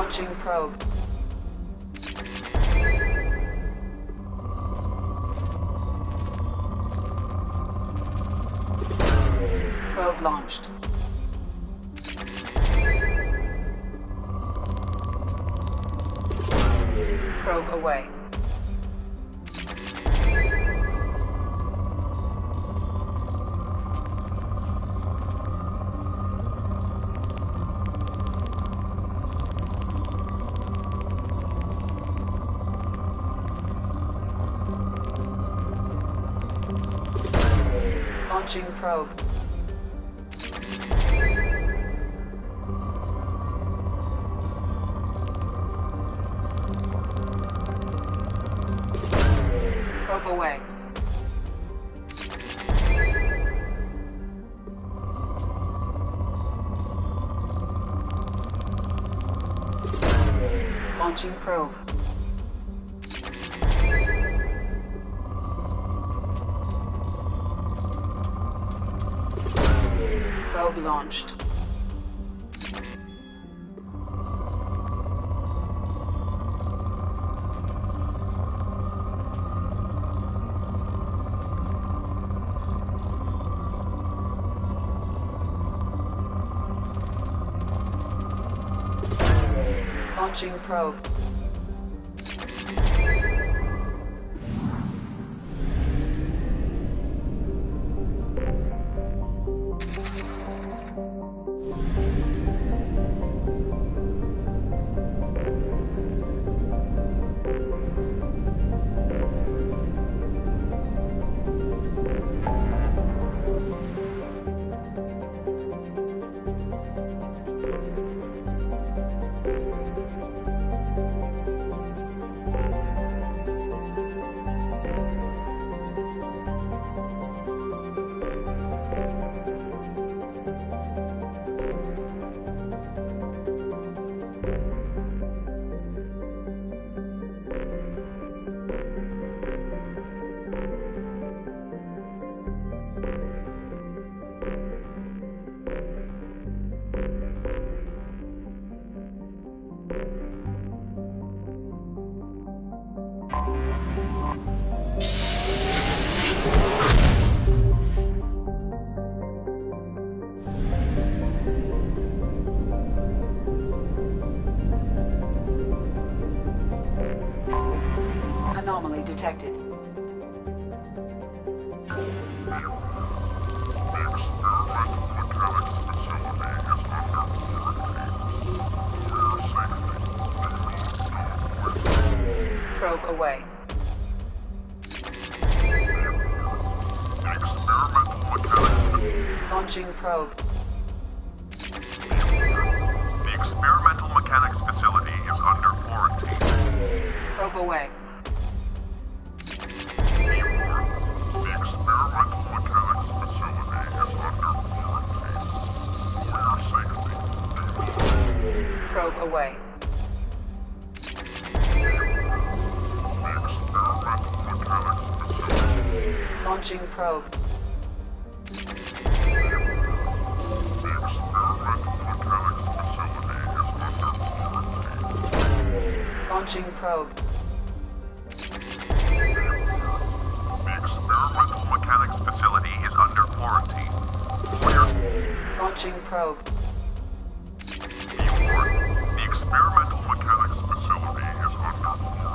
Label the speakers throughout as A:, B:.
A: Launching probe. Probe launched. Probe away. Launching probe. Probe away. Launching probe. Probe launched. Launching probe. Anomaly detected. Probe away. Launching probe.
B: The experimental mechanics facility is under quarantine.
A: Probe away. Probe away. Launching probe. Launching probe.
B: The experimental mechanics facility is under quarantine.
A: Launching probe.
B: The experimental mechanics facility is under quarantine.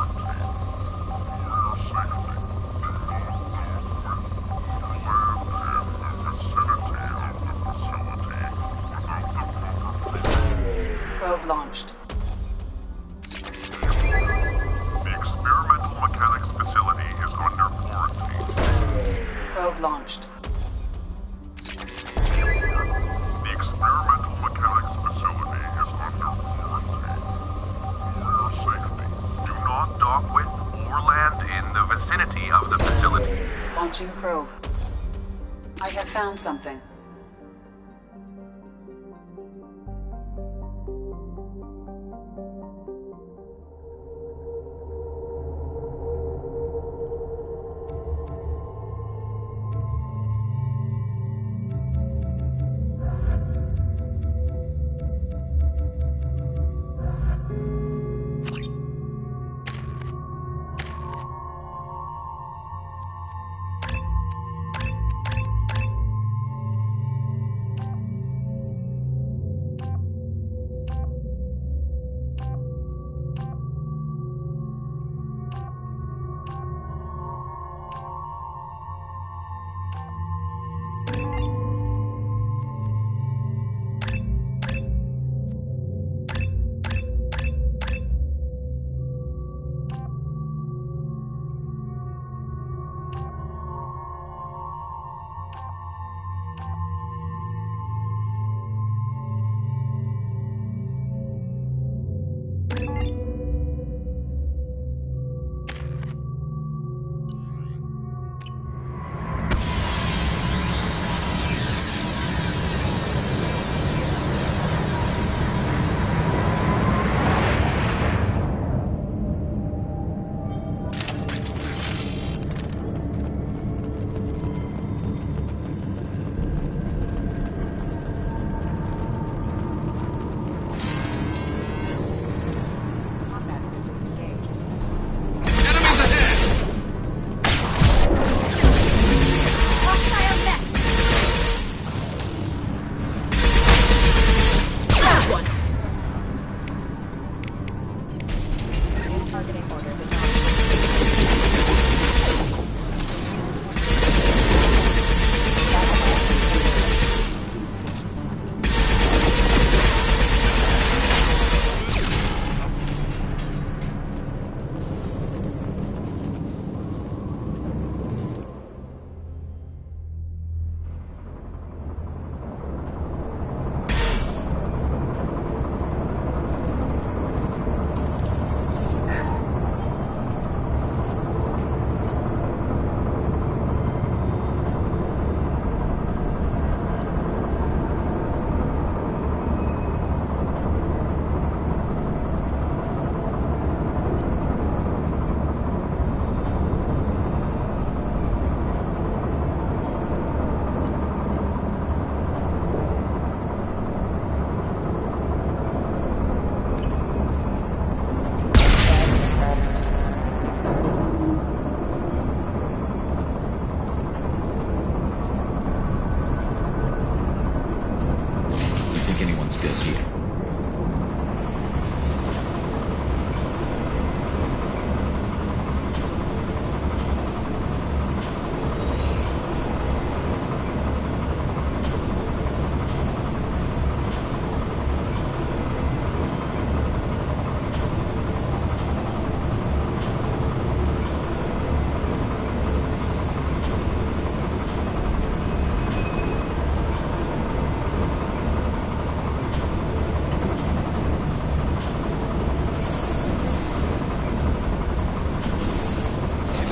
A: Probe launched.
B: The experimental mechanics facility is under quarantine.
A: Probe launched.
B: The experimental mechanics facility is under quarantine. For your safety, do not dock with or land in the vicinity of the facility.
A: Launching probe. I have found something.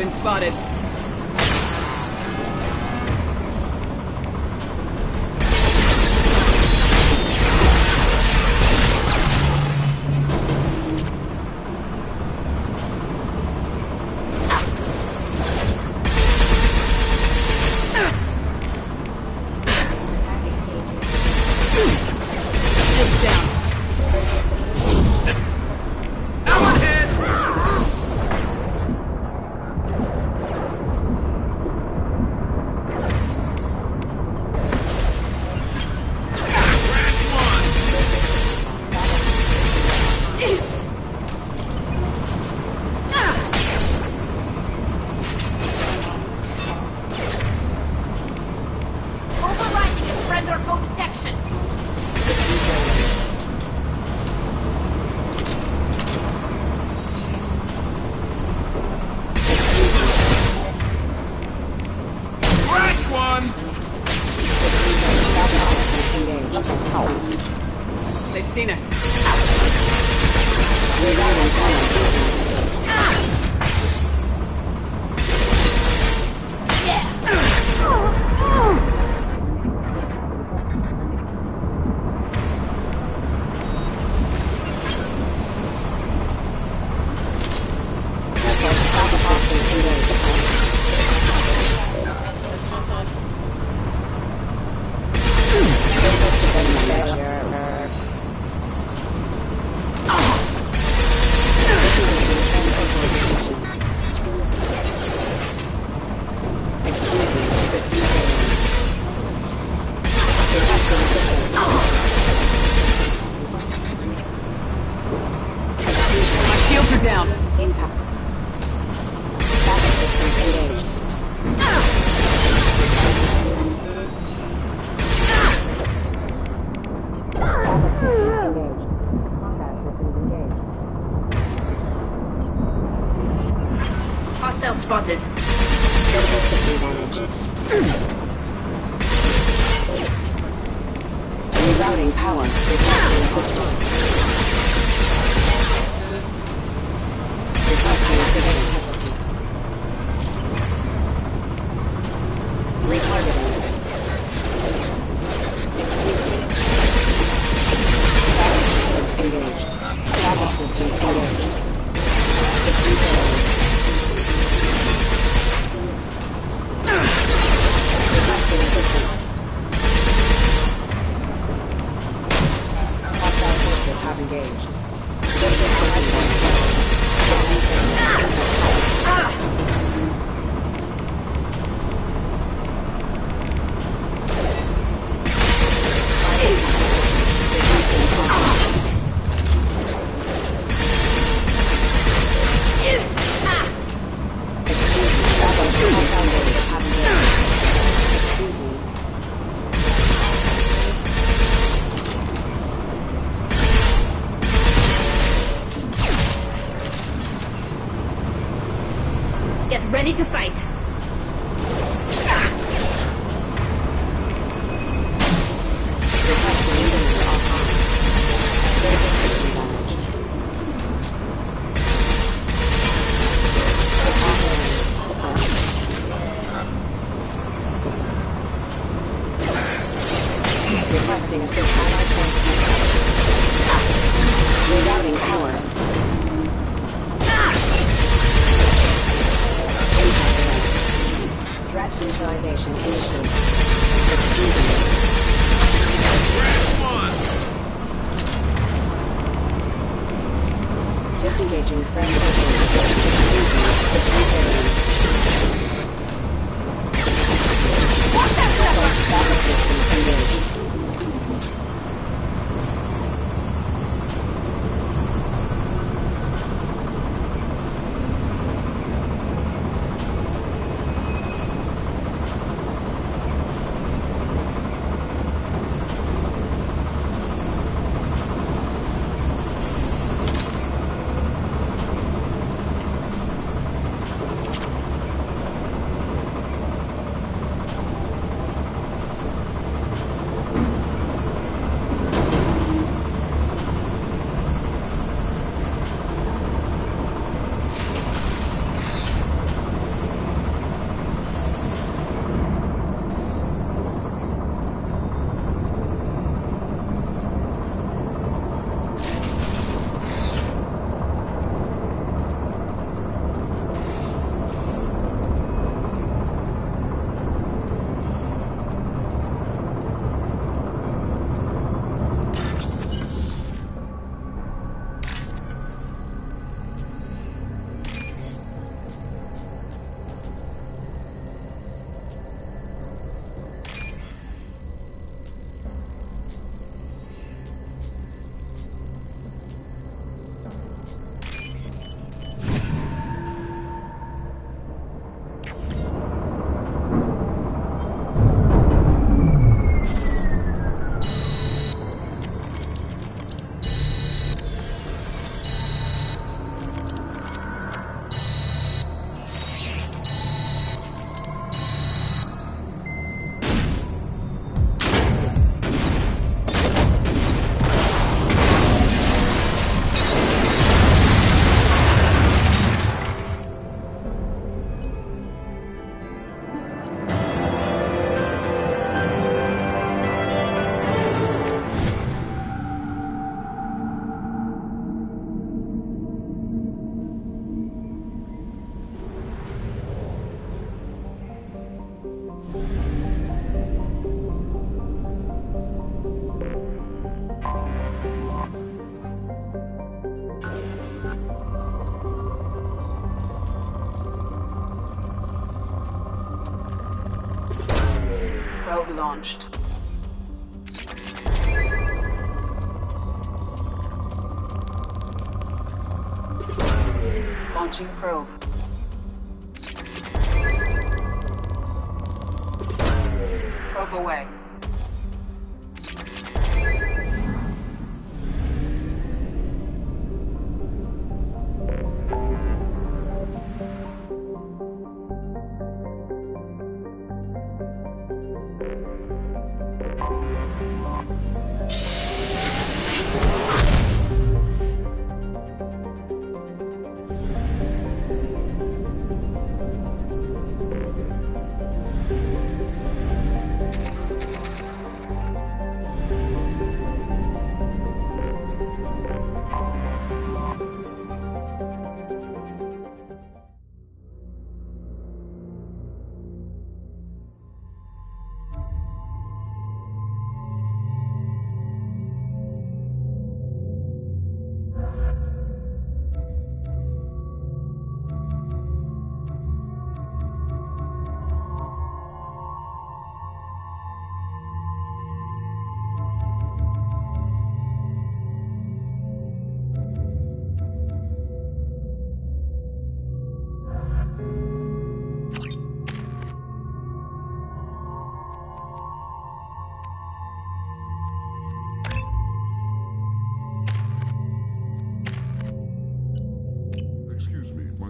C: been spotted. They've seen us. Down. Impact. Backup systems engaged. Backup systems engaged. Combat systems engaged.
A: Hostile spotted.
C: Critical system damage. Rerouting power. Requesting assistance. Requesting assistance. Retargeting. Engaged. Backup systems engaged. System failure. Requesting assistance. Hostile forces have engaged. Critical system damage.
A: Get ready to fight.
C: Requesting assistance. Rerouting power. Threat neutralization initiated. Disengaging friendly
A: Probe launched. Launching probe. Probe away.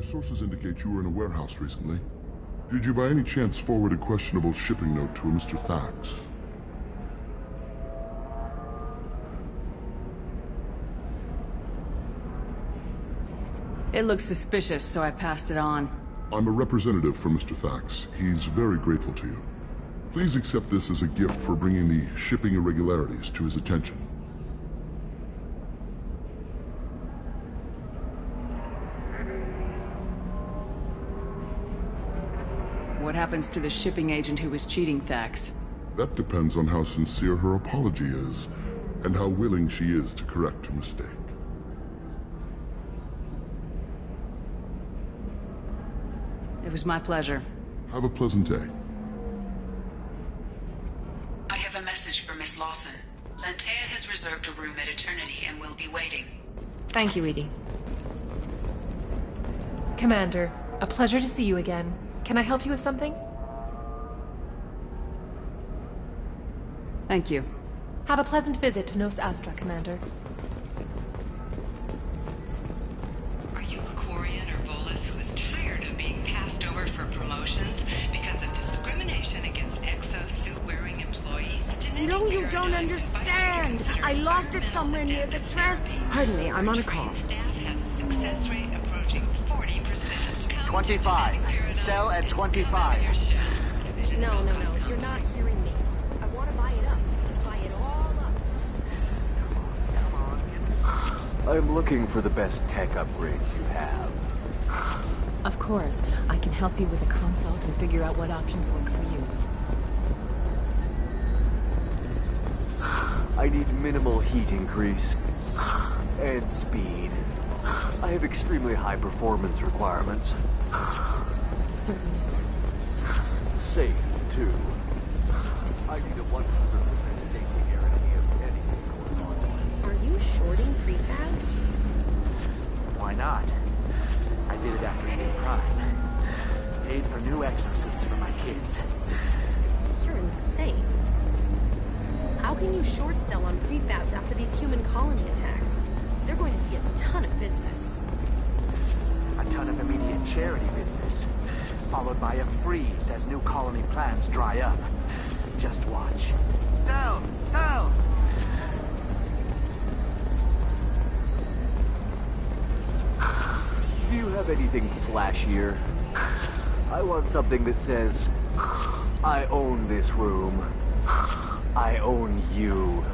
D: Sources indicate you were in a warehouse recently. Did you by any chance forward a questionable shipping note to a Mr. Thax?
E: It looked suspicious, so I passed it on.
D: I'm a representative for Mr. Thax. He's very grateful to you. Please accept this as a gift for bringing the shipping irregularities to his attention.
E: What happens to the shipping agent who was cheating Thax?
D: That depends on how sincere her apology is, and how willing she is to correct her mistake.
E: It was my pleasure.
D: Have a pleasant day.
A: I have a message for Miss Lawson. Lantea has reserved a room at Eternity and will be waiting.
F: Thank you, Edie. Commander, a pleasure to see you again. Can I help you with something?
E: Thank you.
F: Have a pleasant visit to Nos Astra, Commander.
G: Are you a Quarian or Volus who is tired of being passed over for promotions because of discrimination against exosuit-wearing employees?
H: No, you don't understand. I lost it somewhere near the track. Pardon me, I'm on a call.
G: Staff has a success rate approaching 40%.
I: 25. Sell at 25.
H: No, you're not hearing me. I want to buy it up. Buy it all up.
I: I'm looking for the best tech upgrades you have.
F: Of course, I can help you with a consult and figure out what options work for you.
I: I need minimal heat increase and speed. I have extremely high performance requirements.
F: Certainly, sir.
I: Safe, too. I need a 100% safety guarantee of anything going on.
H: Are you shorting prefabs?
I: Why not? I did it after eating Prime. Paid for new exosuits for my kids.
H: You're insane. How can you short sell on prefabs after these human colony attacks? They're going to see a ton of business.
I: A ton of immediate charity business, followed by a freeze as new colony plans dry up. Just watch. Sell! Sell! Do you have anything flashier? I want something that says, I own this room. I own you.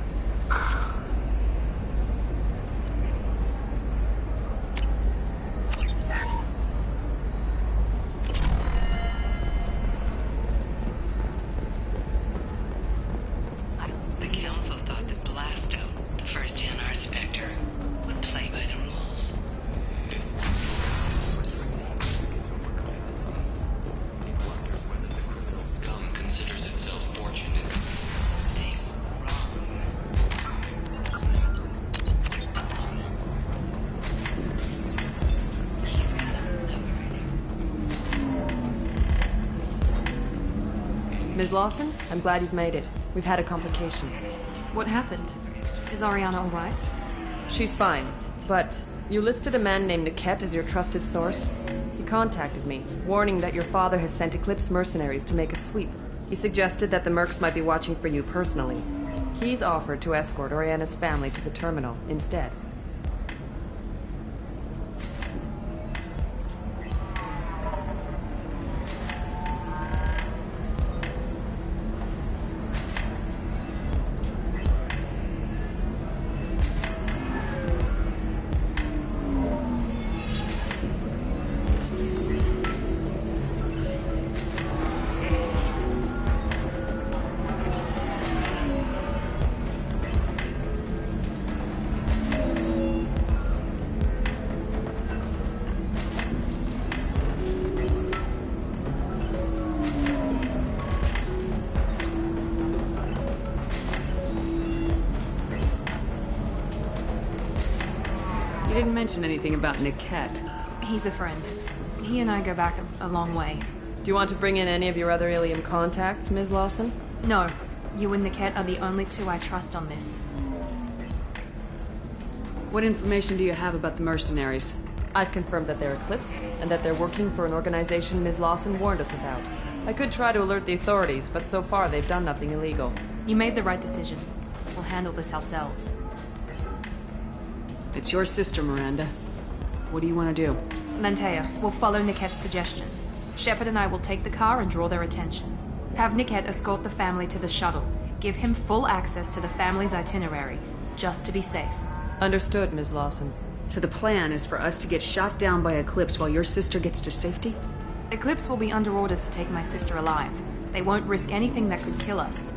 G: The Council thought that Blasto, the first NR Spectre, would play by the rules.
J: Com considers itself fortunate
E: Ms. Lawson, I'm glad you've made it. We've had a complication.
F: What happened? Is Ariana all right?
E: She's fine, but you listed a man named Niket as your trusted source. He contacted me, warning that your father has sent Eclipse mercenaries to make a sweep. He suggested that the mercs might be watching for you personally. He's offered to escort Oriana's family to the terminal instead. You didn't mention anything about Niket.
F: He's a friend. He and I go back a long way.
E: Do you want to bring in any of your other alien contacts, Ms. Lawson?
F: No. You and Niket are the only two I trust on this.
E: What information do you have about the mercenaries? I've confirmed that they're Eclipse, and that they're working for an organization Ms. Lawson warned us about. I could try to alert the authorities, but so far they've done nothing illegal.
F: You made the right decision. We'll handle this ourselves.
E: It's your sister, Miranda. What do you want to do?
F: Lantea, we'll follow Niket's suggestion. Shepard and I will take the car and draw their attention. Have Niket escort the family to the shuttle. Give him full access to the family's itinerary, just to be safe.
E: Understood, Ms. Lawson.
J: So the plan is for us to get shot down by Eclipse while your sister gets to safety?
F: Eclipse will be under orders to take my sister alive. They won't risk anything that could kill us.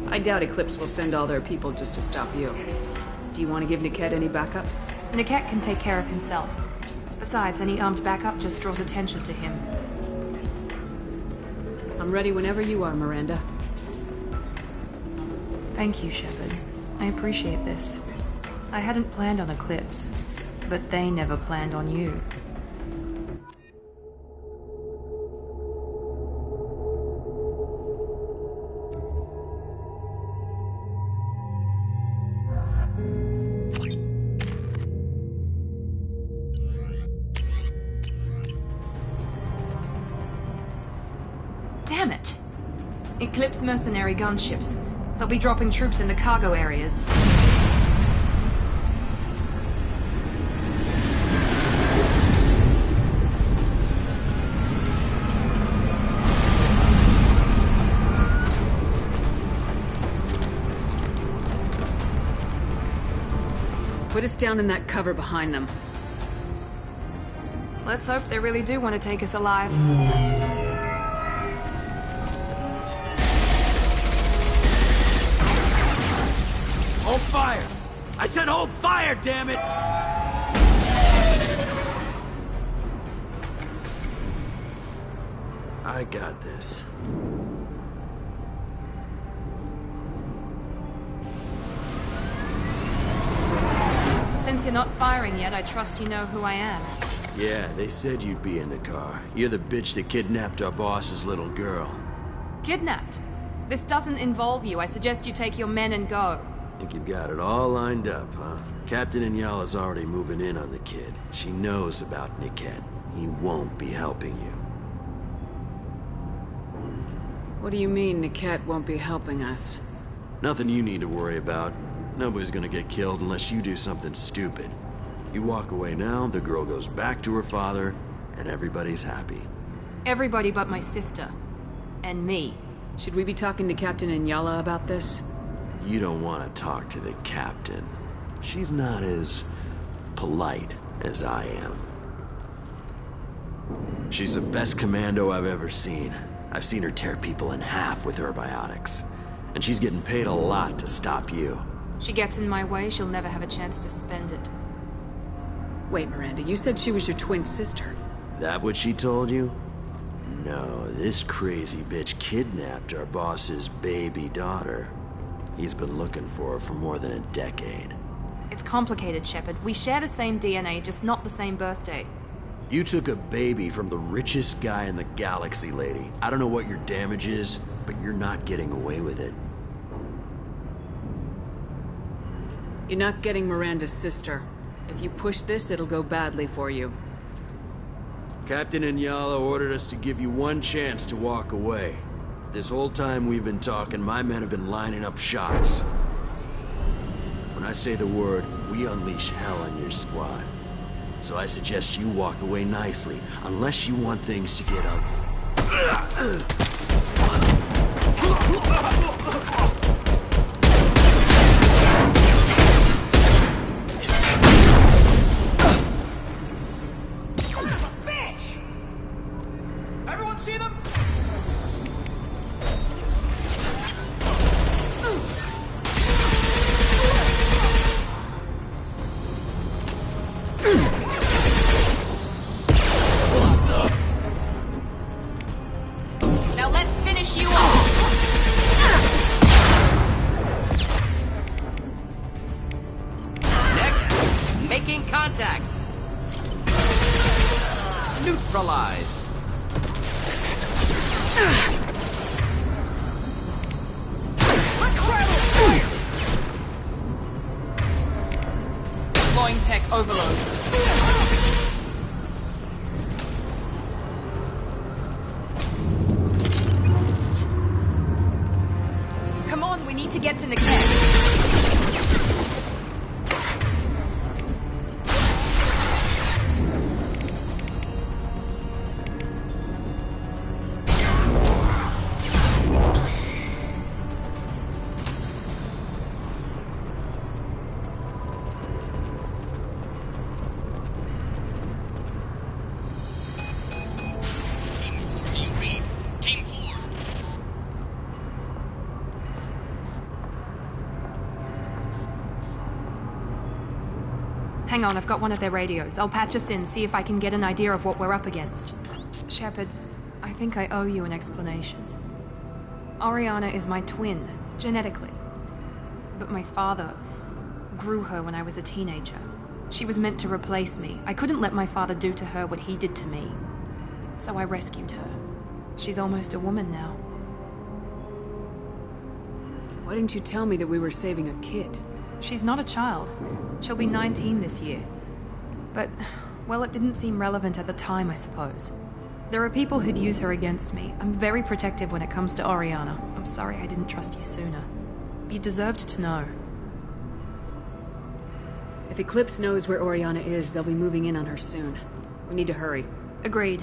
J: I doubt Eclipse will send all their people just to stop you. Do you want to give Niket any backup?
F: Niket can take care of himself. Besides, any armed backup just draws attention to him.
J: I'm ready whenever you are, Miranda.
F: Thank you, Shepard. I appreciate this. I hadn't planned on Eclipse, but they never planned on you. Damn it! Eclipse mercenary gunships. They'll be dropping troops in the cargo areas.
J: Put us down in that cover behind them.
F: Let's hope they really do want to take us alive.
K: Hold fire! I said hold fire, damn it! I got this.
F: Since you're not firing yet, I trust you know who I am.
K: Yeah, they said you'd be in the car. You're the bitch that kidnapped our boss's little girl.
F: Kidnapped? This doesn't involve you. I suggest you take your men and go.
K: Think you've got it all lined up, huh? Captain Inyala's already moving in on the kid. She knows about Niket. He won't be helping you.
J: What do you mean Niket won't be helping us?
K: Nothing you need to worry about. Nobody's gonna get killed unless you do something stupid. You walk away now, the girl goes back to her father, and everybody's happy.
F: Everybody but my sister. And me.
J: Should we be talking to Captain Inyala about this?
K: You don't want to talk to the captain. She's not as polite as I am. She's the best commando I've ever seen. I've seen her tear people in half with her biotics. And she's getting paid a lot to stop you.
F: She gets in my way, she'll never have a chance to spend it.
J: Wait, Miranda, you said she was your twin sister.
K: That what she told you? No, this crazy bitch kidnapped our boss's baby daughter. He's been looking for her for more than a decade.
F: It's complicated, Shepard. We share the same DNA, just not the same birthday.
K: You took a baby from the richest guy in the galaxy, lady. I don't know what your damage is, but you're not getting away with it.
J: You're not getting Miranda's sister. If you push this, it'll go badly for you.
K: Captain Inyala ordered us to give you one chance to walk away. This whole time we've been talking, my men have been lining up shots. When I say the word, we unleash hell on your squad. So I suggest you walk away nicely, unless you want things to get ugly.
I: Bitch! Everyone see them?
F: Now let's finish you off!
L: Next, making contact. Neutralized.
F: Deploying tech overload. Come on, we need to get to Niket.
L: Team Reed. Team 4.
F: Hang on, I've got one of their radios. I'll patch us in, see if I can get an idea of what we're up against. Shepard, I think I owe you an explanation. Oriana is my twin, genetically. But my father grew her when I was a teenager. She was meant to replace me. I couldn't let my father do to her what he did to me. So I rescued her. She's almost a woman now.
J: Why didn't you tell me that we were saving a kid?
F: She's not a child. She'll be 19 this year. But, well, it didn't seem relevant at the time, I suppose. There are people who'd use her against me. I'm very protective when it comes to Oriana. I'm sorry I didn't trust you sooner. You deserved to know.
J: If Eclipse knows where Oriana is, they'll be moving in on her soon. We need to hurry.
F: Agreed.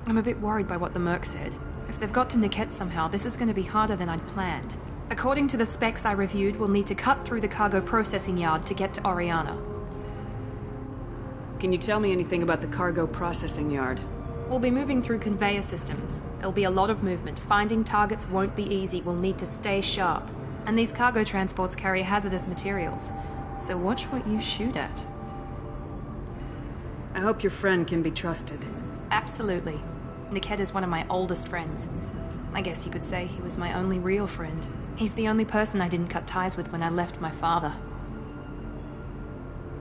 F: I'm a bit worried by what the Merc said. If they've got to Niket somehow, this is going to be harder than I'd planned. According to the specs I reviewed, we'll need to cut through the cargo processing yard to get to Oriana.
J: Can you tell me anything about the cargo processing yard?
F: We'll be moving through conveyor systems. There'll be a lot of movement. Finding targets won't be easy. We'll need to stay sharp. And these cargo transports carry hazardous materials. So watch what you shoot at.
J: I hope your friend can be trusted.
F: Absolutely. Niket is one of my oldest friends. I guess you could say he was my only real friend. He's the only person I didn't cut ties with when I left my father.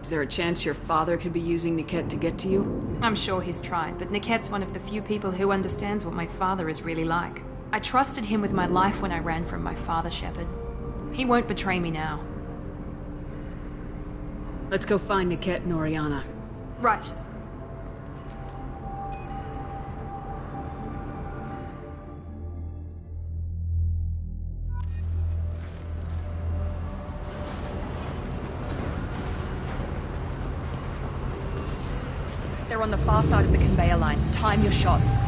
J: Is there a chance your father could be using Niket to get to you?
F: I'm sure he's tried, but Niket's one of the few people who understands what my father is really like. I trusted him with my life when I ran from my father, Shepard. He won't betray me now.
J: Let's go find Niket and Oriana.
F: Right. They're on the far side of the conveyor line. Time your shots.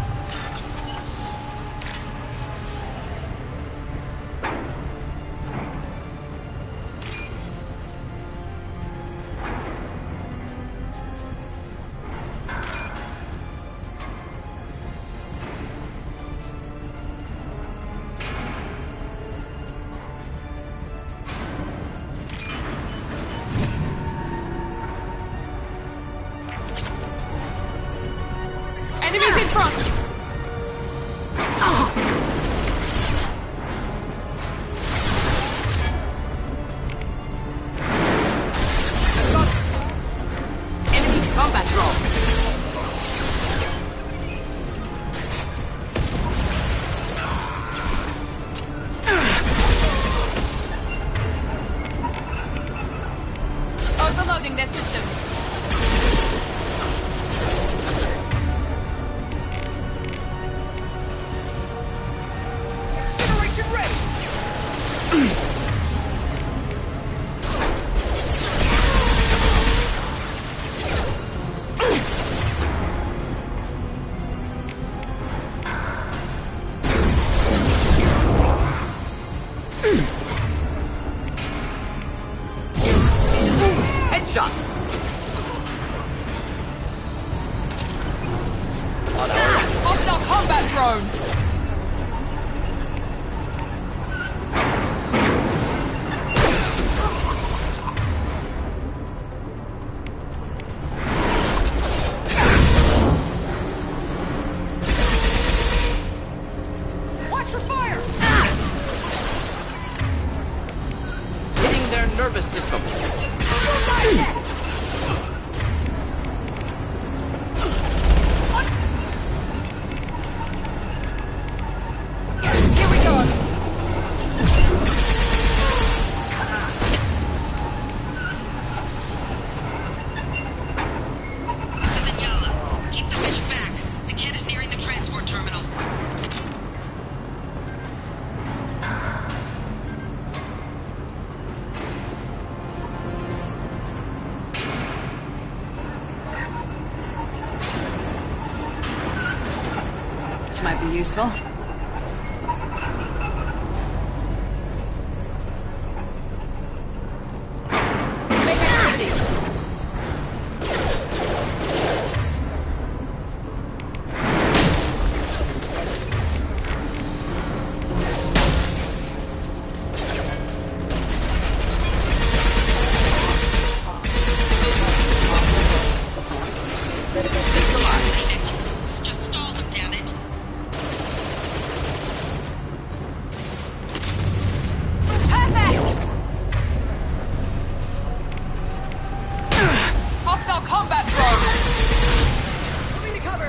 F: Enemies in front!
L: Enemy combat drone.
J: drone!
I: Watch your fire!
L: Hitting their nervous system.
J: Here we go!
G: Daniela, keep the fish back. The kid is nearing the transport terminal.
J: This might be useful. Make activity!
G: Just stall them, damn it.
J: Hostile combat drone!
I: Moving to cover!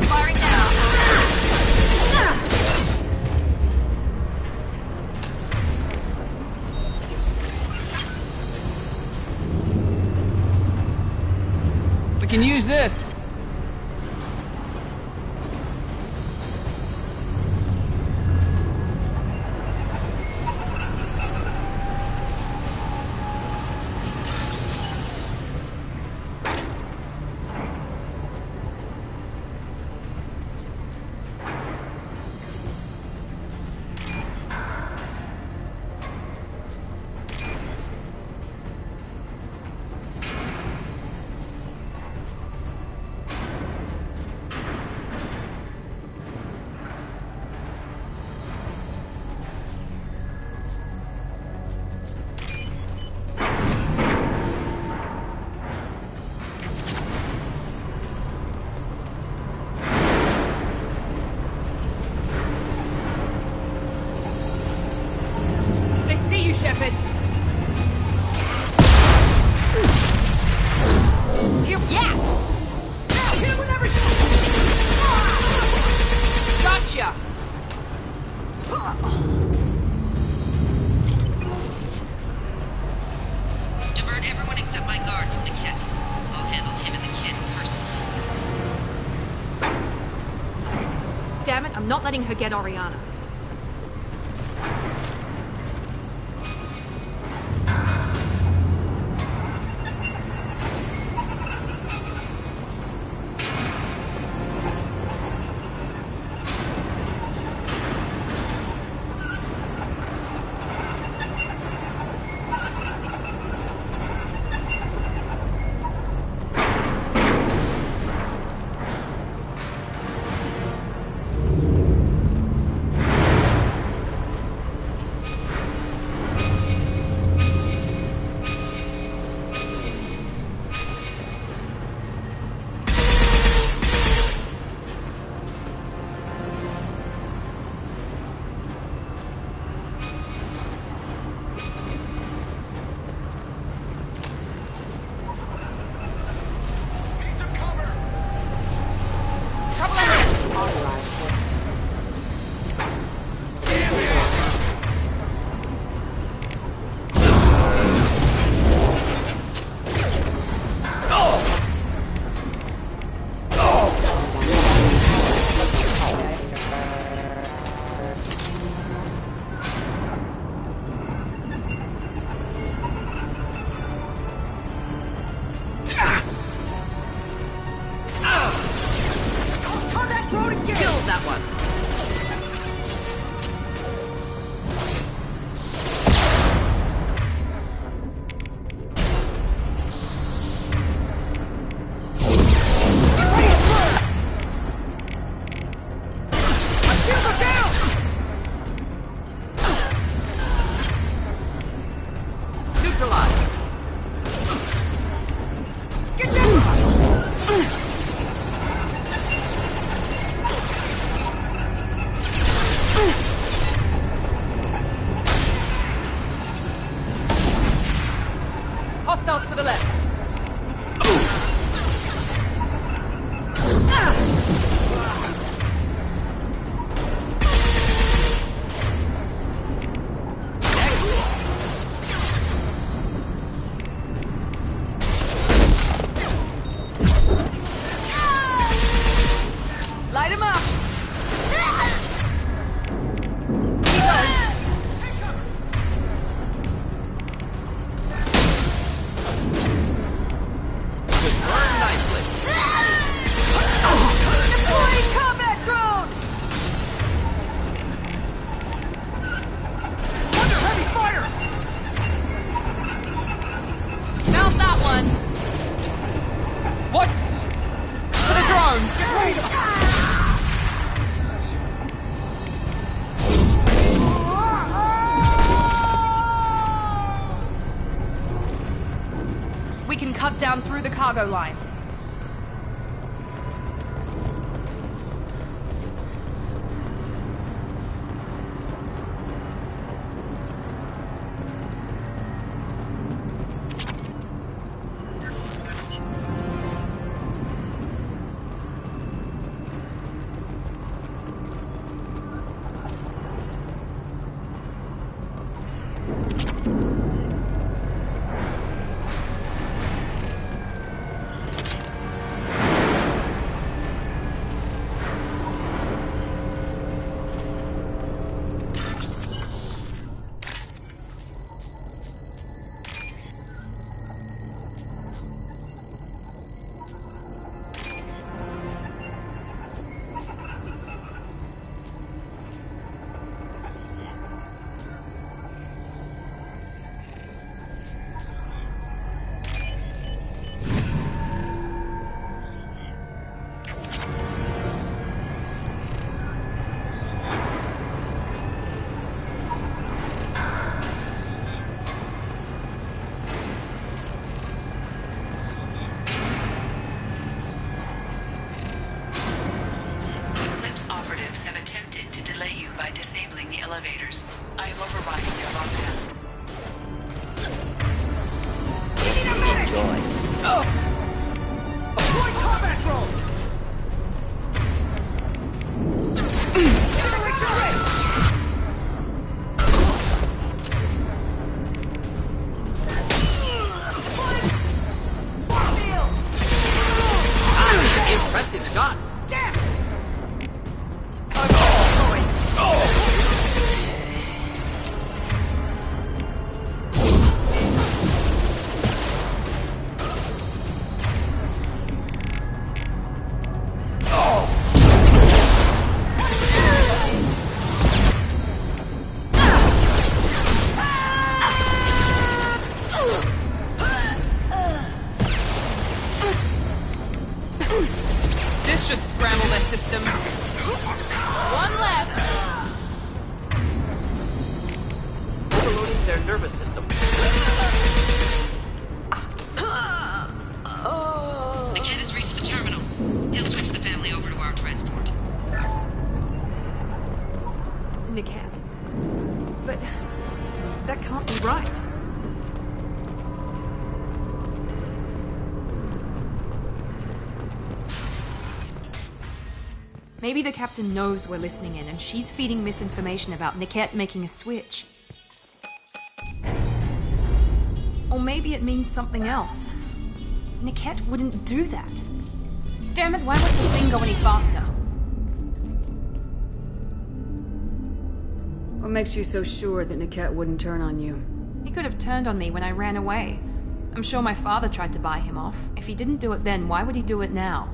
J: Firing now! We can use this. They see you, Shepard. Here, yes! Hit him with everything! Gotcha!
G: Divert everyone except my guard from the kit. I'll handle him and the kid personally.
F: Damn it, I'm not letting her get Oriana. Hostiles to the left. Light him up! We can cut down through the cargo line.
A: Elevators. I am overriding their lockdown.
L: Enjoy.
I: Avoid combat drone!
L: Impressive shot.
I: Damn!
F: This should scramble their systems. One less.
L: Overloading their nervous system.
G: The kid has reached the terminal. He'll switch the family over to our transport.
F: Niket. But that can't be right. Maybe the captain knows we're listening in and she's feeding misinformation about Niket making a switch. Or maybe it means something else. Niket wouldn't do that. Damn it, why won't the thing go any faster?
J: What makes you so sure that Niket wouldn't turn on you?
F: He could have turned on me when I ran away. I'm sure my father tried to buy him off. If he didn't do it then, why would he do it now?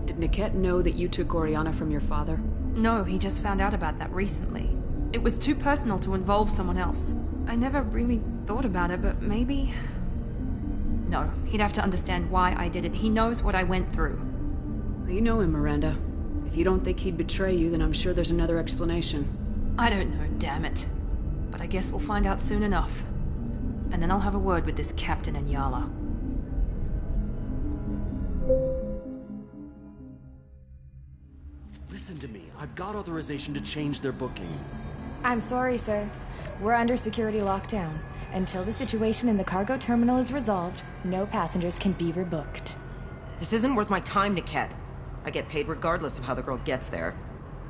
J: Did Niket know that you took Oriana from your father?
F: No, he just found out about that recently. It was too personal to involve someone else. I never really thought about it, but maybe... No, he'd have to understand why I did it. He knows what I went through.
J: You know him, Miranda. If you don't think he'd betray you, then I'm sure there's another explanation.
F: I don't know, damn it. But I guess we'll find out soon enough. And then I'll have a word with this captain and Yala.
K: Listen to me. I've got authorization to change their booking.
M: I'm sorry, sir. We're under security lockdown. Until the situation in the cargo terminal is resolved, no passengers can be rebooked.
N: This isn't worth my time, Niket. I get paid regardless of how the girl gets there.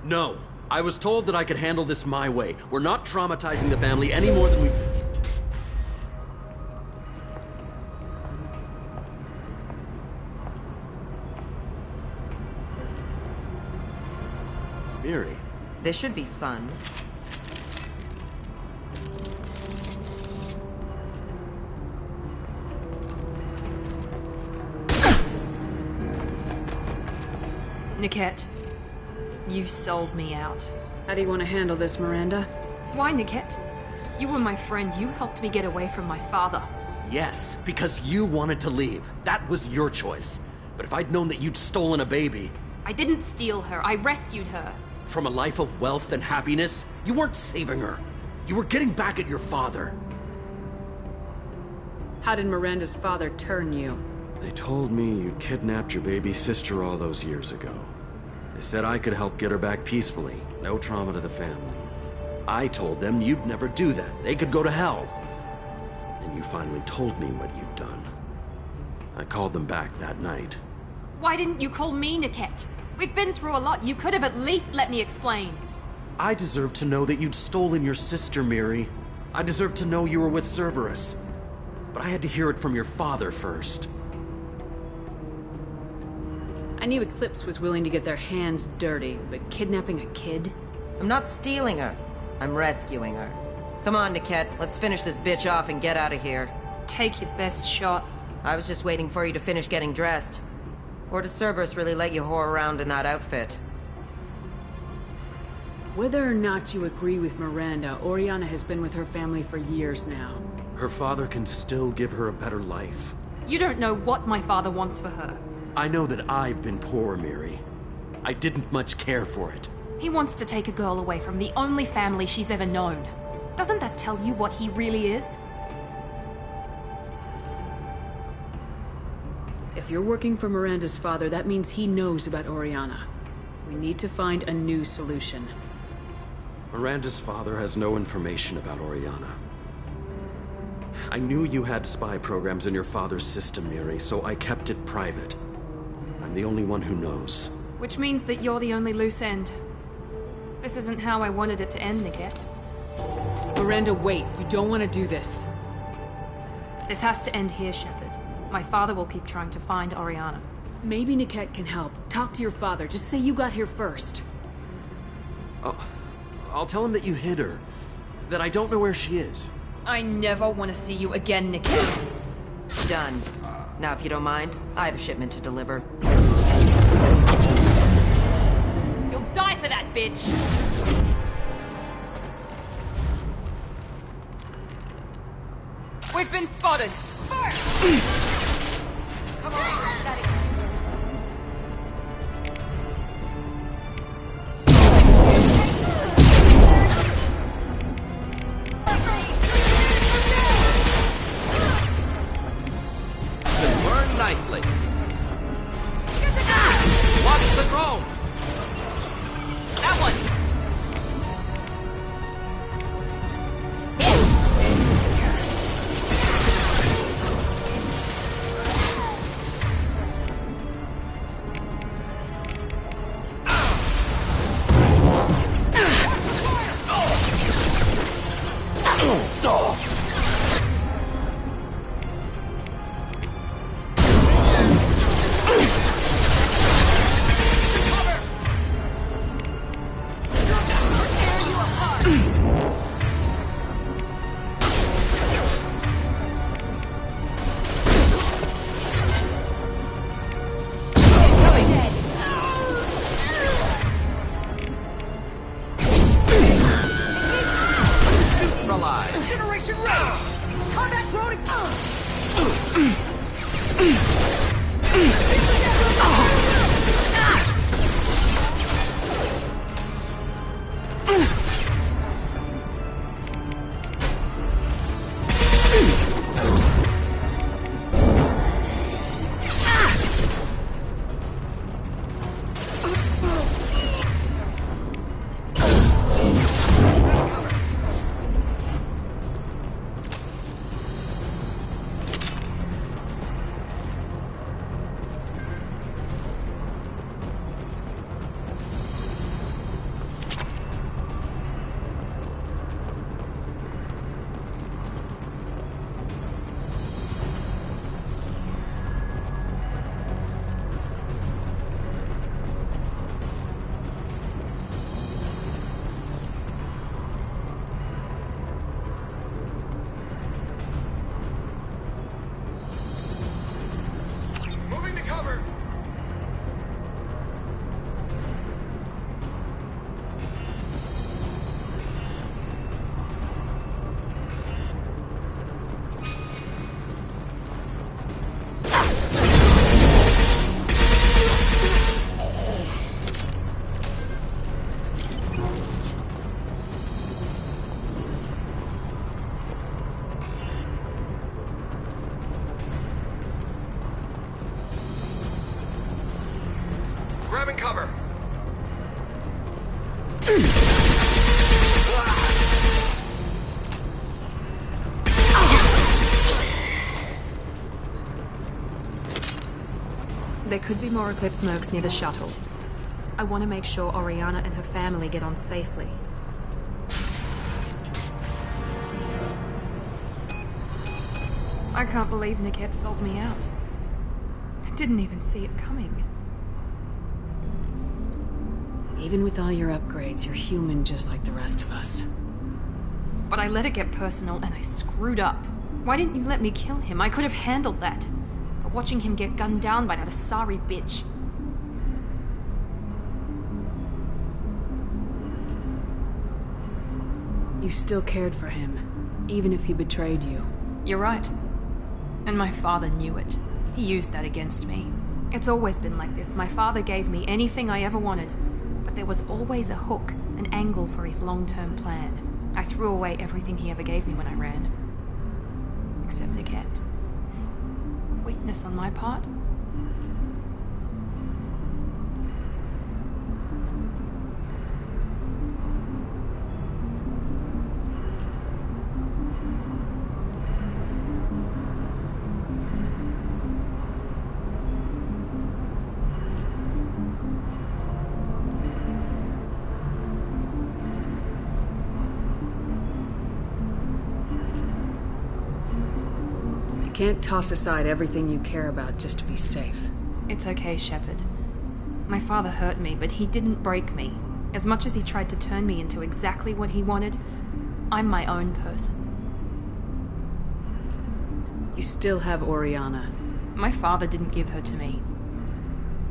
K: No. I was told that I could handle this my way. We're not traumatizing the family any more than we... Miri.
N: This should be fun.
F: Niket, you sold me out.
J: How do you want to handle this, Miranda?
F: Why, Niket? You were my friend. You helped me get away from my father.
K: Yes, because you wanted to leave. That was your choice. But if I'd known that you'd stolen a baby...
F: I didn't steal her. I rescued her.
K: From a life of wealth and happiness, you weren't saving her. You were getting back at your father.
J: How did Miranda's father turn you?
K: They told me you'd kidnapped your baby sister all those years ago. They said I could help get her back peacefully. No trauma to the family. I told them you'd never do that. They could go to hell. Then you finally told me what you'd done. I called them back that night.
F: Why didn't you call me, Niket? We've been through a lot. You could have at least let me explain.
K: I deserve to know that you'd stolen your sister, Miri. I deserve to know you were with Cerberus. But I had to hear it from your father first.
J: I knew Eclipse was willing to get their hands dirty, but kidnapping a kid?
N: I'm not stealing her. I'm rescuing her. Come on, Niket. Let's finish this bitch off and get out of here.
F: Take your best shot.
N: I was just waiting for you to finish getting dressed. Or does Cerberus really let you whore around in that outfit?
J: Whether or not you agree with Miranda, Oriana has been with her family for years now.
K: Her father can still give her a better life.
F: You don't know what my father wants for her.
K: I know that I've been poor, Miri. I didn't much care for it.
F: He wants to take a girl away from the only family she's ever known. Doesn't that tell you what he really is?
J: If you're working for Miranda's father, that means he knows about Oriana. We need to find a new solution.
K: Miranda's father has no information about Oriana. I knew you had spy programs in your father's system, Miri, so I kept it private. I'm the only one who knows.
F: Which means that you're the only loose end. This isn't how I wanted it to end, Niket.
J: Miranda, wait. You don't want to do this.
F: This has to end here, Shepard. My father will keep trying to find Oriana.
J: Maybe Niket can help. Talk to your father. Just say you got here first.
K: I'll tell him that you hid her. That I don't know where she is.
F: I never want to see you again, Niket.
N: Done. Now, if you don't mind, I have a shipment to deliver.
F: You'll die for that, bitch! We've been spotted! Fire! Come on, Daddy.
L: Nicely. Watch the drone.
F: That one. There could be more Eclipse mercs near the shuttle. I want to make sure Oriana and her family get on safely. I can't believe Niket sold me out. I didn't even see it coming.
J: Even with all your upgrades, you're human just like the rest of us.
F: But I let it get personal and I screwed up. Why didn't you let me kill him? I could have handled that. But watching him get gunned down by that Asari bitch.
J: You still cared for him, even if he betrayed you.
F: You're right. And my father knew it. He used that against me. It's always been like this. My father gave me anything I ever wanted. But there was always a hook, an angle for his long-term plan. I threw away everything he ever gave me when I ran. Except Niket. Weakness on my part?
J: You can't toss aside everything you care about just to be safe.
F: It's okay, Shepard. My father hurt me, but he didn't break me. As much as he tried to turn me into exactly what he wanted, I'm my own person.
J: You still have Oriana.
F: My father didn't give her to me.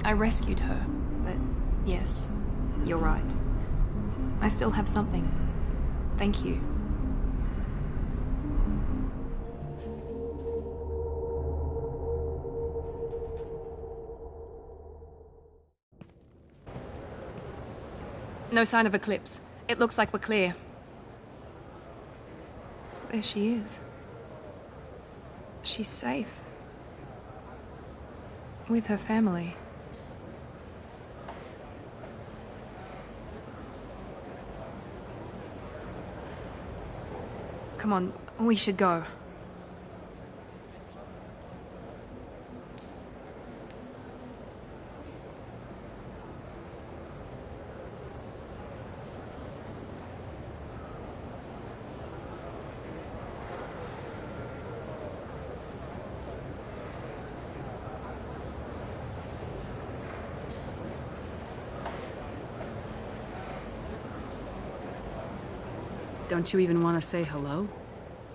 F: I rescued her, but yes, you're right. I still have something. Thank you. No sign of Eclipse. It looks like we're clear. There she is. She's safe. With her family. Come on, we should go.
J: Don't you even want to say hello?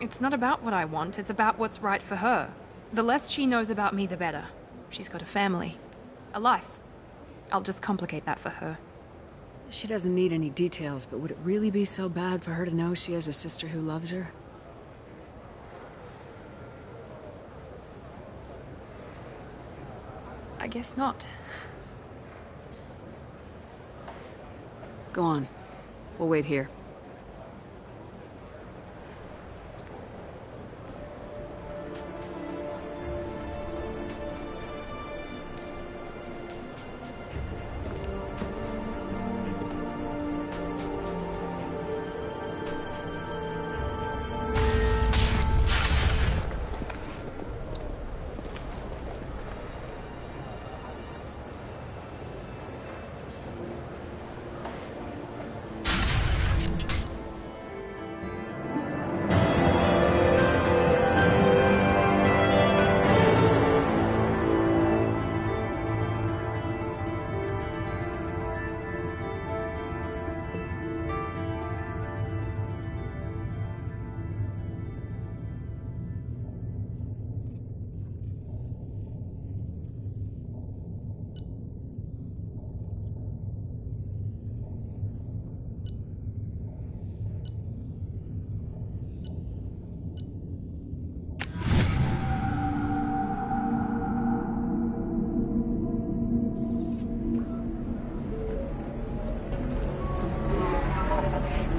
F: It's not about what I want, it's about what's right for her. The less she knows about me, the better. She's got a family. A life. I'll just complicate that for her.
J: She doesn't need any details, but would it really be so bad for her to know she has a sister who loves her?
F: I guess not.
J: Go on. We'll wait here.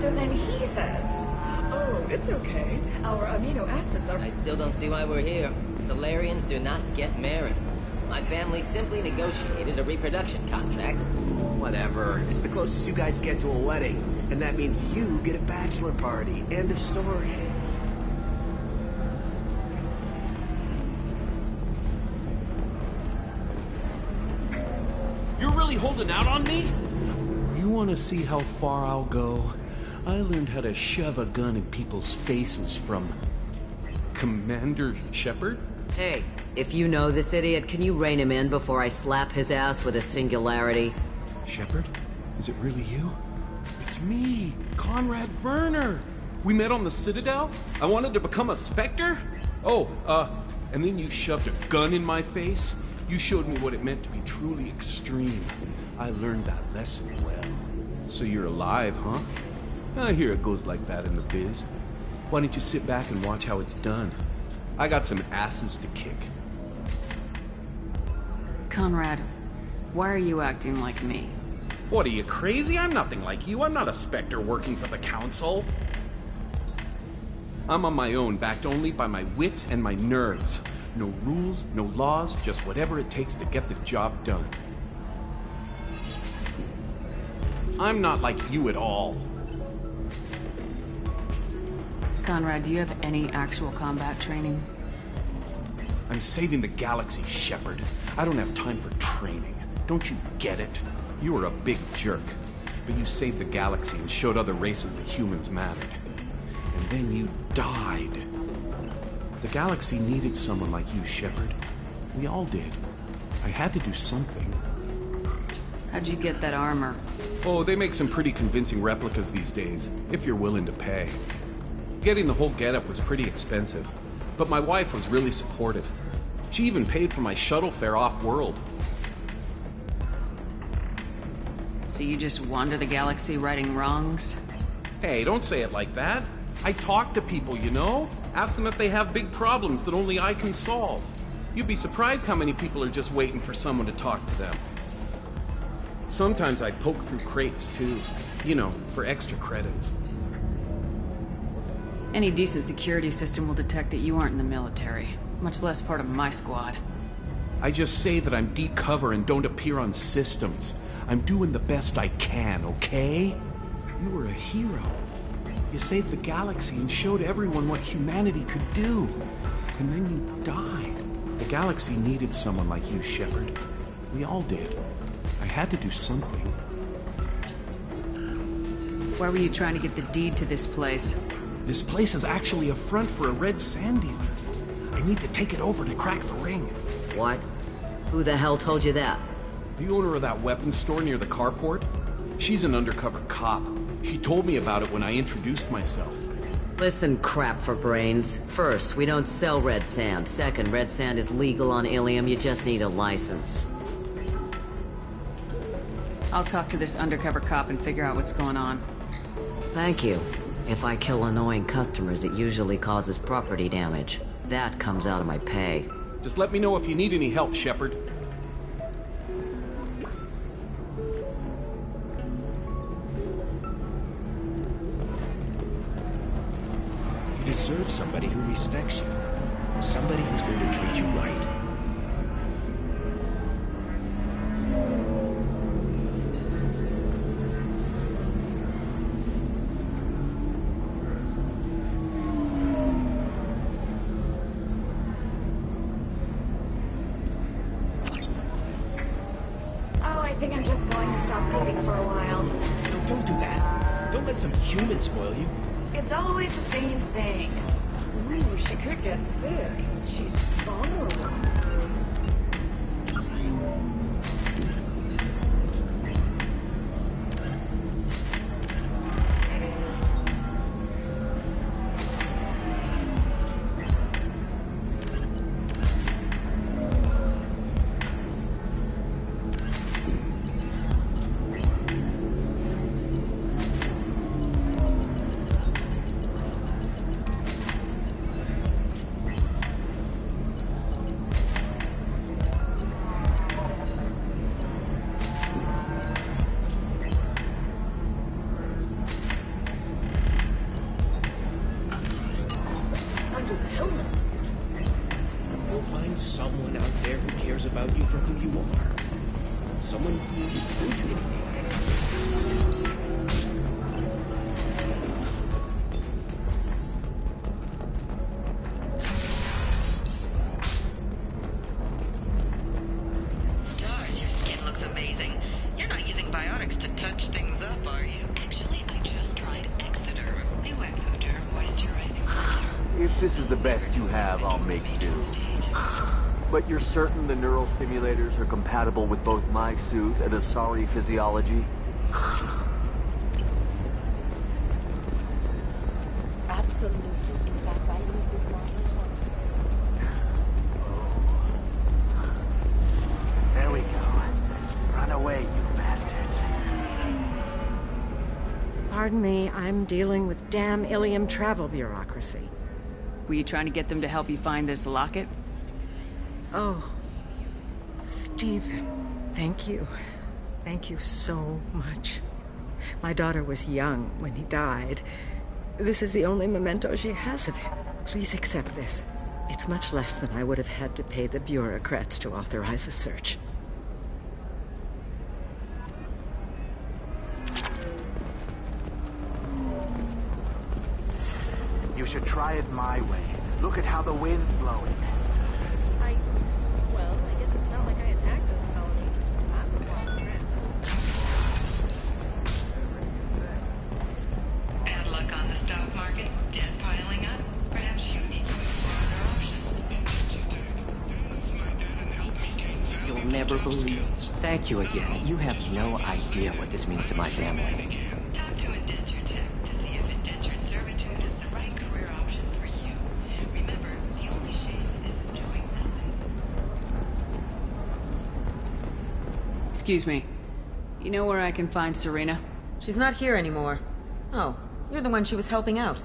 O: So then he says, oh, it's okay. Our amino acids are...
P: I still don't see why we're here. Solarians do not get married. My family simply negotiated a reproduction contract.
Q: Whatever. It's the closest you guys get to a wedding. And that means you get a bachelor party. End of story.
R: really holding out on me? You want to see how far I'll go? I learned how to shove a gun in people's faces from Commander Shepard?
S: Hey, if you know this idiot, can you rein him in before I slap his ass with a singularity?
R: Shepard? Is it really you? It's me, Conrad Werner. We met on the Citadel. I wanted to become a Spectre. Oh, and then you shoved a gun in my face. You showed me what it meant to be truly extreme. I learned that lesson well. So you're alive, huh? I hear it goes like that in the biz. Why don't you sit back and watch how it's done? I got some asses to kick.
J: Conrad, why are you acting like me?
R: What, are you crazy? I'm nothing like you. I'm not a Spectre working for the Council. I'm on my own, backed only by my wits and my nerves. No rules, no laws, just whatever it takes to get the job done. I'm not like you at all.
J: Conrad, do you have any actual combat training?
R: I'm saving the galaxy, Shepard. I don't have time for training. Don't you get it? You were a big jerk, but you saved the galaxy and showed other races that humans mattered. And then you died. The galaxy needed someone like you, Shepard. We all did. I had to do something.
J: How'd you get that armor?
R: Oh, they make some pretty convincing replicas these days, if you're willing to pay. Getting the whole getup was pretty expensive, but my wife was really supportive. She even paid for my shuttle fare off-world.
J: So you just wander the galaxy righting wrongs?
R: Hey, don't say it like that. I talk to people, you know? Ask them if they have big problems that only I can solve. You'd be surprised how many people are just waiting for someone to talk to them. Sometimes I poke through crates, too. You know, for extra credits.
J: Any decent security system will detect that you aren't in the military, much less part of my squad.
R: I just say that I'm deep cover and don't appear on systems. I'm doing the best I can, okay? You were a hero. You saved the galaxy and showed everyone what humanity could do. And then you died. The galaxy needed someone like you, Shepard. We all did. I had to do something.
J: Why were you trying to get the deed to this place?
R: This place is actually a front for a red sand dealer. I need to take it over to crack the ring.
S: What? Who the hell told you that?
R: The owner of that weapons store near the carport. She's an undercover cop. She told me about it when I introduced myself.
S: Listen, crap for brains. First, we don't sell red sand. Second, red sand is legal on Ilium. You just need a license.
J: I'll talk to this undercover cop and figure out what's going on.
S: Thank you. If I kill annoying customers, it usually causes property damage. That comes out of my pay.
R: Just let me know if you need any help, Shepard.
Q: You deserve somebody who respects you. Somebody who's going to treat you right.
H: I think I'm just going to stop dating for a while.
Q: No, don't do that. Don't let some human spoil you.
H: It's always the same thing.
O: Ooh, she could get sick. She's vulnerable.
Q: Someone out there who cares about you for who you are. Someone who is thinking of you.
G: Stars, your skin looks amazing.
I: If this is the best you have, I'll make do. But you're certain the neural stimulators are compatible with both my suit and Asari physiology?
H: Absolutely. In fact, I use this model once.
I: There we go. Run away, you bastards.
T: Pardon me, I'm dealing with damn Ilium travel bureaucracy.
J: Were you trying to get them to help you find this locket?
T: Oh, Stephen, thank you. Thank you so much. My daughter was young when he died. This is the only memento she has of him. Please accept this. It's much less than I would have had to pay the bureaucrats to authorize a search.
I: You should try it my way. Look at how the wind's blowing.
H: Well, I guess it's not like I attacked those colonies. I'm the one who
G: Bad luck on the stock market, debt piling up. Perhaps you need some smarter options.
L: You'll never believe. Thank you again. You have no idea what this means to my family.
G: Talk to Indentured Tech to see if indentured servitude is the right career option for you. Remember, the only shame is enjoying nothing.
J: Excuse me. You know where I can find Serena?
N: She's not here anymore. Oh, you're the one she was helping out.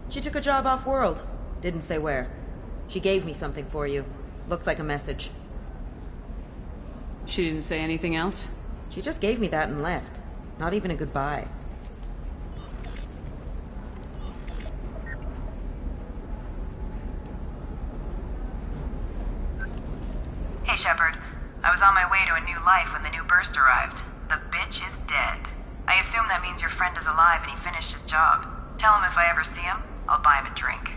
N: She took a job off-world. Didn't say where. She gave me something for you. Looks like a message.
J: She didn't say anything else?
N: She just gave me that and left. Not even a goodbye.
U: Hey, Shepard. I was on my way to a new life when the new burst arrived. The bitch is dead. I assume that means your friend is alive and he finished his job. Tell him if I ever see him, I'll buy him a drink.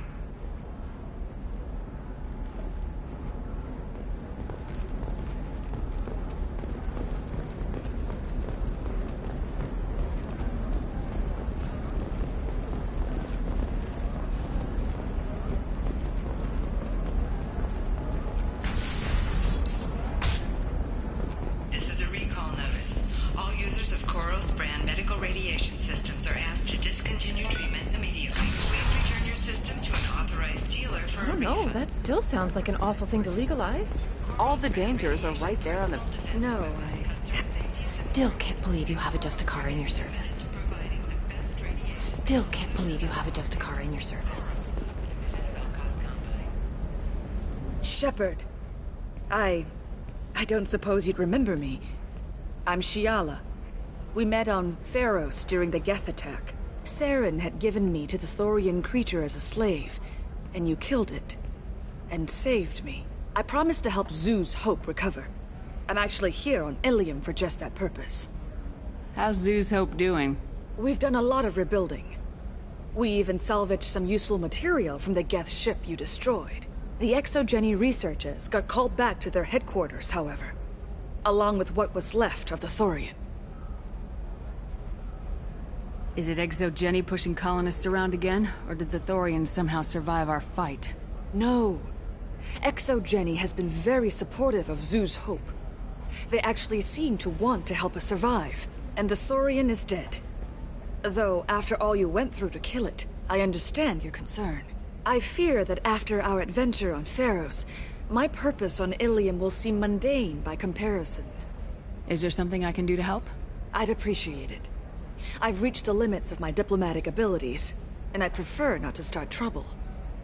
G: This is a recall notice. All users of Koros brand medical radiation systems are asked to discontinue treatment immediately. Please return your system to an authorized dealer for
E: I don't know, that still sounds like an awful thing to legalize. All the dangers are right there on the... No, I still can't believe you have a Justicar in your service. Still can't believe you have a Justicar in your service.
O: Shepard, I don't suppose you'd remember me. I'm Shiala. We met on Pharos during the Geth attack. Saren had given me to the Thorian creature as a slave, and you killed it. And saved me. I promised to help Zoo's Hope recover. I'm actually here on Ilium for just that purpose.
J: How's Zoo's Hope doing?
O: We've done a lot of rebuilding. We even salvaged some useful material from the Geth ship you destroyed. The Exogeny researchers got called back to their headquarters, however, along with what was left of the Thorian.
J: Is it Exogeny pushing colonists around again, or did the Thorians somehow survive our fight?
O: No. Exogeny has been very supportive of Zoo's Hope. They actually seem to want to help us survive, and the Thorian is dead. Though, after all you went through to kill it, I understand your concern. I fear that after our adventure on Pharos, my purpose on Ilium will seem mundane by comparison.
J: Is there something I can do to help?
O: I'd appreciate it. I've reached the limits of my diplomatic abilities, and I'd prefer not to start trouble.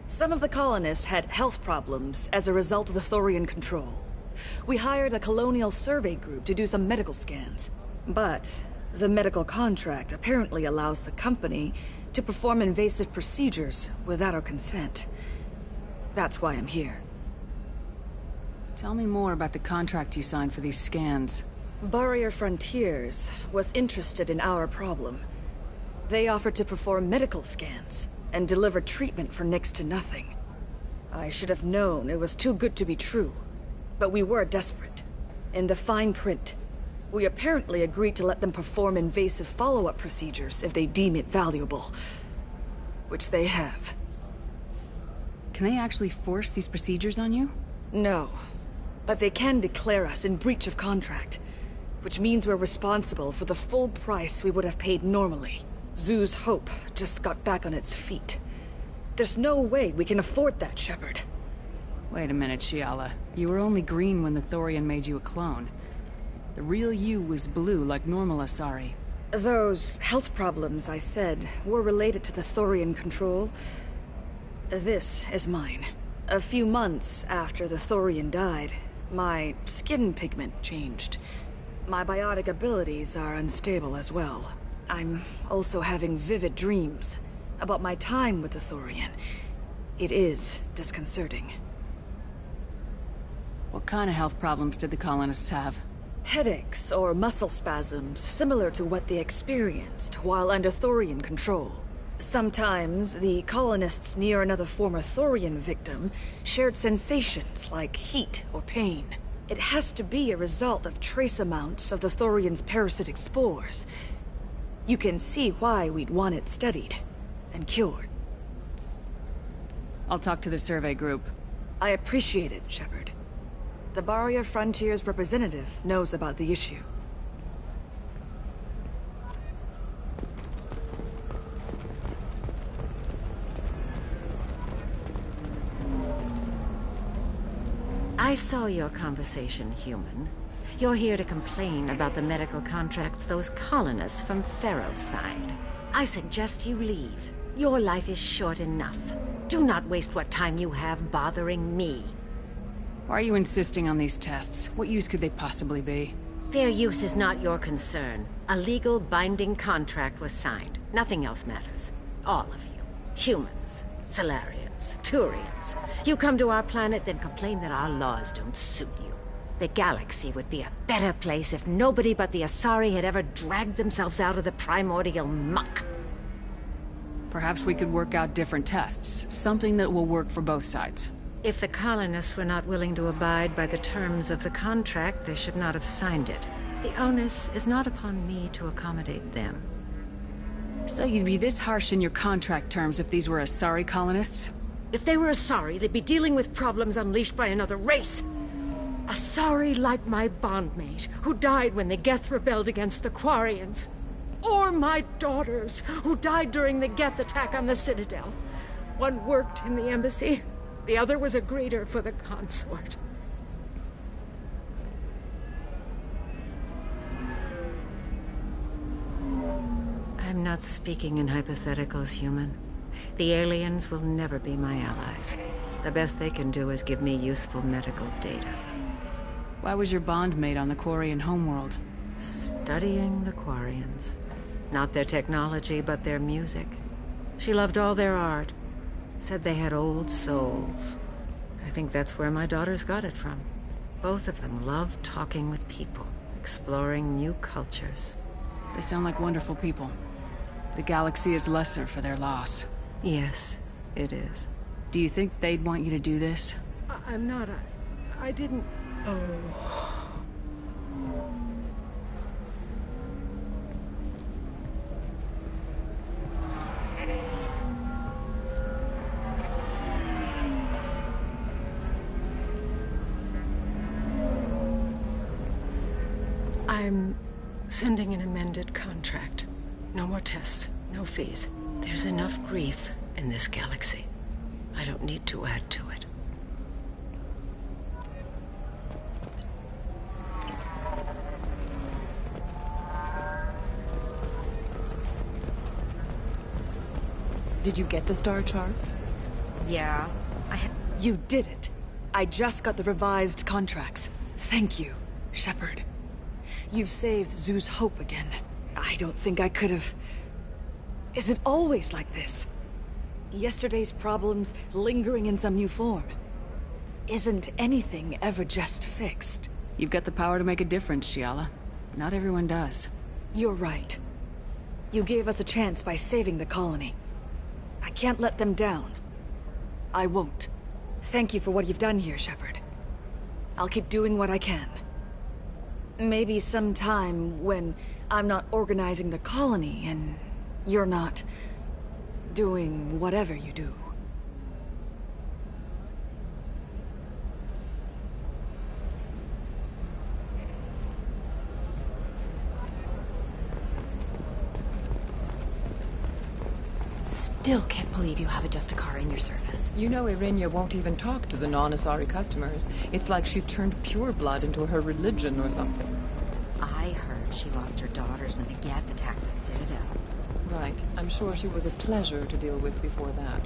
O: Some of the colonists had health problems as a result of the Thorian control. We hired a colonial survey group to do some medical scans. But the medical contract apparently allows the company to perform invasive procedures without our consent. That's why I'm here.
J: Tell me more about the contract you signed for these scans.
O: Barrier Frontiers was interested in our problem. They offered to perform medical scans and deliver treatment for next to nothing. I should have known it was too good to be true, but we were desperate. In the fine print, we apparently agreed to let them perform invasive follow-up procedures if they deem it valuable. Which they have. Can they actually force these procedures on you? No. But they can declare us in breach of contract, which means we're responsible for the full price we would have paid normally. Zoo's Hope just got back on its feet. There's no way we can afford that, Shepard.
J: Wait a minute, Shiala. You were only green when the Thorian made you a clone. The real you was blue like normal Asari.
O: Those health problems I said were related to the Thorian control. This is mine. A few months after the Thorian died, my skin pigment changed. My biotic abilities are unstable as well. I'm also having vivid dreams about my time with the Thorian. It is disconcerting.
J: What kind of health problems did the colonists have?
O: Headaches or muscle spasms, similar to what they experienced while under Thorian control. Sometimes, the colonists near another former Thorian victim shared sensations like heat or pain. It has to be a result of trace amounts of the Thorian's parasitic spores. You can see why we'd want it studied and cured.
J: I'll talk to the survey group.
O: I appreciate it, Shepard. The Barrier Frontier's representative knows about the issue.
B: I saw your conversation, human. You're here to complain about the medical contracts those colonists from Pharaoh signed. I suggest you leave. Your life is short enough. Do not waste what time you have bothering me.
J: Why are you insisting on these tests? What use could they possibly be?
B: Their use is not your concern. A legal binding contract was signed. Nothing else matters. All of you. Humans, Solarians, Turians. You come to our planet, then complain that our laws don't suit you. The galaxy would be a better place if nobody but the Asari had ever dragged themselves out of the primordial muck.
J: Perhaps we could work out different tests. Something that will work for both sides.
B: If the colonists were not willing to abide by the terms of the contract, they should not have signed it. The onus is not upon me to accommodate them.
J: So you'd be this harsh in your contract terms if these were Asari colonists?
B: If they were Asari, they'd be dealing with problems unleashed by another race. Asari like my bondmate, who died when the Geth rebelled against the Quarians. Or my daughters, who died during the Geth attack on the Citadel. One worked in the embassy. The other was a greeter for the consort. I'm not speaking in hypotheticals, human. The aliens will never be my allies. The best they can do is give me useful medical data.
J: Why was your bondmate on the Quarian homeworld?
B: Studying the Quarians. Not their technology, but their music. She loved all their art. Said they had old souls. I think that's where my daughters got it from. Both of them loved talking with people, exploring new cultures.
J: They sound like wonderful people. The galaxy is lesser for their loss.
B: Yes, it is.
J: Do you think they'd want you to do this?
B: I'm not. I didn't. Oh. I'm sending an amended contract. No more tests, no fees. There's enough grief in this galaxy. I don't need to add to it.
E: Did you get the star charts?
O: Yeah, You did it. I just got the revised contracts. Thank you, Shepard. You've saved Zoo's hope again. I don't think I could have... Is it always like this? Yesterday's problems lingering in some new form. Isn't anything ever just fixed?
J: You've got the power to make a difference, Shiala. Not everyone does.
O: You're right. You gave us a chance by saving the colony. I can't let them down. I won't. Thank you for what you've done here, Shepard. I'll keep doing what I can. Maybe sometime when I'm not organizing the colony and you're not doing whatever you do.
M: still can't believe you have a Justicar in your service.
E: You know Irinia won't even talk to the non-Asari customers. It's like she's turned pure blood into her religion or something.
N: I heard she lost her daughters when the Geth attacked the Citadel.
E: Right. I'm sure she was a pleasure to deal with before that.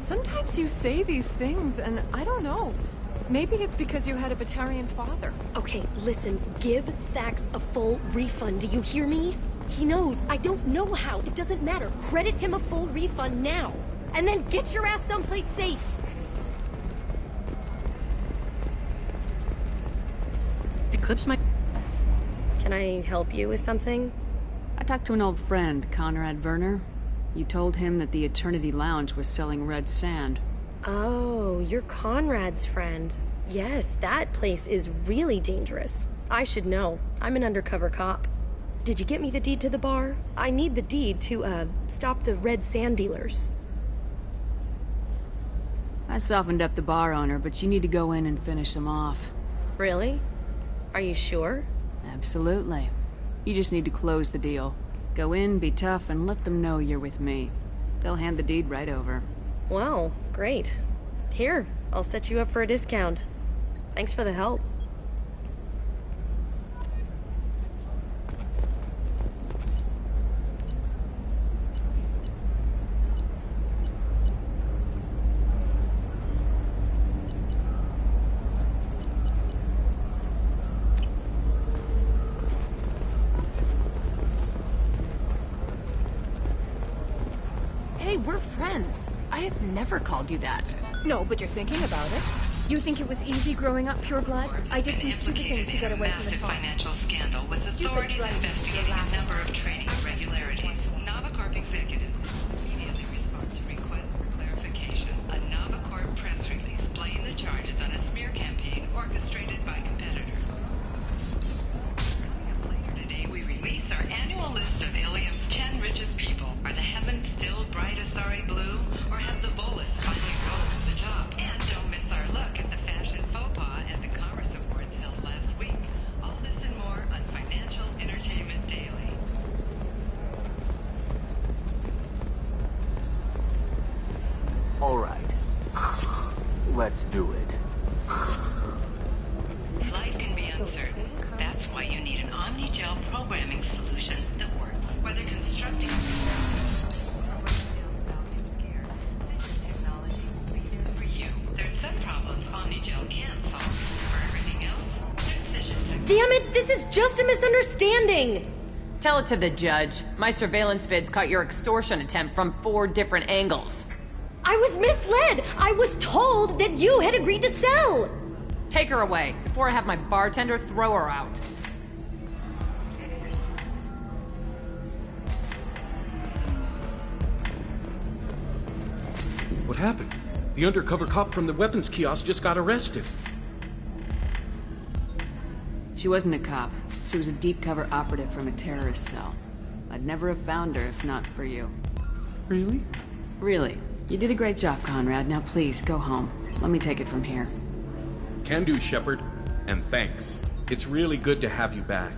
E: Sometimes you say these things, and I don't know. Maybe it's because you had a Batarian father.
H: Okay, listen, give Thax a full refund, do you hear me? He knows. I don't know how. It doesn't matter. Credit him a full refund now. And then get your ass someplace safe.
L: Eclipse might...
H: Can I help you with something?
J: I talked to an old friend, Conrad Werner. You told him that the Eternity Lounge was selling red sand.
H: Oh, you're Conrad's friend. Yes, that place is really dangerous. I should know. I'm an undercover cop. Did you get me the deed to the bar? I need the deed to, stop the red sand dealers.
J: I softened up the bar owner, but you need to go in and finish them off.
H: Really? Are you sure?
J: Absolutely. You just need to close the deal. Go in, be tough, and let them know you're with me. They'll hand the deed right over.
H: Wow, great. Here, I'll set you up for a discount. Thanks for the help.
O: Hey, we're friends. I have never called you that.
F: No, but you're thinking about it. You think it was easy growing up pure blood? I did some stupid things to get away from the
G: massive
F: talks.
G: financial scandal with authorities investigating a number of training irregularities. Navacorp executives immediately respond to requests for clarification. A Navacorp press release blaming the charges on a smear campaign orchestrated by competitors. Coming up later today, we release our annual list of Ilium's 10 richest people. Are the heavens still bright Asari blue, or have the bolus finally rose to the top? And don't miss our look at the fashion faux pas at the Commerce Awards held last week. All this and more on Financial Entertainment Daily.
I: All right. Let's do it.
G: Life can be uncertain. That's why you need an Omnigel programming solution that works. Whether constructing for you, there's some problems Omnigel can't solve. For everything else, precision technology.
H: Damn it, this is just a misunderstanding!
N: Tell it to the judge. My surveillance vids caught your extortion attempt from 4 different angles.
H: I was misled! I was told that you had agreed to sell!
N: Take her away, before I have my bartender throw her out.
R: What happened? The undercover cop from the weapons kiosk just got arrested.
J: She wasn't a cop. She was a deep cover operative from a terrorist cell. I'd never have found her if not for you.
R: Really?
J: Really. You did a great job, Conrad. Now please, go home. Let me take it from here.
R: Can do, Shepard. And thanks. It's really good to have you back.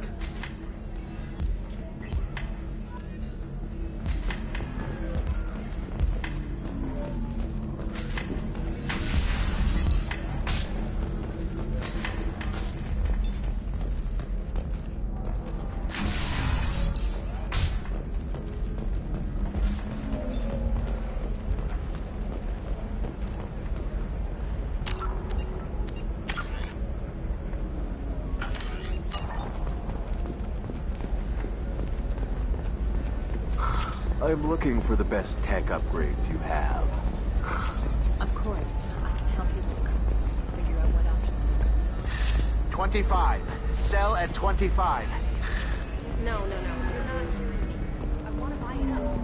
I: I'm looking for the best tech upgrades you have.
O: Of course. I can help you with the concept. Figure out what options.
I: 25. Sell at 25.
H: No, you're not hearing me. I want to buy it up.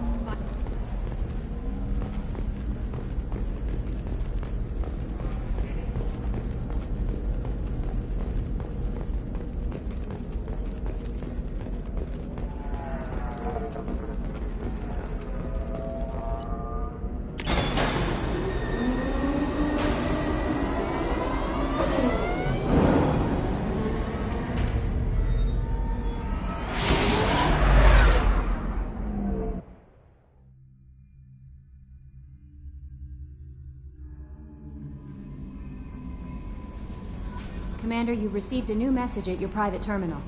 C: Commander, you've received a new message at your private terminal.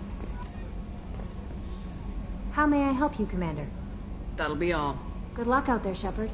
C: How may I help you, Commander?
J: That'll be all.
C: Good luck out there, Shepard.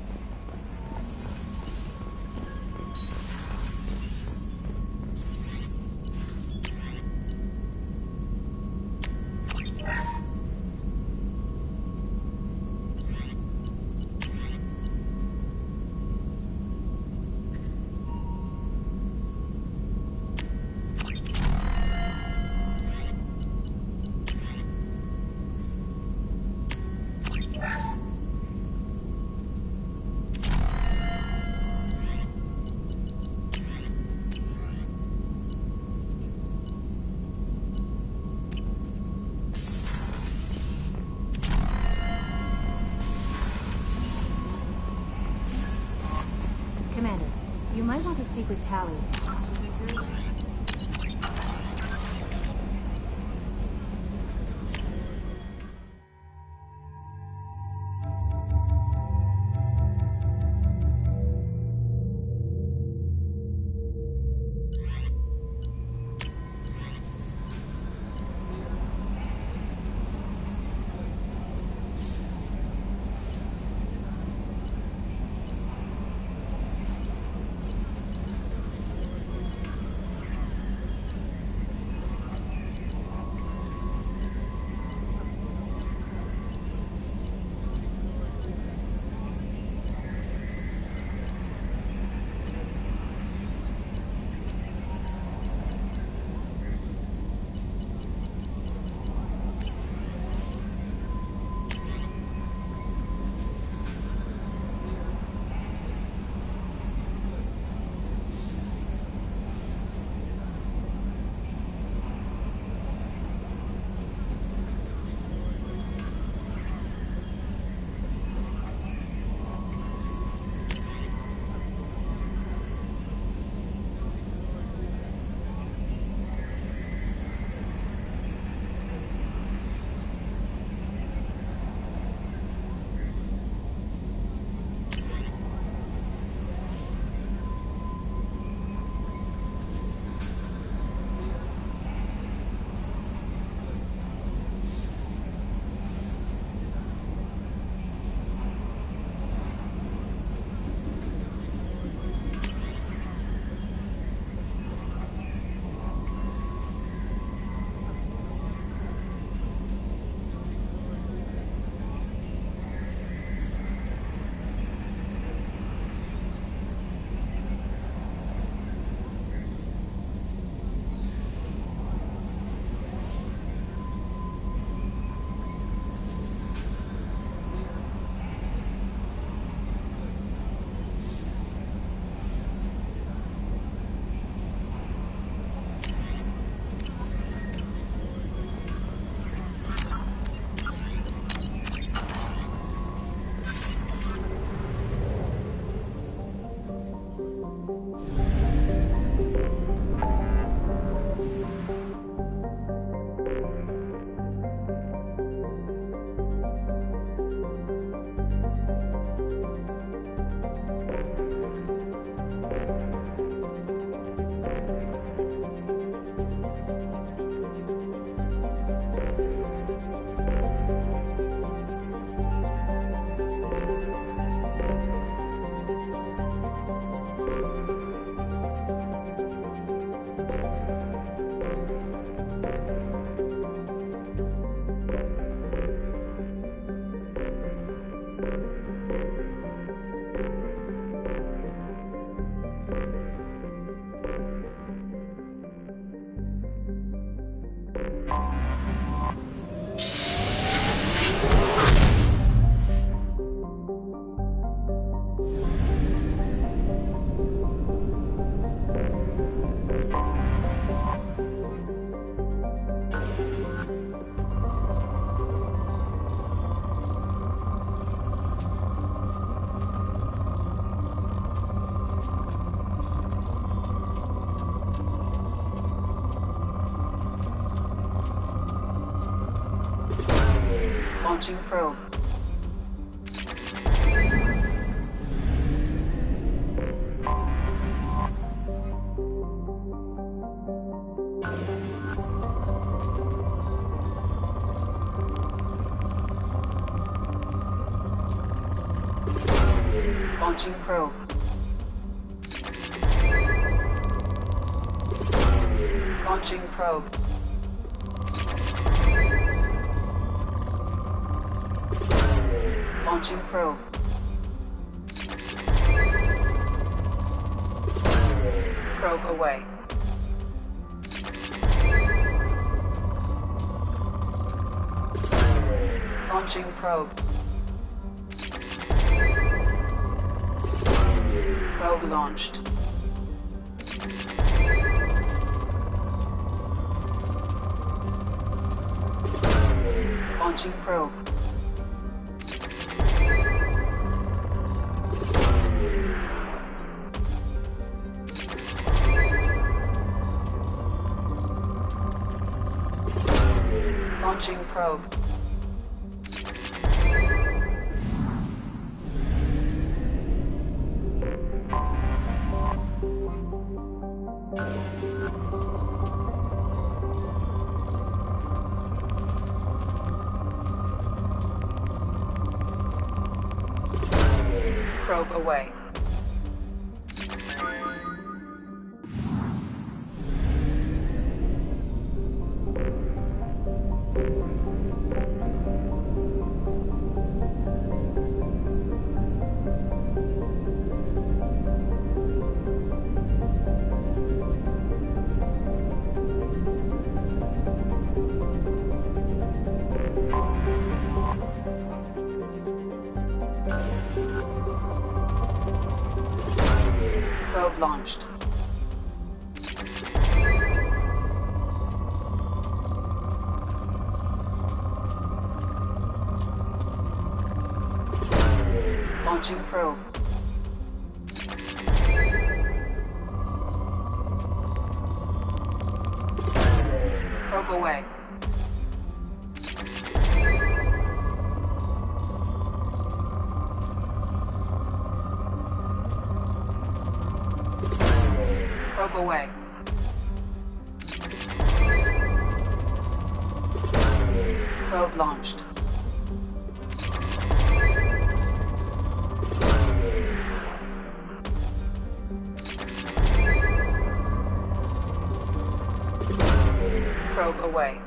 C: Commander, you might want to speak with Tally. She's a very...
A: Launching probe. Launching probe. Launching probe. Launching probe. Probe away. Launching probe. Probe launched. Launching probe. Launching probe. Probe away. Probe launched. Launching probe. Probe away. Probe away. Probe launched. Probe away.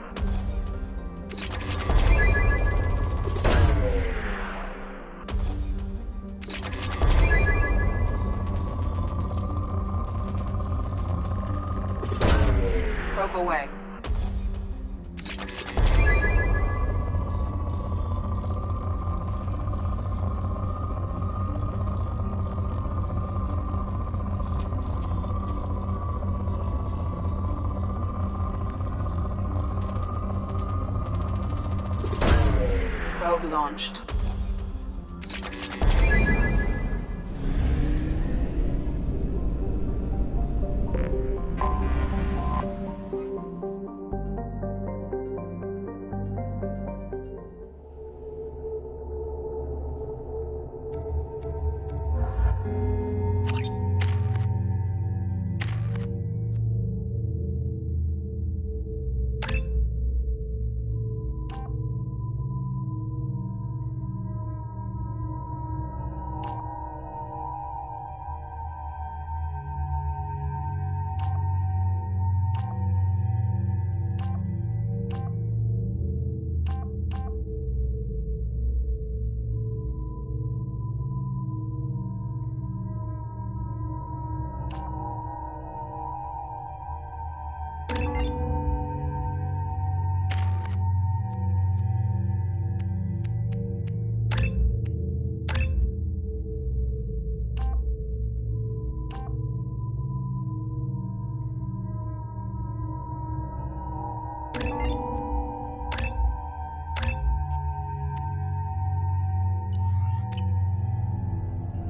A: Probe away. Probe launched.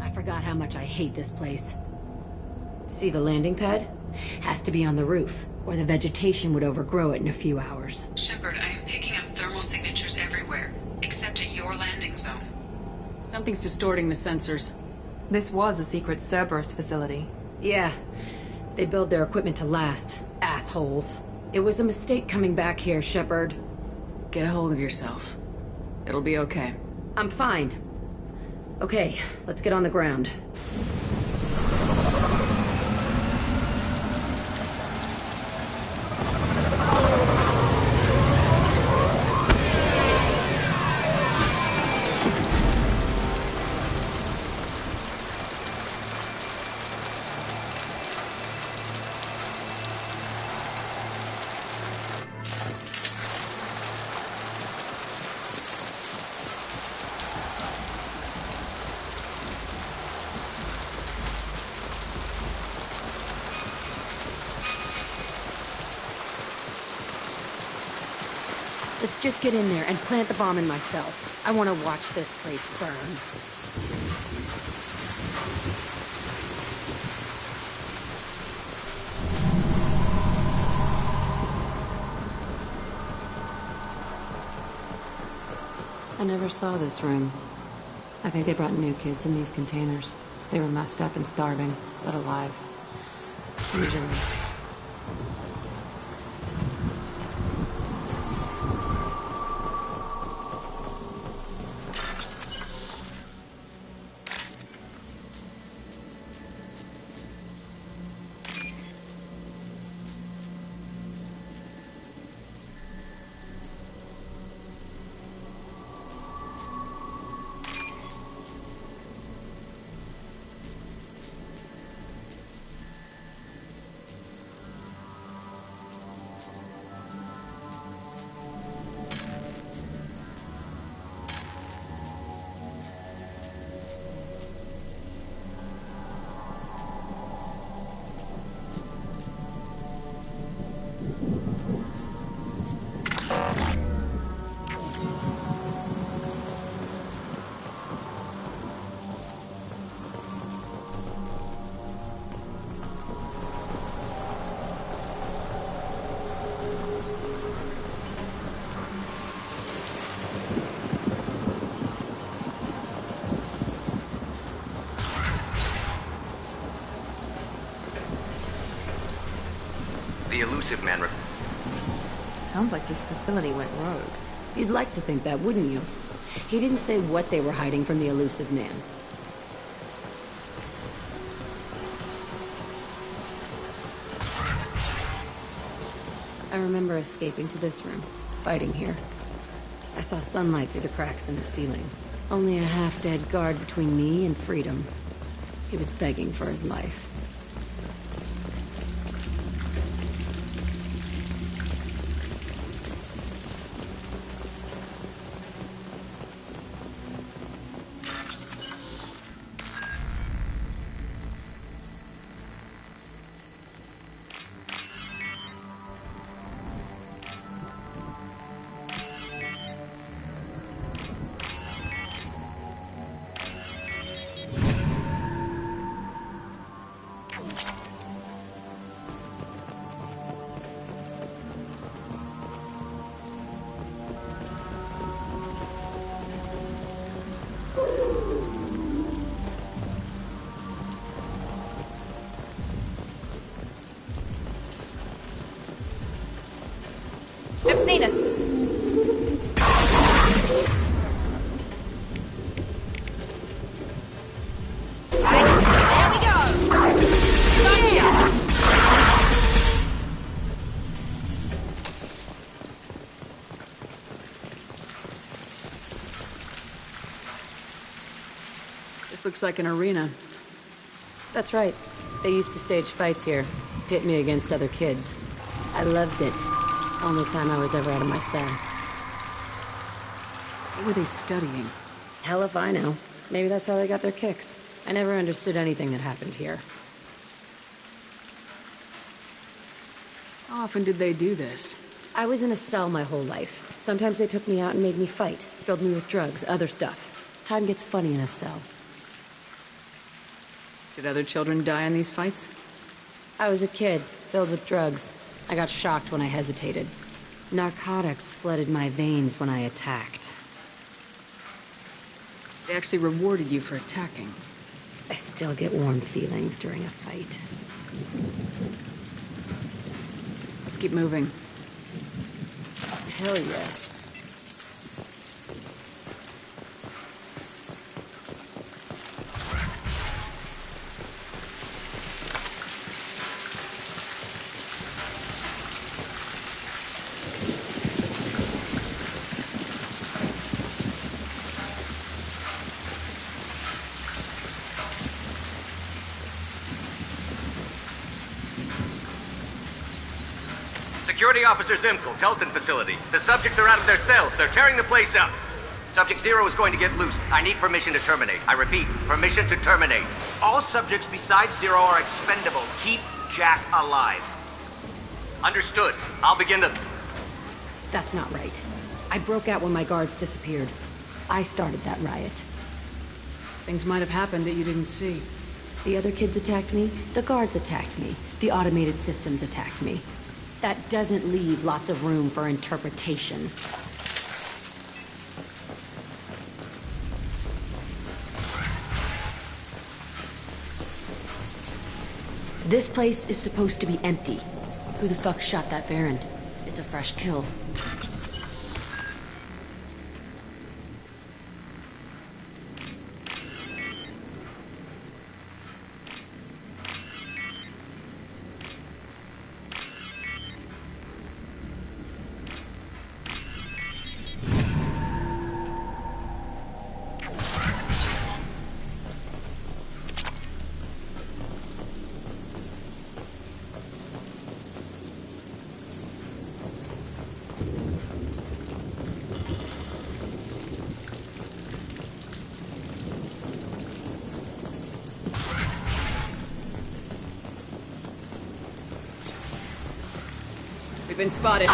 B: I forgot how much I hate this place. See the landing pad? Has to be on the roof, or the vegetation would overgrow it in a few hours.
A: Shepard, I am picking up thermal signatures everywhere, except at your landing zone.
J: Something's distorting the sensors.
F: This was a secret Cerberus facility.
B: Yeah. They build their equipment to last. Assholes. It was a mistake coming back here, Shepard.
J: Get a hold of yourself. It'll be okay.
B: I'm fine.
S: Okay, let's get on the ground. Let's just get in there and plant the bomb in myself. I want to watch this place burn.
E: I never saw this room. I think they brought new kids in these containers. They were messed up and starving, but alive. Usually.
L: The elusive man.
E: Sounds like this facility went rogue.
S: You'd like to think that, wouldn't you? He didn't say what they were hiding from the elusive man. I remember escaping to this room, fighting here. I saw sunlight through the cracks in the ceiling. Only a half-dead guard between me and freedom. He was begging for his life.
F: They've seen us. There we go. Gotcha.
J: This looks like an arena.
S: That's right. They used to stage fights here, pit me against other kids. I loved it. Only time I was ever out of my cell.
J: What were they studying?
S: Hell if I know. Maybe that's how they got their kicks. I never understood anything that happened here.
J: How often did they do this?
S: I was in a cell my whole life. Sometimes they took me out and made me fight. Filled me with drugs, other stuff. Time gets funny in a cell.
J: Did other children die in these fights?
S: I was a kid, filled with drugs. I got shocked when I hesitated. Narcotics flooded my veins when I attacked.
J: They actually rewarded you for attacking.
S: I still get warm feelings during a fight.
J: Let's keep moving.
S: Hell yes.
D: Security Officer Zimkel, Telton facility. The subjects are out of their cells. They're tearing the place up. Subject Zero is going to get loose. I need permission to terminate. I repeat, permission to terminate. All subjects besides Zero are expendable. Keep Jack alive. Understood. I'll begin the...
S: That's not right. I broke out when my guards disappeared. I started that riot.
J: Things might have happened that you didn't see.
S: The other kids attacked me, the guards attacked me, the automated systems attacked me. That doesn't leave lots of room for interpretation. This place is supposed to be empty. Who the fuck shot that Baron? It's a fresh kill.
J: Been spotted.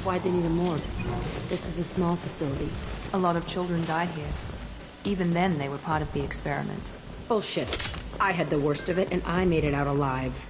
S: Why'd they need a morgue? This was a small facility.
F: A lot of children died here. Even then, they were part of the experiment.
S: Bullshit. I had the worst of it, and I made it out alive.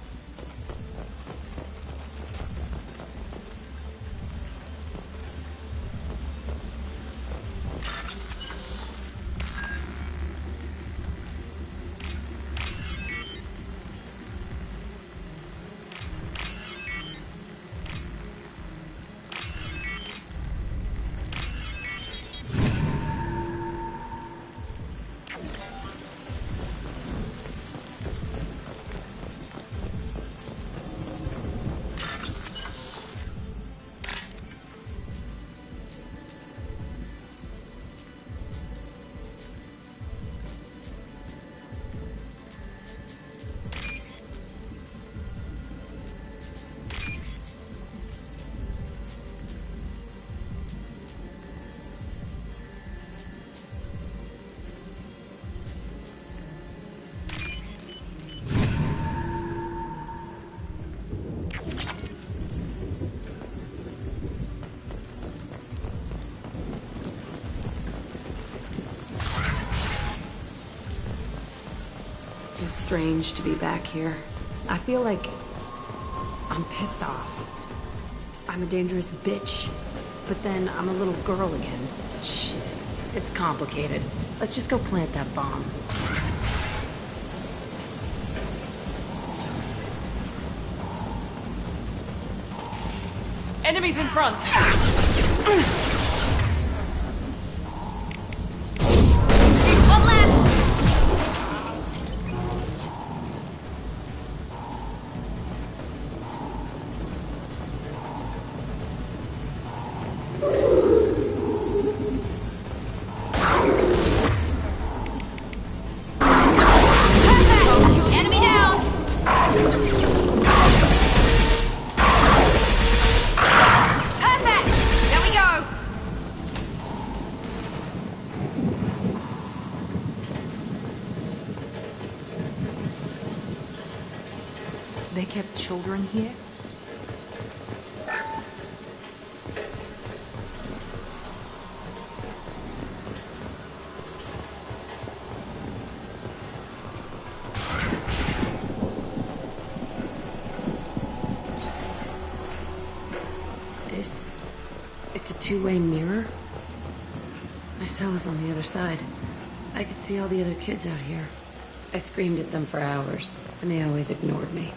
S: Strange to be back here. I feel like I'm pissed off. I'm a dangerous bitch, but then I'm a little girl again. Shit, it's complicated. Let's just go plant that bomb.
E: Enemies in front!
F: One left! They kept children here?
S: It's a two-way mirror? My cell is on the other side. I could see all the other kids out here. I screamed at them for hours, and they always ignored me.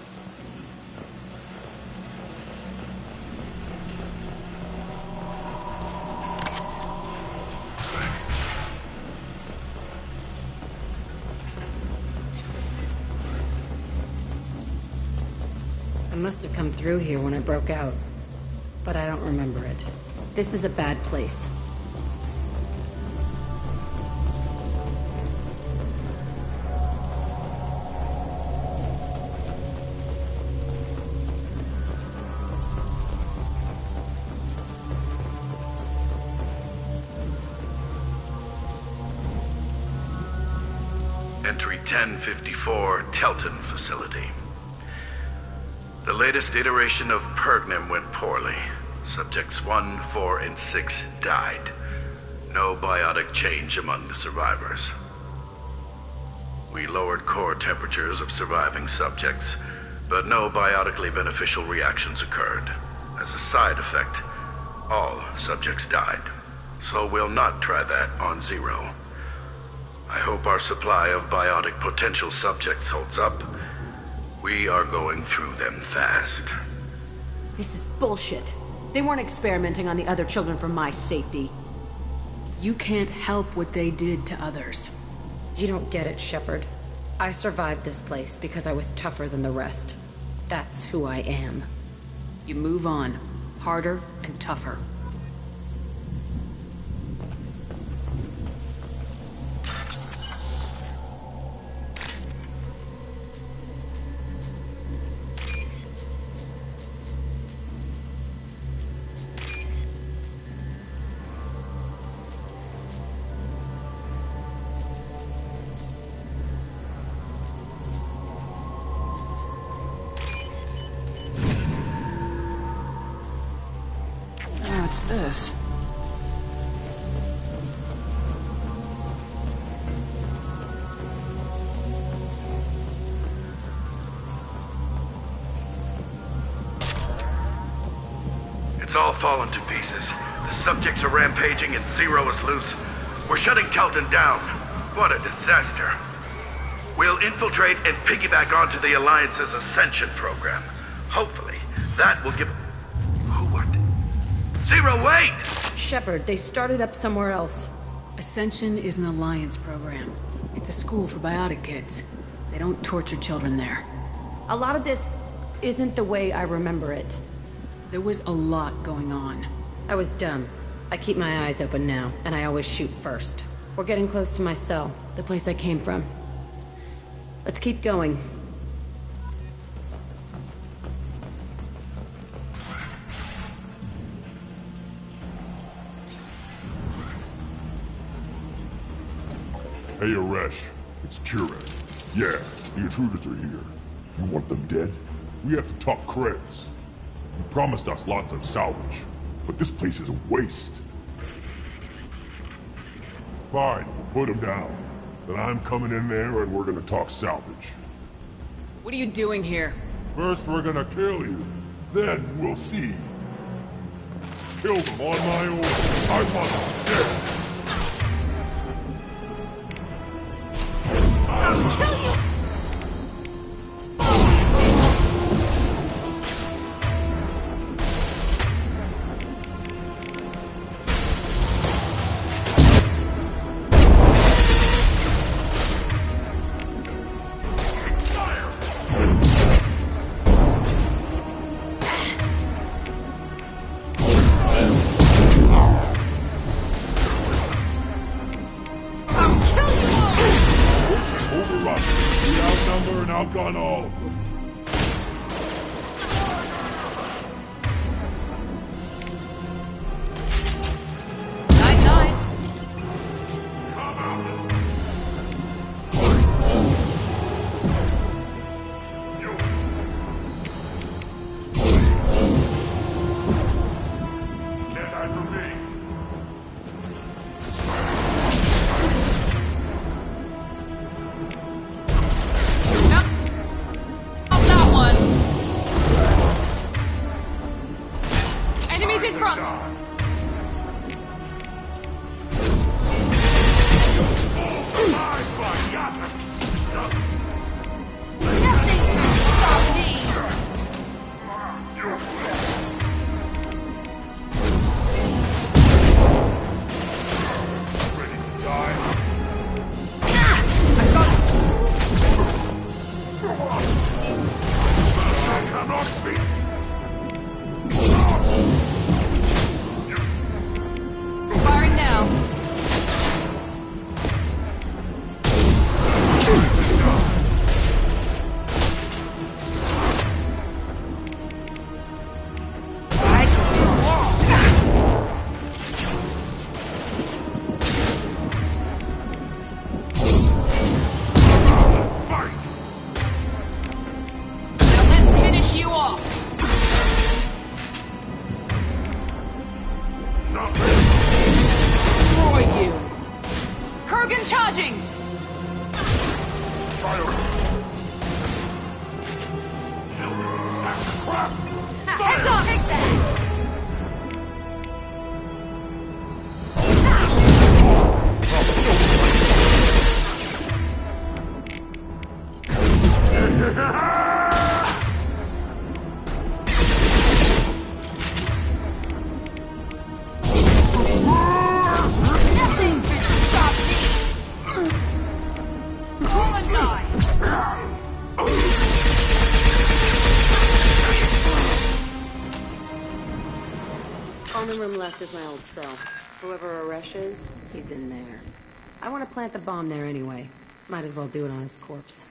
S: I must have come through here when I broke out, but I don't remember it. This is a bad place.
K: Entry 1054, Telton facility. The latest iteration of Pergnum went poorly. Subjects 1, 4, and 6 died. No biotic change among the survivors. We lowered core temperatures of surviving subjects, but no biotically beneficial reactions occurred. As a side effect, all subjects died. So we'll not try that on Zero. I hope our supply of biotic potential subjects holds up. We are going through them fast.
S: This is bullshit. They weren't experimenting on the other children for my safety.
J: You can't help what they did to others.
S: You don't get it, Shepard. I survived this place because I was tougher than the rest. That's who I am.
J: You move on. Harder and tougher.
T: What's this?
K: It's all fallen to pieces. The subjects are rampaging and Zero is loose. We're shutting Telton down. What a disaster. We'll infiltrate and piggyback onto the Alliance's Ascension program. Hopefully, that will give... Zero, wait!
S: Shepard, they started up somewhere else.
J: Ascension is an Alliance program. It's a school for biotic kids. They don't torture children there.
S: A lot of this isn't the way I remember it.
J: There was a lot going on.
S: I was dumb. I keep my eyes open now, and I always shoot first. We're getting close to my cell, the place I came from. Let's keep going.
V: Hey, Aresh. It's Kira. Yeah, the intruders are here. You want them dead? We have to talk credits. You promised us lots of salvage, but this place is a waste. Fine, we'll put them down. Then I'm coming in there and we're gonna talk salvage.
J: What are you doing here?
V: First we're gonna kill you, then we'll see. Kill them on my own. I want them dead.
S: I'll kill you!
V: Outgun all.
F: Heads up! Take that!
G: Nothing can stop me! Roll and die!
S: Only room left is my old cell. Whoever Aresh is, he's in there. I want to plant the bomb there anyway. Might as well do it on his corpse.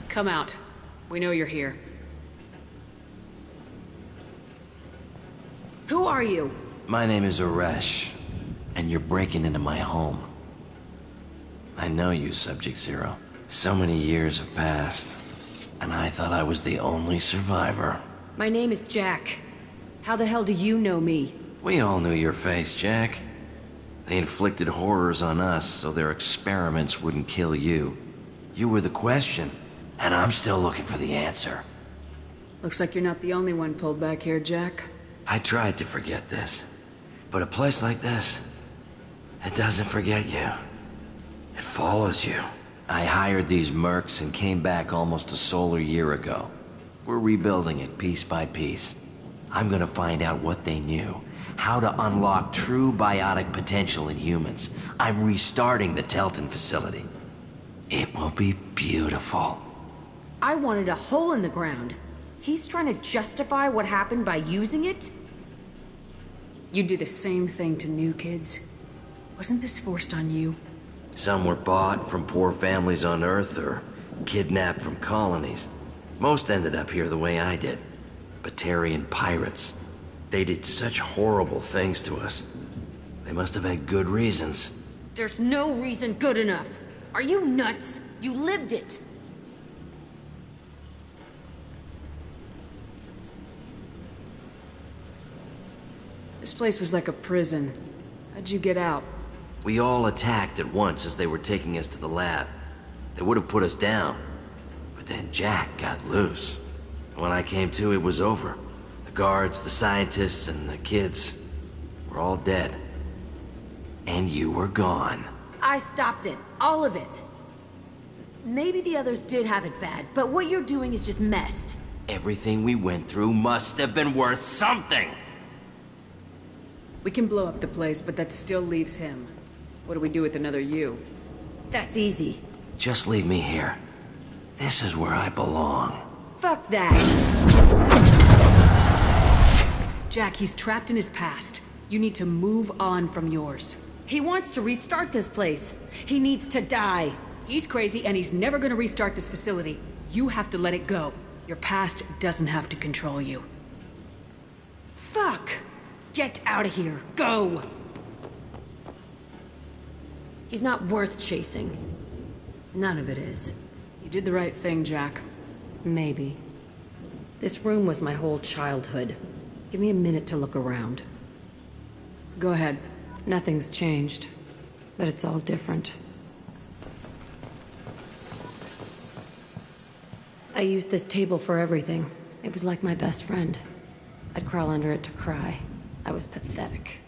J: Come out. We know you're here.
S: Who are you?
P: My name is Aresh, and you're breaking into my home. I know you, Subject Zero. So many years have passed, and I thought I was the only survivor.
S: My name is Jack. How the hell do you know me?
P: We all knew your face, Jack. They inflicted horrors on us so their experiments wouldn't kill you. You were the question, and I'm still looking for the answer.
J: Looks like you're not the only one pulled back here, Jack.
P: I tried to forget this, but a place like this, it doesn't forget you. It follows you. I hired these mercs and came back almost a solar year ago. We're rebuilding it piece by piece. I'm gonna find out what they knew, how to unlock true biotic potential in humans. I'm restarting the Telton facility. It will be beautiful.
S: I wanted a hole in the ground. He's trying to justify what happened by using it?
J: You do the same thing to new kids. Wasn't this forced on you?
P: Some were bought from poor families on Earth or kidnapped from colonies. Most ended up here the way I did. Batarian pirates. They did such horrible things to us. They must have had good reasons.
S: There's no reason good enough. Are you nuts? You lived it.
J: This place was like a prison. How'd you get out?
P: We all attacked at once as they were taking us to the lab. They would have put us down. But then Jack got loose. When I came to, it was over. The guards, the scientists, and the kids were all dead. And you were gone.
S: I stopped it. All of it. Maybe the others did have it bad, but what you're doing is just messed.
P: Everything we went through must have been worth something!
J: We can blow up the place, but that still leaves him. What do we do with another you?
S: That's easy.
P: Just leave me here. This is where I belong.
S: Fuck that!
J: Jack, he's trapped in his past. You need to move on from yours.
S: He wants to restart this place. He needs to die.
J: He's crazy, and he's never gonna restart this facility. You have to let it go. Your past doesn't have to control you.
S: Fuck! Get out of here. Go! He's not worth chasing. None of it is.
J: You did the right thing, Jack.
S: Maybe. This room was my whole childhood. Give me a minute to look around.
J: Go ahead.
S: Nothing's changed, but it's all different. I used this table for everything. It was like my best friend. I'd crawl under it to cry. I was pathetic.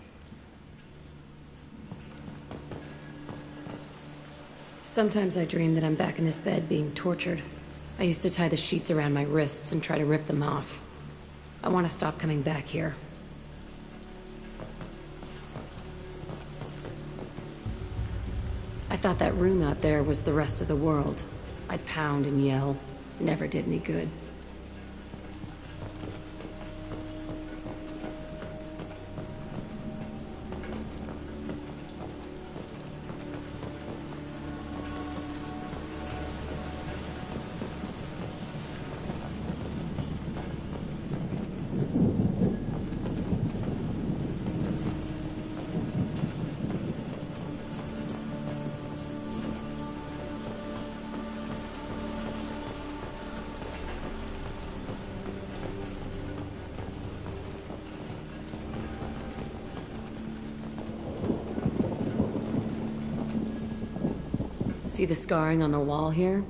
S: Sometimes I dream that I'm back in this bed being tortured. I used to tie the sheets around my wrists and try to rip them off. I want to stop coming back here. I thought that room out there was the rest of the world. I'd pound and yell. Never did any good. See the scarring on the wall here?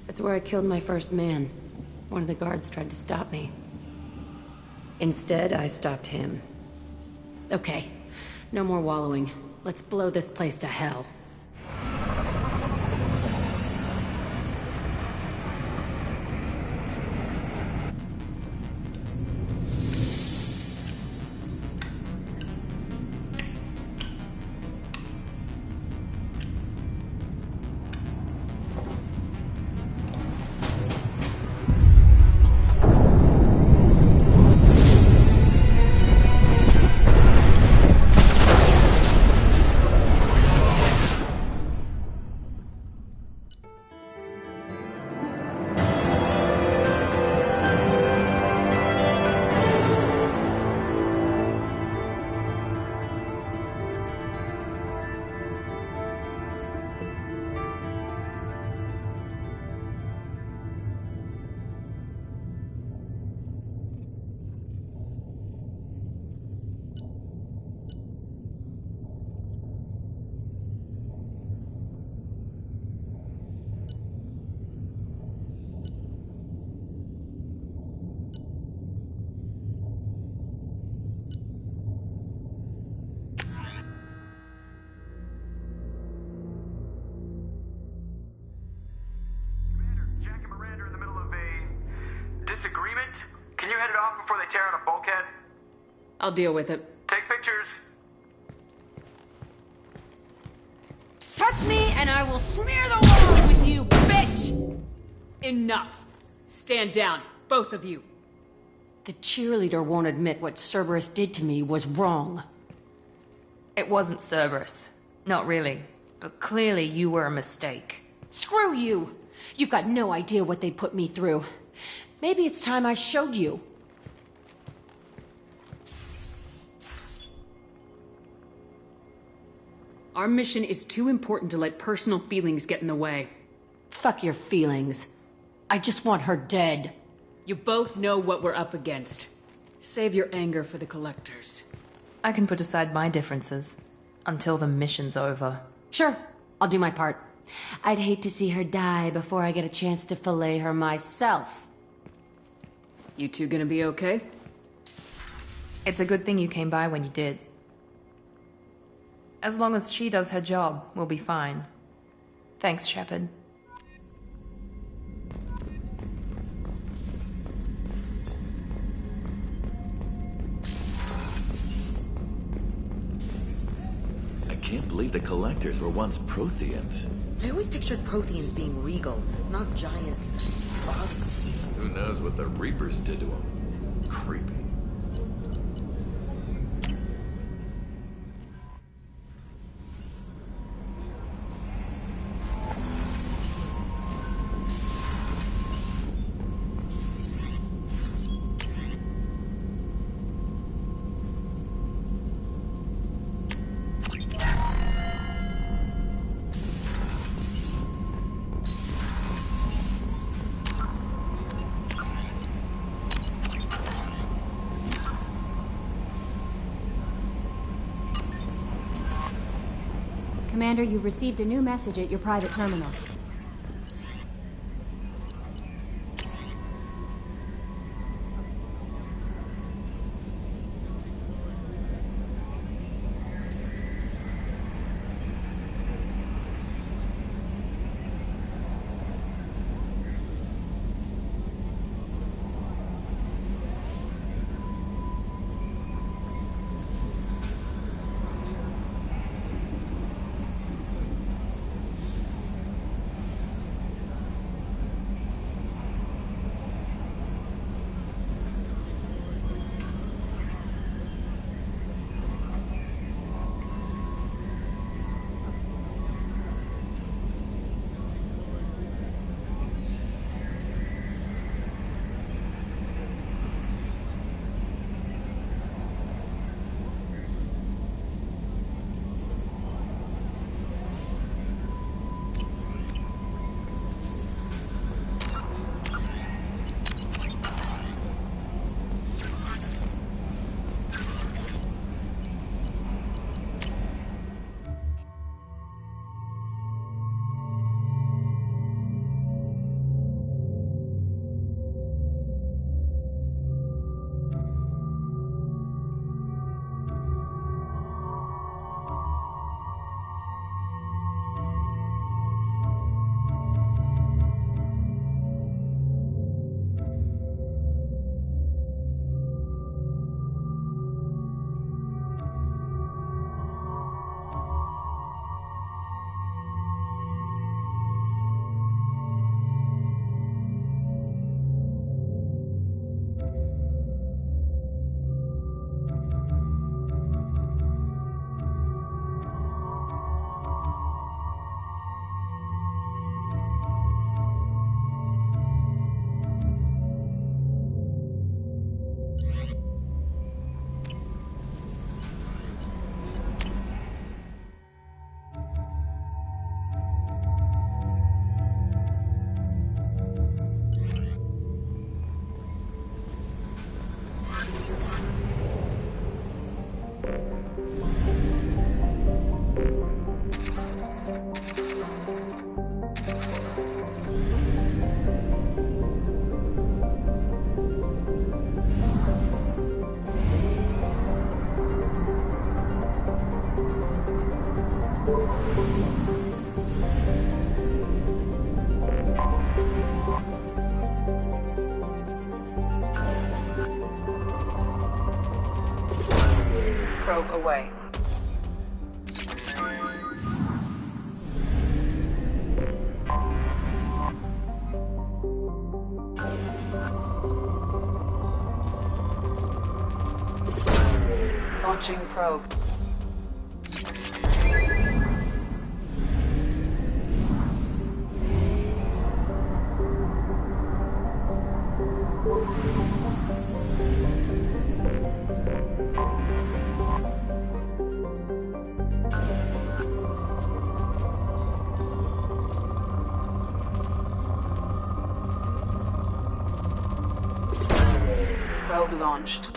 S: That's where I killed my first man. One of the guards tried to stop me. Instead, I stopped him. Okay, no more wallowing. Let's blow this place to hell.
I: Disagreement? Can you head it off before they tear out a bulkhead?
E: I'll deal with it.
I: Take pictures.
E: Touch me and I will smear the walls with you, bitch! Enough. Stand down, both of you.
S: The cheerleader won't admit what Cerberus did to me was wrong.
F: It wasn't Cerberus. Not really. But clearly you were a mistake.
S: Screw you! You've got no idea what they put me through. Maybe it's time I showed you.
J: Our mission is too important to let personal feelings get in the way.
S: Fuck your feelings. I just want her dead.
J: You both know what we're up against. Save your anger for the collectors.
F: I can put aside my differences until the mission's over.
S: Sure, I'll do my part. I'd hate to see her die before I get a chance to fillet her myself.
J: You two gonna be okay?
F: It's a good thing you came by when you did. As long as she does her job, we'll be fine. Thanks, Shepard.
Q: I can't believe the collectors were once Protheans.
N: I always pictured Protheans being regal, not giant bugs.
Q: Who knows what the Reapers did to them? Creepy.
C: Commander, you've received a new message at your private terminal.
E: Probe away. Launching probe. Probe launched.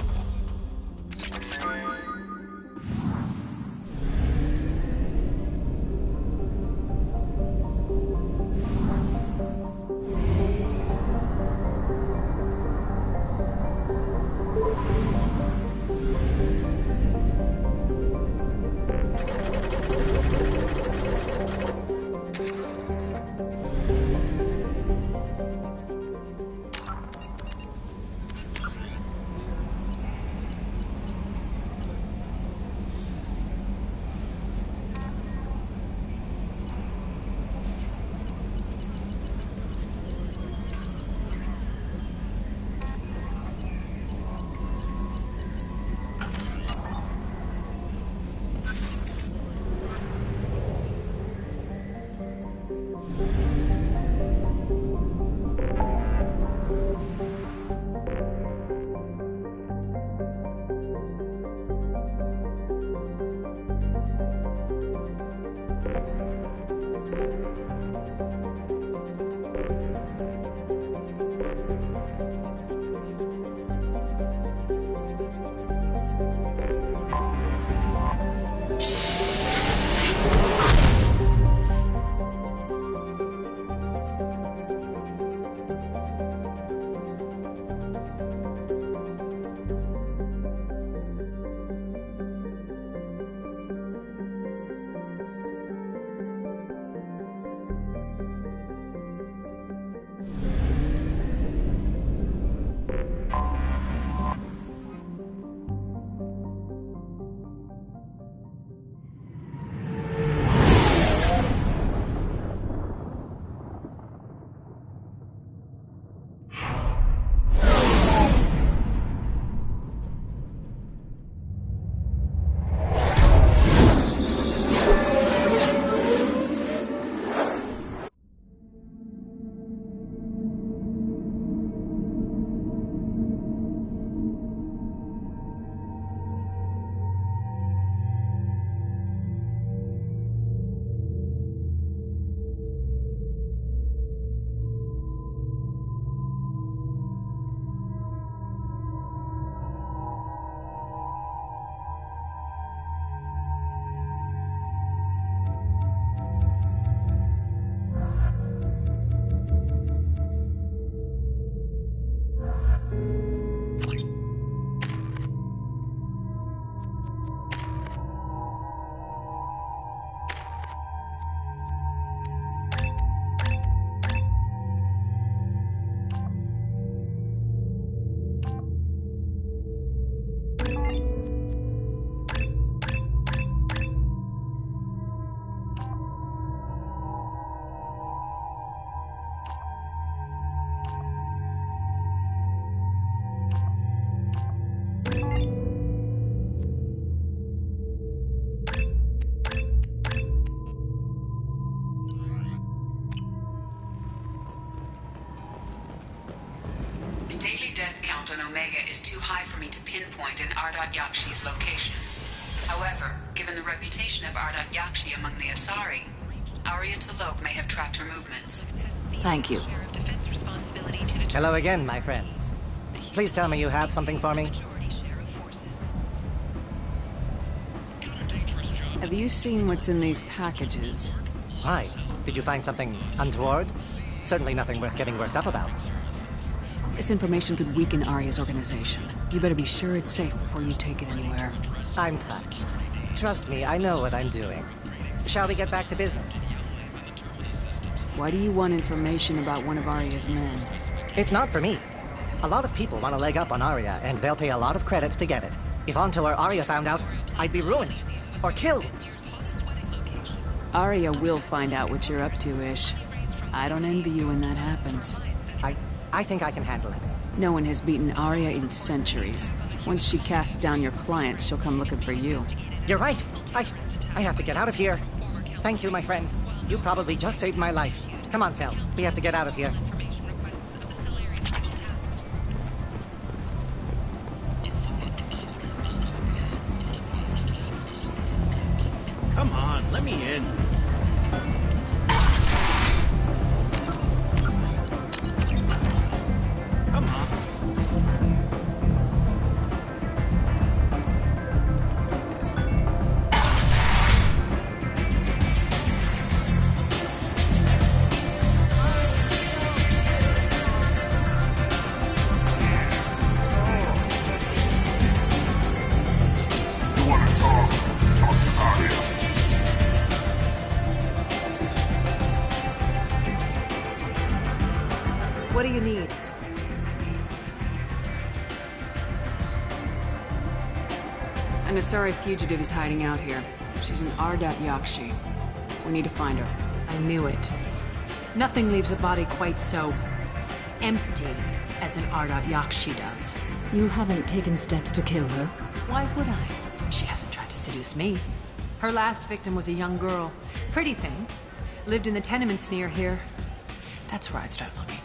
A: is too high for me to pinpoint an Ardat Yakshi's location. However, given the reputation of Ardat Yakshi among the Asari, Arya T'Loak may have tracked her movements.
M: Thank you. Hello again, my friends. Please tell me you have something for me.
J: Have you seen what's in these packages?
M: Why? Did you find something untoward? Certainly nothing worth getting worked up about.
J: This information could weaken Arya's organization. You better be sure it's safe before you take it anywhere.
M: I'm touched. Trust me, I know what I'm doing. Shall we get back to business?
J: Why do you want information about one of Arya's men?
M: It's not for me. A lot of people want to leg up on Arya, and they'll pay a lot of credits to get it. If Anto or Arya found out, I'd be ruined. Or killed.
J: Arya will find out what you're up to, Ish. I don't envy you when that happens.
M: I think I can handle it.
J: No one has beaten Arya in centuries. Once she casts down your clients, she'll come looking for you.
M: You're right. I have to get out of here. Thank you, my friend. You probably just saved my life. Come on, Sal. We have to get out of here.
R: Come on, let me in. Come on.
E: What do you need?
J: An Asari fugitive is hiding out here. She's an Ardat Yakshi. We need to find her.
F: I knew it. Nothing leaves a body quite so empty as an Ardat Yakshi does.
S: You haven't taken steps to kill her?
F: Why would I? She hasn't tried to seduce me. Her last victim was a young girl. Pretty thing. Lived in the tenements near here. That's where I'd start looking.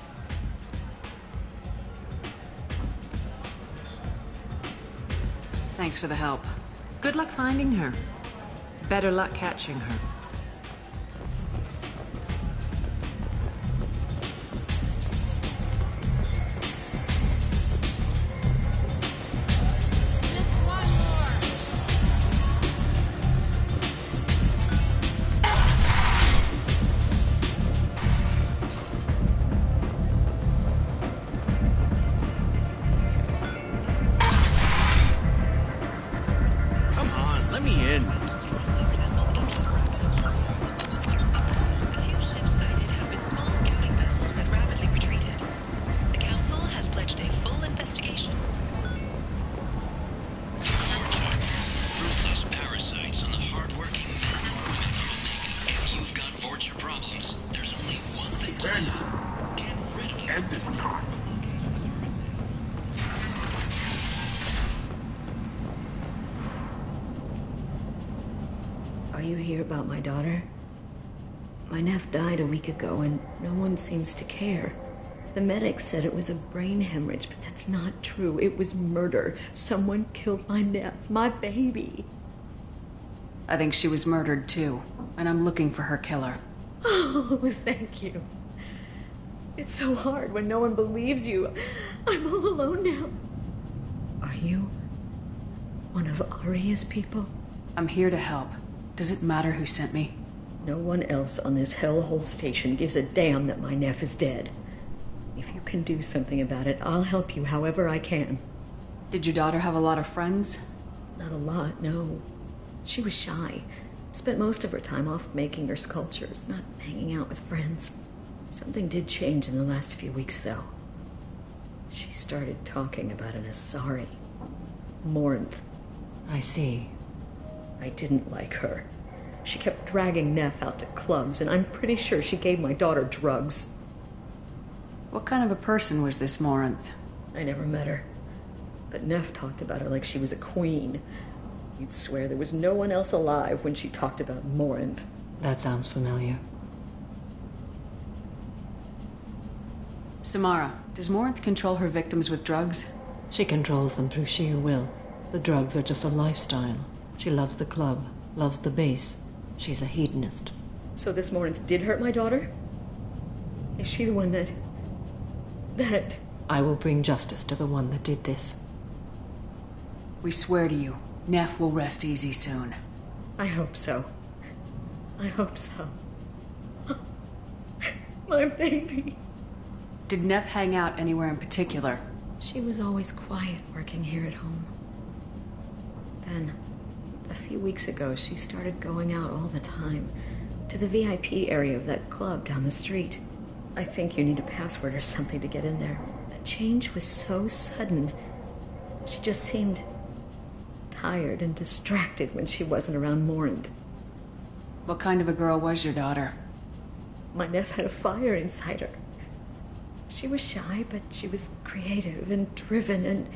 J: Thanks for the help.
F: Good luck finding her. Better luck catching her.
B: Are you here about my daughter? My nephew died a week ago and no one seems to care. The medics said it was a brain hemorrhage, but that's not true. It was murder. Someone killed my nephew, my baby.
J: I think she was murdered too, and I'm looking for her killer.
B: Oh, thank you. It's so hard when no one believes you. I'm all alone now. Are you one of Arya's people?
J: I'm here to help. Does it matter who sent me?
B: No one else on this hellhole station gives a damn that my nephew is dead. If you can do something about it, I'll help you however I can.
J: Did your daughter have a lot of friends?
B: Not a lot, no. She was shy. Spent most of her time off making her sculptures, not hanging out with friends. Something did change in the last few weeks, though. She started talking about an Asari. Morinth.
S: I see.
B: I didn't like her. She kept dragging Neff out to clubs, and I'm pretty sure she gave my daughter drugs.
J: What kind of a person was this Morinth?
B: I never met her. But Neff talked about her like she was a queen. You'd swear there was no one else alive when she talked about Morinth.
S: That sounds familiar.
J: Samara, does Morinth control her victims with drugs?
S: She controls them through sheer will. The drugs are just a lifestyle. She loves the club, loves the base. She's a hedonist.
B: So this Morinth did hurt my daughter? Is she the one that...
S: I will bring justice to the one that did this.
J: We swear to you, Neff will rest easy soon.
B: I hope so. I hope so. My baby.
J: Did Neff hang out anywhere in particular?
B: She was always quiet working here at home. Then,
O: A few weeks ago, she started going out all the time. To the VIP area of that club down the street. I think you need a password or something to get in there. The change was so sudden. She just seemed tired and distracted when she wasn't around Morinth.
J: What kind of a girl was your daughter?
O: My nephew had a fire inside her. She was shy, but she was creative and driven and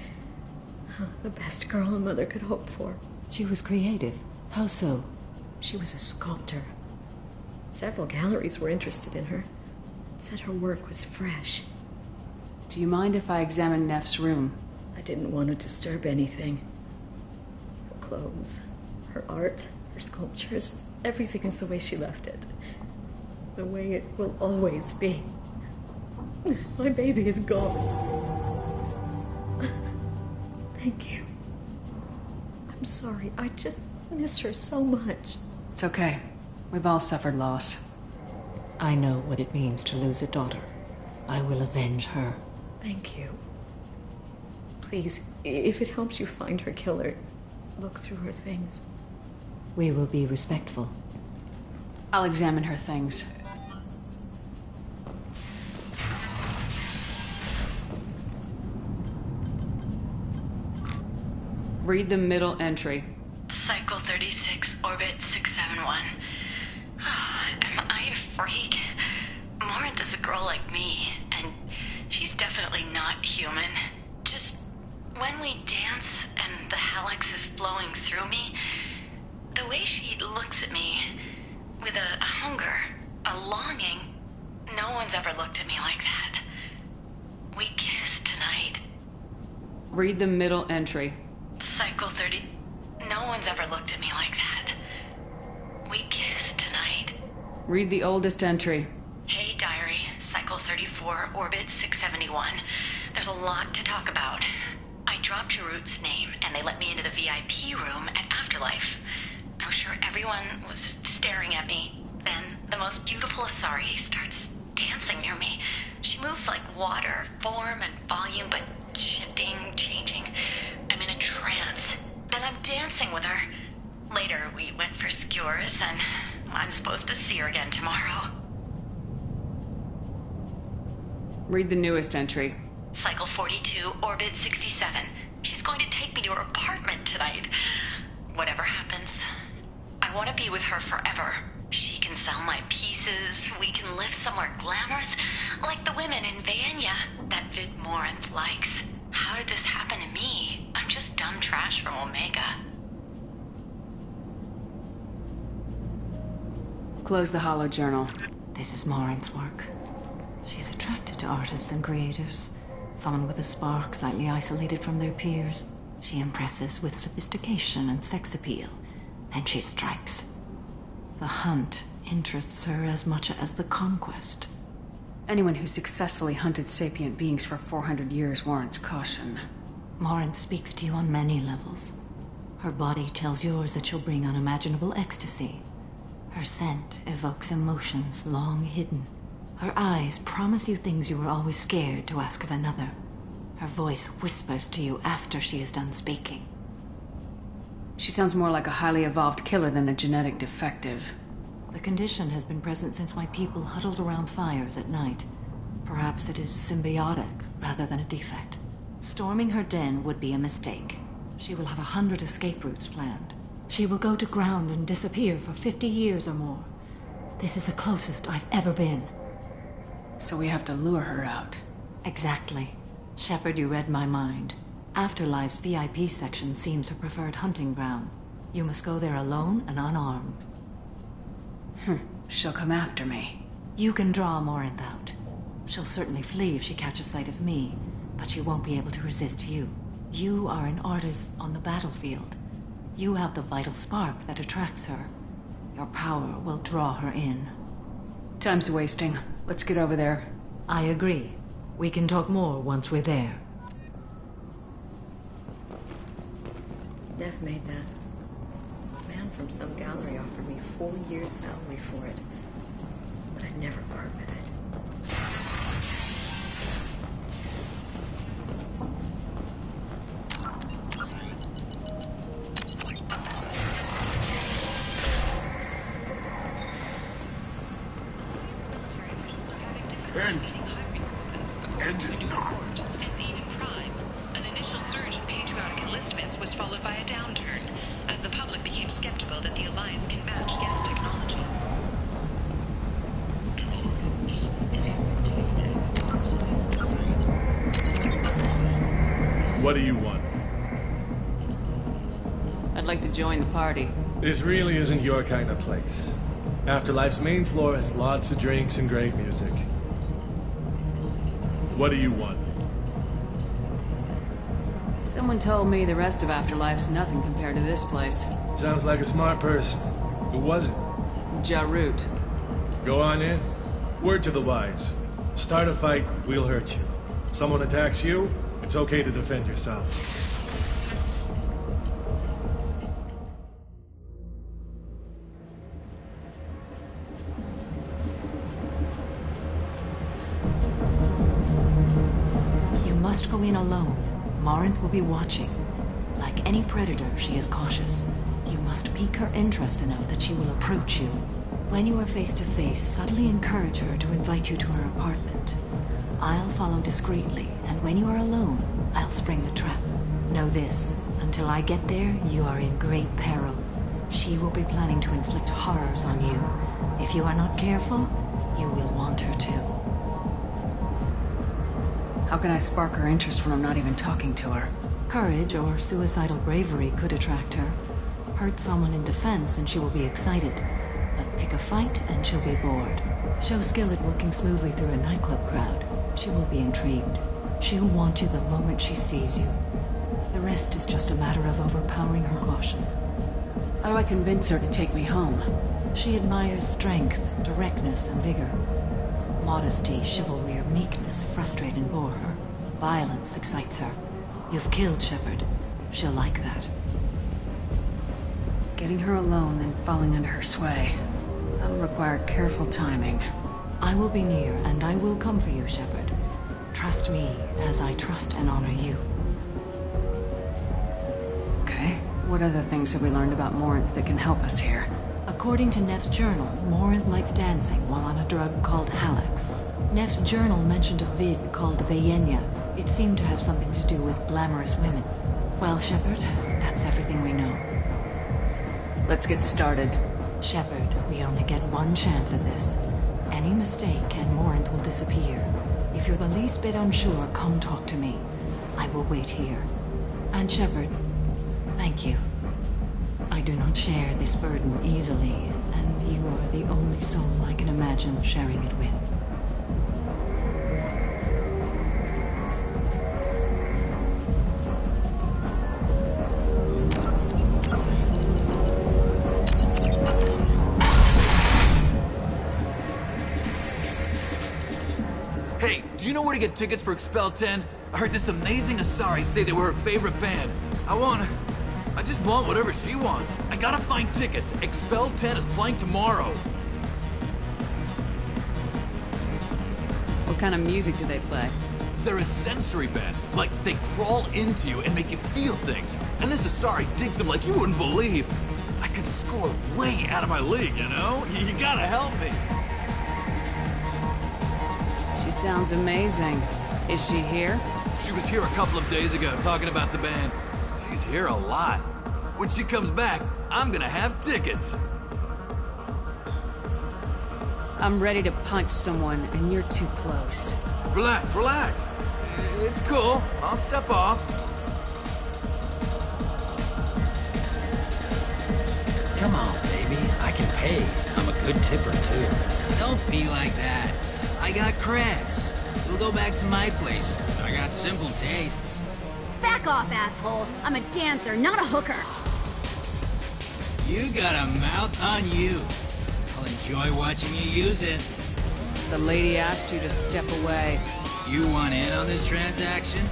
O: the best girl a mother could hope for.
B: She was creative. How so?
O: She was a sculptor. Several galleries were interested in her. Said her work was fresh.
J: Do you mind if I examine Neff's room?
O: I didn't want to disturb anything. Her clothes, her art, her sculptures, everything is the way she left it. The way it will always be. My baby is gone. Thank you. I'm sorry. I just miss her so much.
J: It's okay. We've all suffered loss.
B: I know what it means to lose a daughter. I will avenge her.
O: Thank you. Please, if it helps you find her killer, look through her things.
B: We will be respectful.
J: I'll examine her things. Read the middle entry.
U: Cycle 36, orbit 671. Am I a freak? Morinth is a girl like me, and she's definitely not human. Just when we dance and the helix is flowing through me, the way she looks at me with a hunger, a longing, no one's ever looked at me like that. We kissed tonight.
J: Read the middle entry.
U: Cycle 30. No one's ever looked at me like that. We kissed tonight.
J: Read the oldest entry.
U: Hey, diary. Cycle 34, orbit 671. There's a lot to talk about. I dropped Jarut's name, and they let me into the VIP room at Afterlife. I was sure everyone was staring at me. Then, the most beautiful Asari starts dancing near me. She moves like water, form and volume, but shifting, changing. I'm in a trance. Then I'm dancing with her. Later, we went for skewers, and I'm supposed to see her again tomorrow.
J: Read the newest entry.
U: Cycle 42, orbit 67. She's going to take me to her apartment tonight. Whatever happens, I want to be with her forever. She can sell my pieces. We can live somewhere glamorous, like the women in Vanya that Vid Morinth likes. How did this happen to me? I'm just dumb trash from Omega.
J: Close the hollow journal.
B: This is Morinth's work. She's attracted to artists and creators. Someone with a spark, slightly isolated from their peers. She impresses with sophistication and sex appeal. Then she strikes. The hunt interests her as much as the conquest.
J: Anyone who successfully hunted sapient beings for 400 years warrants caution.
B: Morinth speaks to you on many levels. Her body tells yours that she'll bring unimaginable ecstasy. Her scent evokes emotions long hidden. Her eyes promise you things you were always scared to ask of another. Her voice whispers to you after she is done speaking.
J: She sounds more like a highly evolved killer than a genetic defective.
B: The condition has been present since my people huddled around fires at night. Perhaps it is symbiotic rather than a defect. Storming her den would be a mistake. She will have 100 escape routes planned. She will go to ground and disappear for 50 years or more. This is the closest I've ever been.
J: So we have to lure her out.
B: Exactly. Shepard, you read my mind. Afterlife's VIP section seems her preferred hunting ground. You must go there alone and unarmed.
J: She'll come after me.
B: You can draw Morinth out. She'll certainly flee if she catches sight of me, but she won't be able to resist you. You are an artist on the battlefield. You have the vital spark that attracts her. Your power will draw her in.
J: Time's wasting. Let's get over there.
B: I agree. We can talk more once we're there.
O: Neff made that. A man from some gallery offered me 4 years' salary for it. But I'd never part with it.
H: end. End it not.
G: Since Eden Prime, an initial surge in patriotic enlistments was followed by a downturn, as the public became skeptical that the Alliance can match Geth technology.
L: What do you want?
J: I'd like to join the party.
L: This really isn't your kind of place. Afterlife's main floor has lots of drinks and great music. What do you want?
J: Someone told me the rest of Afterlife's nothing compared to this place.
L: Sounds like a smart person. Who was it?
J: Jarut.
L: Go on in. Word to the wise. Start a fight, we'll hurt you. Someone attacks you, it's okay to defend yourself.
W: You must go in alone. Morinth will be watching. Like any predator, she is cautious. You must pique her interest enough that she will approach you. When you are face to face, subtly encourage her to invite you to her apartment. I'll follow discreetly, and when you are alone, I'll spring the trap. Know this, until I get there, you are in great peril. She will be planning to inflict horrors on you. If you are not careful, you will want her to.
J: How can I spark her interest when I'm not even talking to her?
W: Courage or suicidal bravery could attract her. Hurt someone in defense and she will be excited. But pick a fight and she'll be bored. Show skill at working smoothly through a nightclub crowd. She will be intrigued. She'll want you the moment she sees you. The rest is just a matter of overpowering her caution.
J: How do I convince her to take me home?
W: She admires strength, directness, and vigor. Modesty, chivalry, or meekness frustrate and bore her. Violence excites her. You've killed Shepard. She'll like that.
J: Getting her alone, then falling under her sway. That'll require careful timing.
W: I will be near, and I will come for you, Shepard. Trust me, as I trust and honor you.
J: Okay. What other things have we learned about Morinth that can help us here?
W: According to Neff's journal, Morinth likes dancing while on a drug called Halax. Neff's journal mentioned a vid called Vayenya. It seemed to have something to do with glamorous women. Well, Shepard, that's everything we know.
J: Let's get started.
W: Shepard, we only get one chance at this. Any mistake and Morinth will disappear. If you're the least bit unsure, come talk to me. I will wait here. And Shepard, thank you. I do not share this burden easily, and you are the only soul I can imagine sharing it with.
Q: Hey, do you know where to get tickets for Expel 10? I heard this amazing Asari say they were her favorite band. I just want whatever she wants. I gotta find tickets. Expel 10 is playing tomorrow.
J: What kind of music do they play?
Q: They're a sensory band. Like, they crawl into you and make you feel things. And this Asari digs them like you wouldn't believe. I could score way out of my league, you know? You gotta help me.
J: She sounds amazing. Is she here?
Q: She was here a couple of days ago talking about the band. She's here a lot. When she comes back, I'm gonna have tickets.
J: I'm ready to punch someone, and you're too close.
Q: Relax, relax. It's cool. I'll step off.
X: Come on, baby. I can pay. I'm a good tipper, too. Don't be like that. I got creds. We'll go back to my place. I got simple tastes.
Y: Back off, asshole. I'm a dancer, not a hooker.
X: You got a mouth on you. I'll enjoy watching you use it.
J: The lady asked you to step away.
X: You want in on this transaction?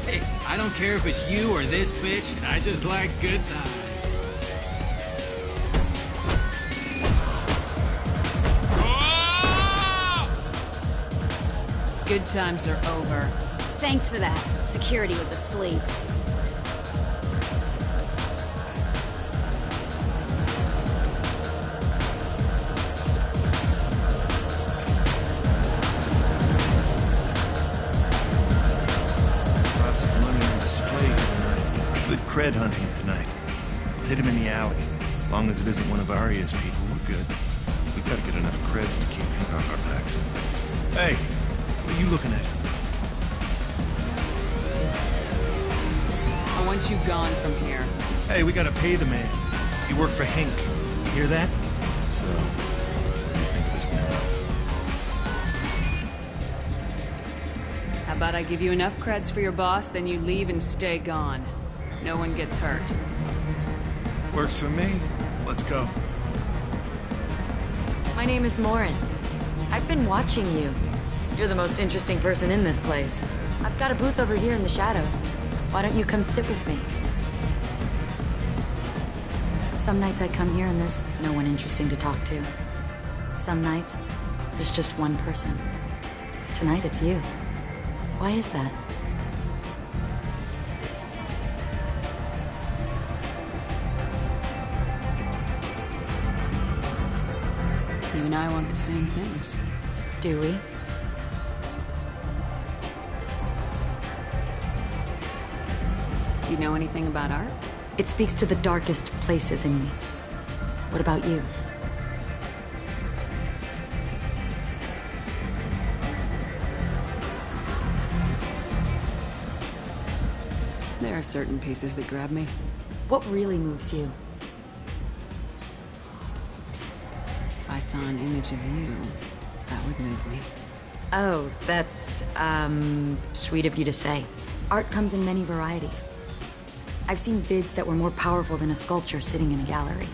X: Hey, I don't care if it's you or this bitch. I just like good times.
J: Good times are over.
Y: Thanks for that. Security was asleep.
L: in the alley. As long as it isn't one of Arya's people, we're good. We gotta get enough creds to keep him off our backs. Hey, what are you looking at?
J: I want you gone from here.
L: Hey, we gotta pay the man. You work for Hank. You hear that? So, what do you think of this now?
J: How about I give you enough creds for your boss, then you leave and stay gone. No one gets hurt.
L: Works for me. Let's go.
B: My name is Morin. I've been watching you. You're the most interesting person in this place. I've got a booth over here in the shadows. Why don't you come sit with me? Some nights I come here and there's no one interesting to talk to. Some nights, there's just one person. Tonight it's you. Why is that?
J: You and I want the same things.
B: Do we?
J: Do you know anything about art?
B: It speaks to the darkest places in me. What about you?
J: There are certain pieces that grab me.
B: What really moves you?
J: If I saw an image of you, that would move me.
B: Oh, that's, sweet of you to say. Art comes in many varieties. I've seen vids that were more powerful than a sculpture sitting in a gallery.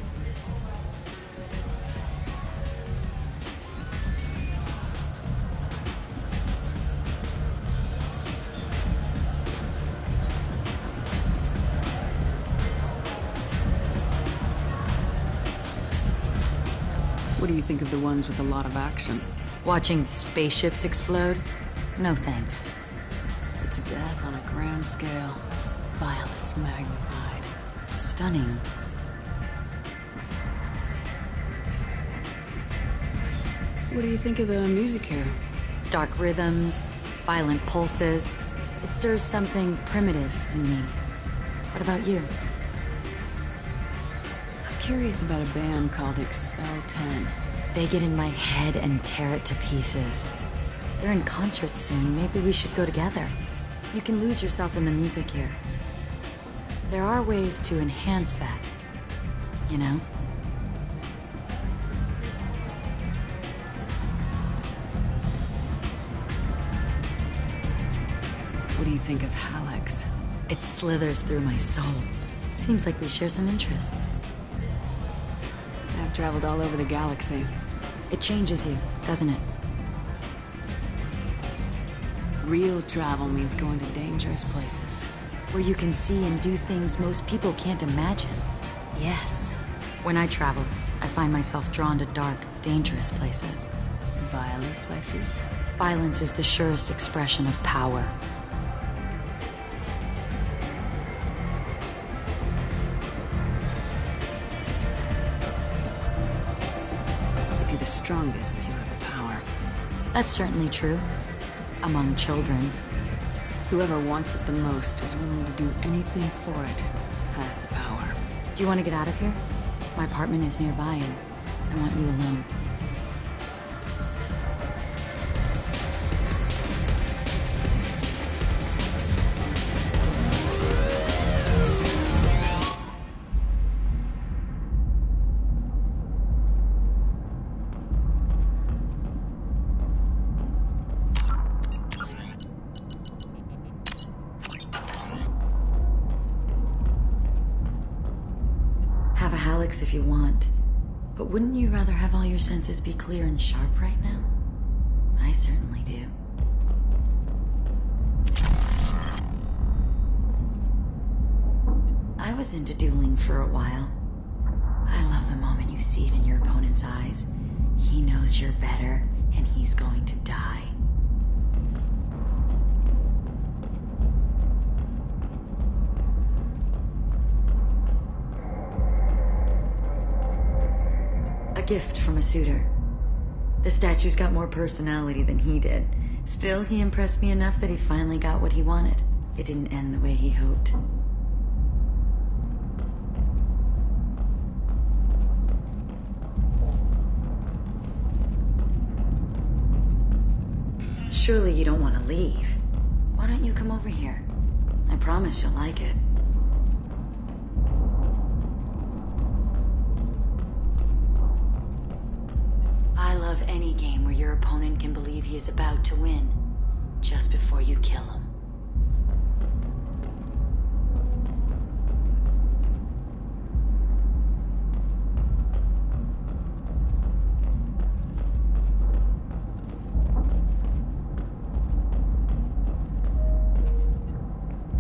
J: What do you think of the ones with a lot of action?
B: Watching spaceships explode? No thanks.
J: It's death on a grand scale. Violence magnified.
B: Stunning.
J: What do you think of the music here?
B: Dark rhythms, violent pulses. It stirs something primitive in me. What about you?
J: I'm curious about a band called Expel 10.
B: They get in my head and tear it to pieces. They're in concert soon. Maybe we should go together. You can lose yourself in the music here. There are ways to enhance that, you know?
J: What do you think of Hallex?
B: It slithers through my soul. Seems like we share some interests.
J: I've traveled all over the galaxy.
B: It changes you, doesn't it?
J: Real travel means going to dangerous places.
B: Where you can see and do things most people can't imagine. Yes. When I travel, I find myself drawn to dark, dangerous places.
J: Violent places?
B: Violence is the surest expression of power.
J: If you're the strongest, you have the power.
B: That's certainly true. Among children.
J: Whoever wants it the most is willing to do anything for it, has the power.
B: Do you want to get out of here? My apartment is nearby and I want you alone. If you want. But wouldn't you rather have all your senses be clear and sharp right now? I certainly do. I was into dueling for a while. I love the moment you see it in your opponent's eyes. He knows you're better, and he's going to die. A gift from a suitor. The statue's got more personality than he did. Still, he impressed me enough that he finally got what he wanted. It didn't end the way he hoped.
D: Surely you don't want to leave. Why don't you come over here? I promise you'll like it. I love any game where your opponent can believe he is about to win, just before you kill him.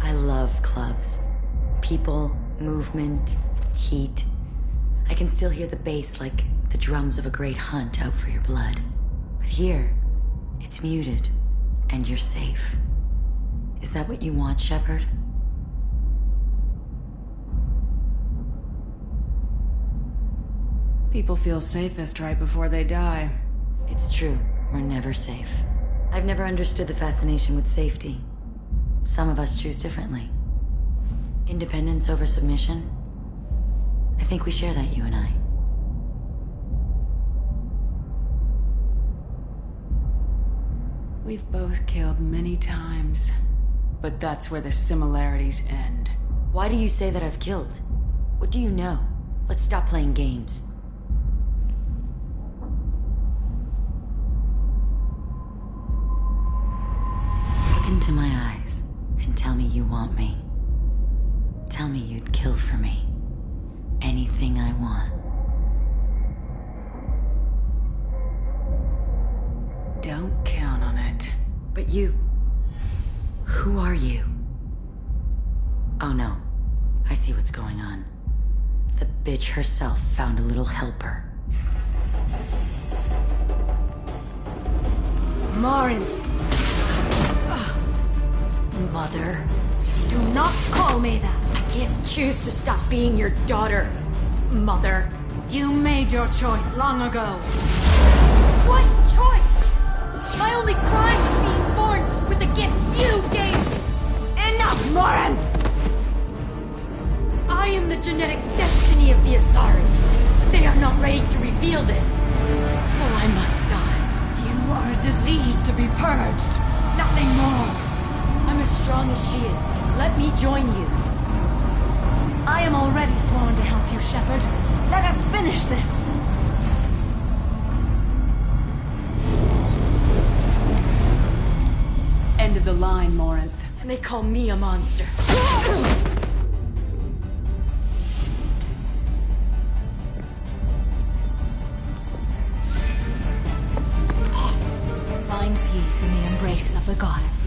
D: I love clubs. People, movement, heat. I can still hear the bass like the drums of a great hunt out for your blood. But here, it's muted, and you're safe. Is that what you want, Shepard?
J: People feel safest right before they die.
D: It's true. We're never safe. I've never understood the fascination with safety. Some of us choose differently. Independence over submission? I think we share that, you and I.
J: We've both killed many times, but that's where the similarities end.
D: Why do you say that I've killed? What do you know? Let's stop playing games. Look into my eyes and tell me you want me. Tell me you'd kill for me. Anything I want.
J: Don't count on it.
D: But you... Who are you? Oh no. I see what's going on. The bitch herself found a little helper.
Y: Marin!
D: Mother.
Y: Do not call me that!
D: I can't choose to stop being your daughter.
Y: Mother, you made your choice long ago. What choice? My only crime was being born with the gifts you gave me! Enough, Marin! I am the genetic destiny of the Asari. They are not ready to reveal this. So I must die. You are a disease to be purged. Nothing more.
D: I'm as strong as she is. Let me join you.
Y: I am already sworn to help you, Shepard. Let us finish this.
J: End of the line, Morinth.
D: And they call me a monster.
Y: Find peace in the embrace of the goddess.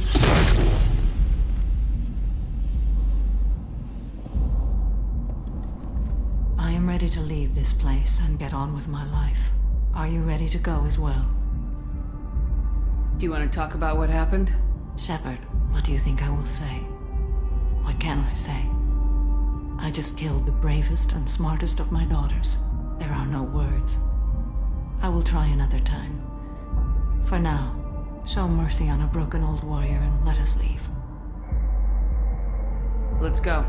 Y: I am ready to leave this place and get on with my life. Are you ready to go as well?
J: Do you want to talk about what happened?
Y: Shepard, what do you think I will say? What can I say? I just killed the bravest and smartest of my daughters. There are no words. I will try another time. For now, show mercy on a broken old warrior and let us leave.
J: Let's go.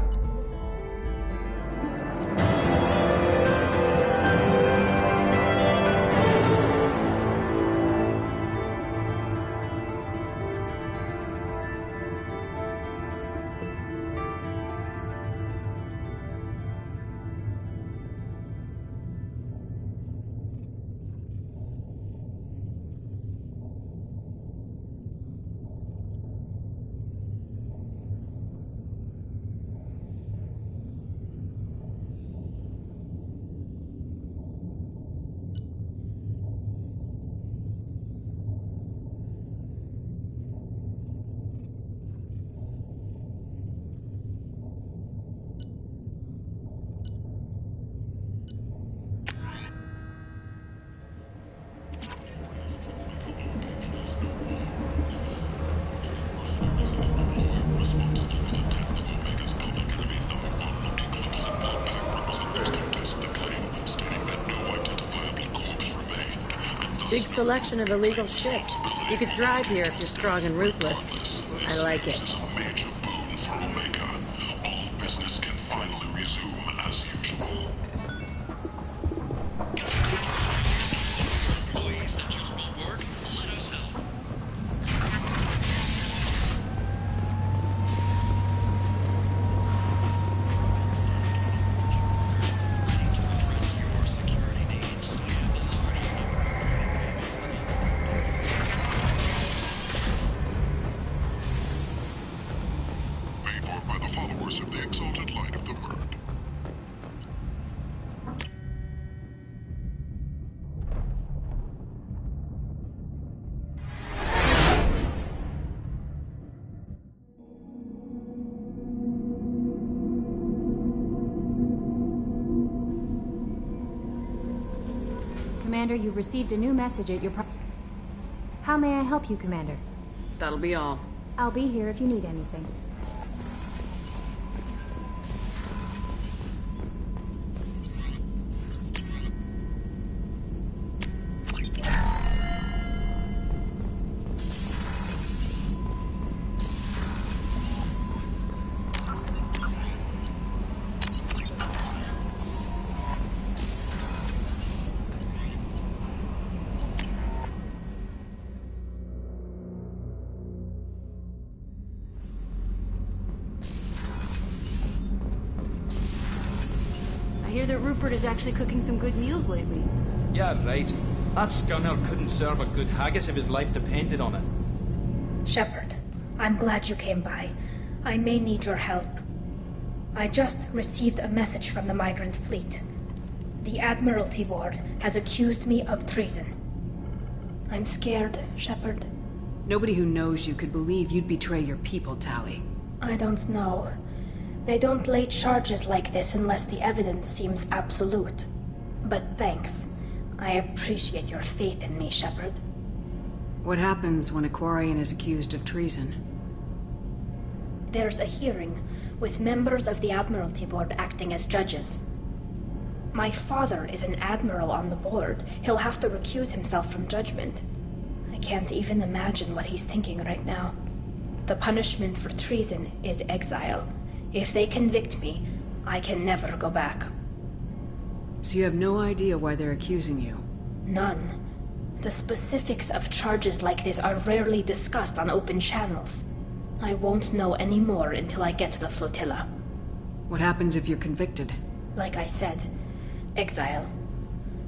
E: Big selection of illegal shit. You could thrive here if you're strong and ruthless. I like it.
H: Major boon for Omega. All business can finally resume as usual.
X: Employees that use will work, let us know.
C: Commander, you've received a new message at your How may I help you, Commander?
J: That'll be all.
C: I'll be here if you need anything.
I: I hear that Rupert is actually cooking some good meals lately.
K: Yeah, right. That scunner couldn't serve a good haggis if his life depended on it.
P: Shepard, I'm glad you came by. I may need your help. I just received a message from the migrant fleet. The Admiralty Board has accused me of treason. I'm scared, Shepard.
J: Nobody who knows you could believe you'd betray your people, Tali.
P: I don't know. They don't lay charges like this unless the evidence seems absolute. But thanks. I appreciate your faith in me, Shepard.
J: What happens when a Quarian is accused of treason?
P: There's a hearing, with members of the Admiralty Board acting as judges. My father is an admiral on the board. He'll have to recuse himself from judgment. I can't even imagine what he's thinking right now. The punishment for treason is exile. If they convict me, I can never go back.
J: So you have no idea why they're accusing you?
P: None. The specifics of charges like this are rarely discussed on open channels. I won't know any more until I get to the flotilla.
J: What happens if you're convicted?
P: Like I said, exile.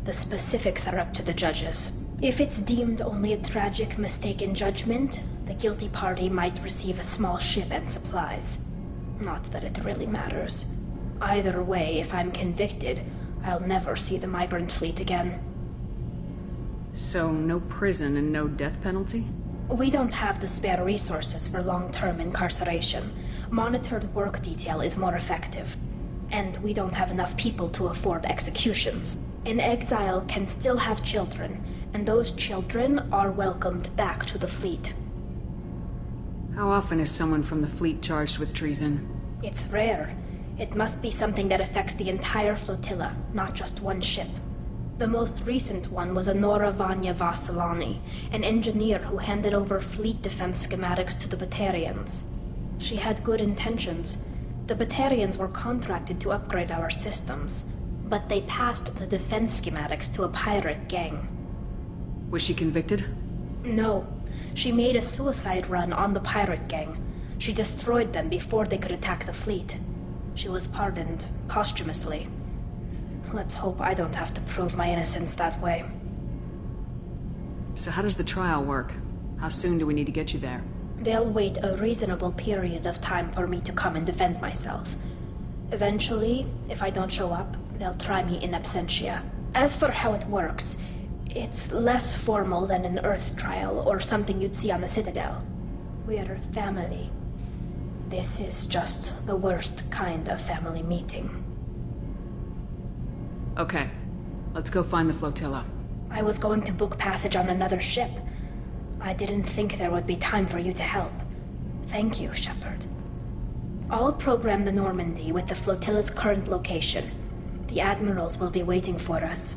P: The specifics are up to the judges. If it's deemed only a tragic mistake in judgment, the guilty party might receive a small ship and supplies. Not that it really matters. Either way, if I'm convicted, I'll never see the migrant fleet again.
J: So, no prison and no death penalty?
P: We don't have the spare resources for long-term incarceration. Monitored work detail is more effective. And we don't have enough people to afford executions. An exile can still have children, and those children are welcomed back to the fleet.
J: How often is someone from the fleet charged with treason?
P: It's rare. It must be something that affects the entire flotilla, not just one ship. The most recent one was Honora Vanya Vasilani, an engineer who handed over fleet defense schematics to the Batarians. She had good intentions. The Batarians were contracted to upgrade our systems, but they passed the defense schematics to a pirate gang.
J: Was she convicted?
P: No. She made a suicide run on the pirate gang. She destroyed them before they could attack the fleet. She was pardoned posthumously. Let's hope I don't have to prove my innocence that way.
J: So how does the trial work? How soon do we need to get you there?
P: They'll wait a reasonable period of time for me to come and defend myself. Eventually, if I don't show up, they'll try me in absentia. As for how it works, it's less formal than an Earth trial or something you'd see on the Citadel. We're family. This is just the worst kind of family meeting.
J: Okay. Let's go find the flotilla.
P: I was going to book passage on another ship. I didn't think there would be time for you to help. Thank you, Shepard. I'll program the Normandy with the flotilla's current location. The admirals will be waiting for us.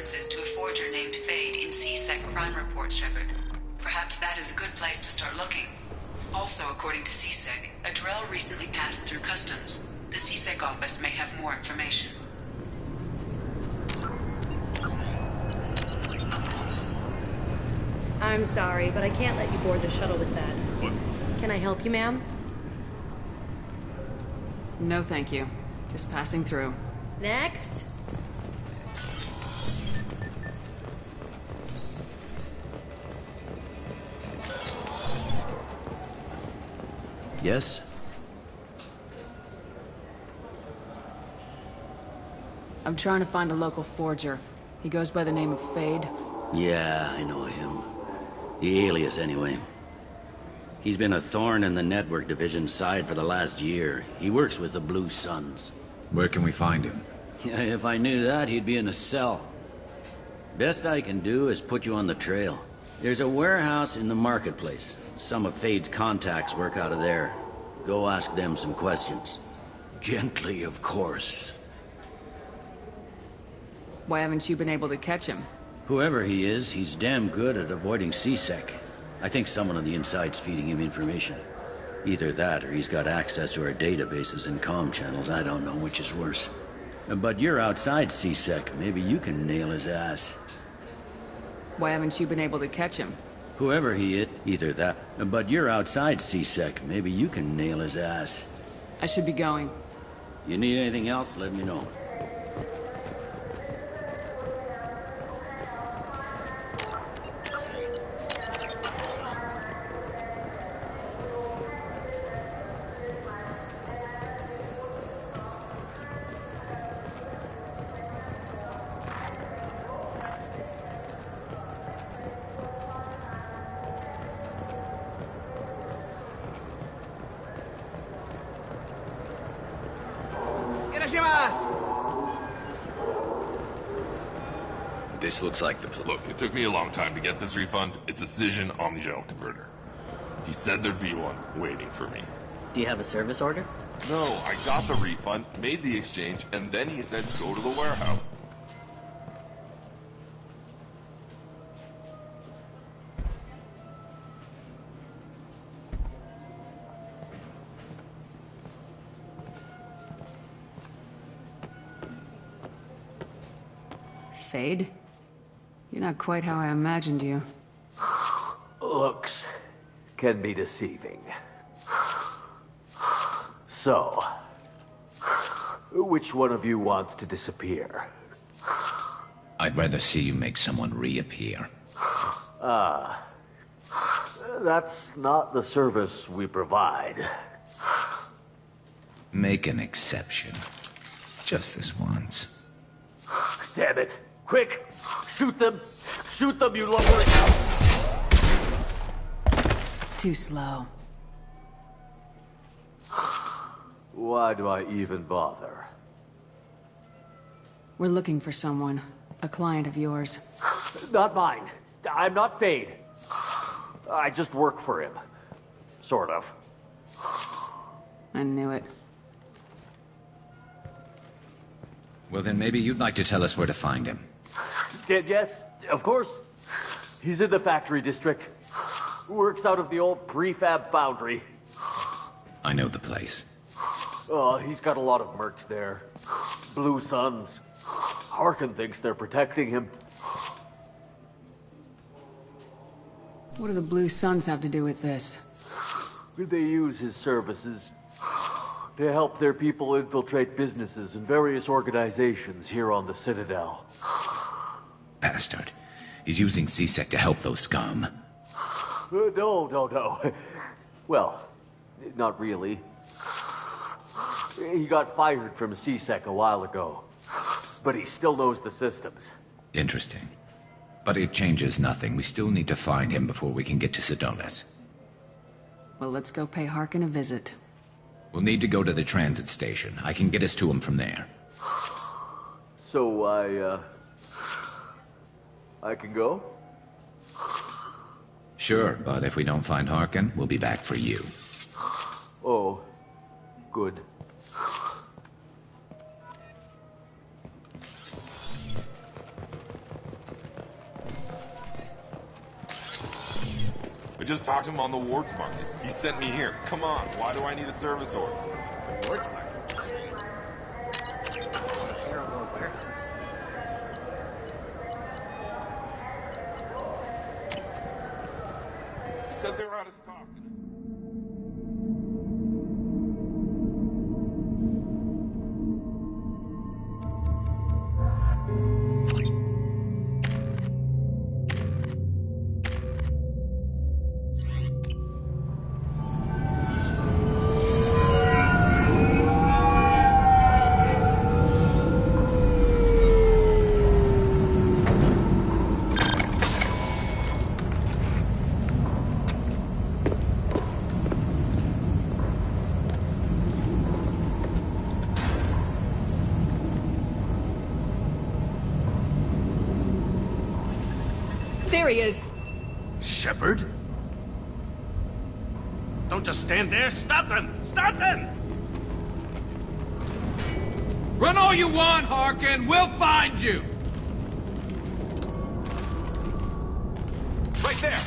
U: references to a forger named Fade in CSEC crime reports, Shepard. Perhaps that is a good place to start looking. Also, according to CSEC, a Drell recently passed through customs. The CSEC office may have more information.
A: I'm sorry, but I can't let you board the shuttle with that.
H: What?
A: Can I help you, ma'am?
J: No, thank you. Just passing through.
A: Next.
M: Yes?
J: I'm trying to find a local forger. He goes by the name of Fade.
M: Yeah, I know him. The alias, anyway. He's been a thorn in the network division's side for the last year. He works with the Blue Suns.
X: Where can we find him?
M: Yeah, if I knew that, he'd be in a cell. Best I can do is put you on the trail. There's a warehouse in the marketplace. Some of Fade's contacts work out of there. Go ask them some questions. Gently, of course.
J: Why haven't you been able to catch him?
M: Whoever he is, he's damn good at avoiding CSEC. I think someone on the inside's feeding him information. Either that, or he's got access to our databases and comm channels. I don't know which is worse. But you're outside CSEC. Maybe you can nail his ass.
J: Why haven't you been able to catch him?
M: Whoever he is, either that. But you're outside CSEC. Maybe you can nail his ass.
J: I should be going.
M: You need anything else, let me know.
N: This looks like the
T: Look, it took me a long time to get this refund. It's a Cision Omnigel converter. He said there'd be one waiting for me.
V: Do you have a service order?
T: No, I got the refund, made the exchange, and then he said go to the warehouse.
J: Fade? You're not quite how I imagined you.
Z: Looks can be deceiving. So, which one of you wants to disappear?
X: I'd rather see you make someone reappear.
Z: That's not the service we provide.
X: Make an exception. Just this once.
Z: Damn it. Quick! Shoot them! Shoot them, you lumbering...
J: Too slow.
Z: Why do I even bother?
J: We're looking for someone. A client of yours.
Z: Not mine. I'm not Fade. I just work for him. Sort of.
J: I knew it.
X: Well, then maybe you'd like to tell us where to find him.
Z: Yes, of course. He's in the factory district. Works out of the old prefab foundry.
X: I know the place.
Z: He's got a lot of mercs there. Blue Suns. Harkin thinks they're protecting him.
J: What do the Blue Suns have to do with this?
Z: They use his services to help their people infiltrate businesses and various organizations here on the Citadel.
X: Bastard. He's using CSEC to help those scum.
Z: No. Well, not really. He got fired from CSEC a while ago. But he still knows the systems.
X: Interesting. But it changes nothing. We still need to find him before we can get to Sedonis.
J: Well, let's go pay Harkin a visit.
X: We'll need to go to the transit station. I can get us to him from there.
Z: So I can go?
X: Sure, but if we don't find Harkin, we'll be back for you.
Z: Oh, good.
T: just talked to him on the Wards Market. He sent me here. Come on, why do I need a service order?
F: Wards Market? Terrible warehouse.
T: He said they were out of stock.
J: There he is.
G: Shepard? Don't just stand there. Stop them! Stop them!
Q: Run all you want, Harkin. We'll find you.
T: Right there!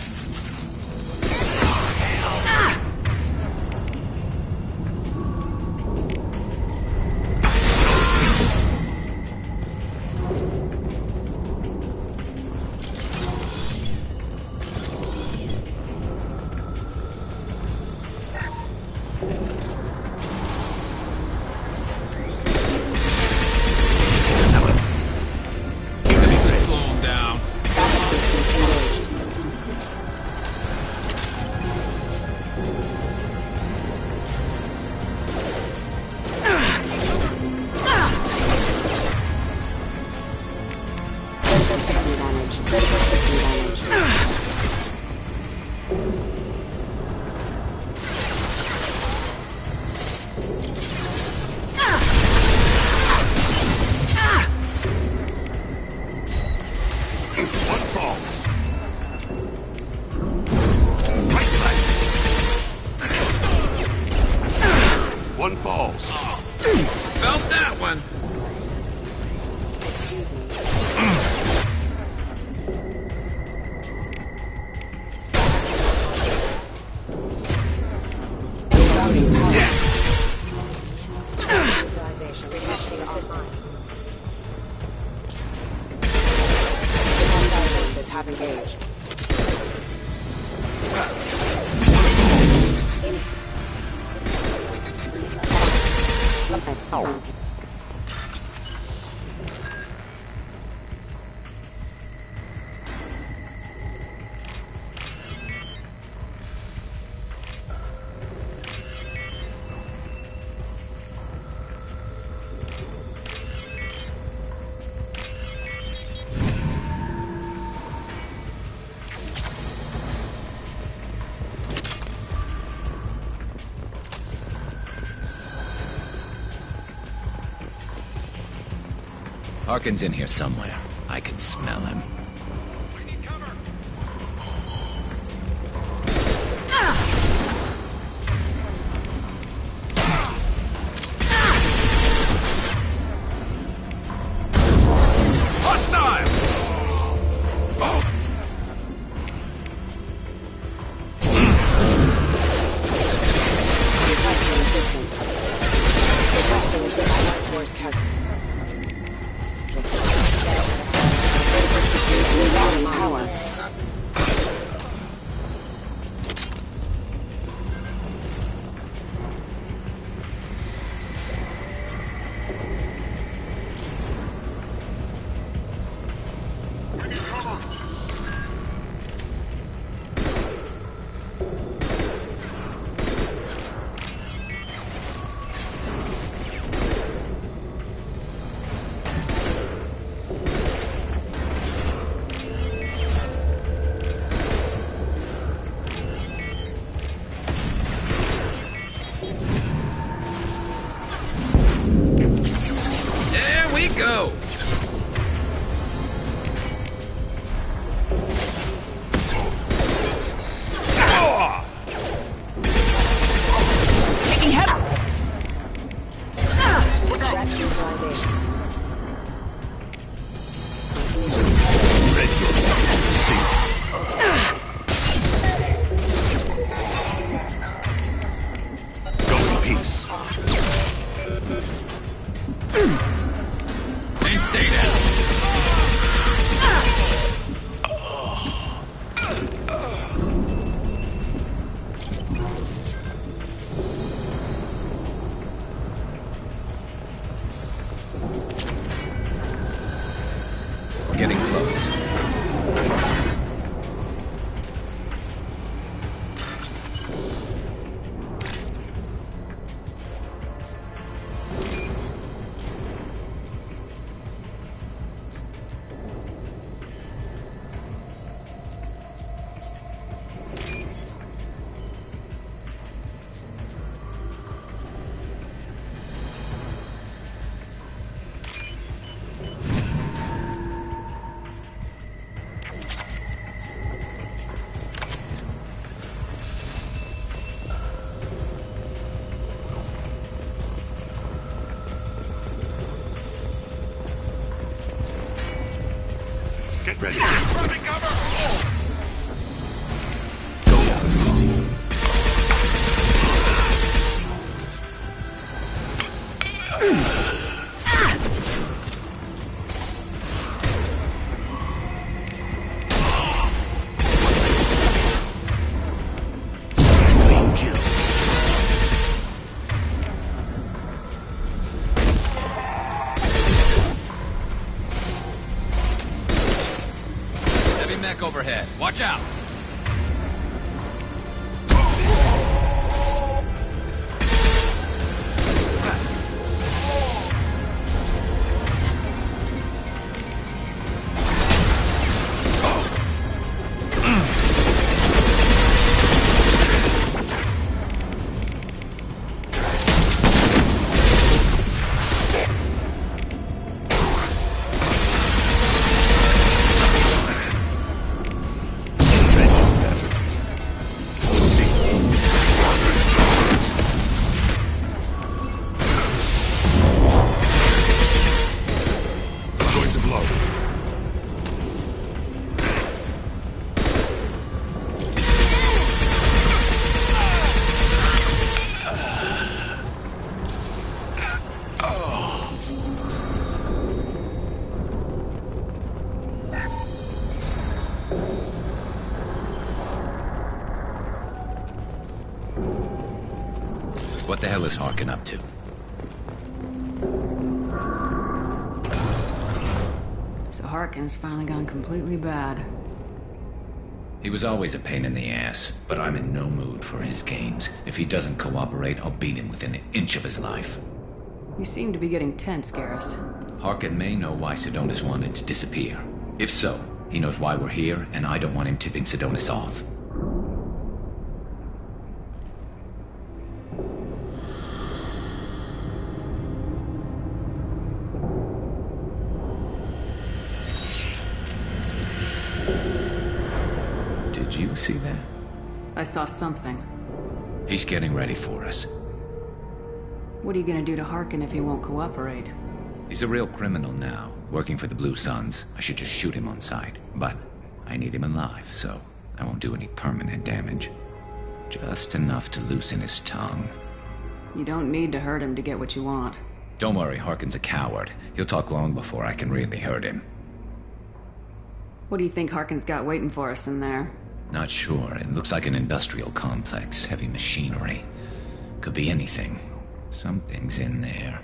G: One falls.
Q: Felt that one.
N: Harkin's in here somewhere. I can smell him. Stay down. We're getting close.
G: Get ready. Grabbing cover!
N: Mech overhead. Watch out! What the hell is Harkin up to?
J: So Harkin's finally gone completely bad.
N: He was always a pain in the ass, but I'm in no mood for his games. If he doesn't cooperate, I'll beat him within an inch of his life.
J: You seem to be getting tense, Garrus.
N: Harkin may know why Sidonis wanted to disappear. If so, he knows why we're here, and I don't want him tipping Sidonis off. Did you see that?
J: I saw something.
N: He's getting ready for us.
J: What are you gonna do to Harkin if he won't cooperate?
N: He's a real criminal now, working for the Blue Suns. I should just shoot him on sight. But I need him alive, so I won't do any permanent damage. Just enough to loosen his tongue.
J: You don't need to hurt him to get what you want.
N: Don't worry, Harkin's a coward. He'll talk long before I can really hurt him.
J: What do you think Harkin's got waiting for us in there?
N: Not sure. It looks like an industrial complex. Heavy machinery. Could be anything. Something's in there.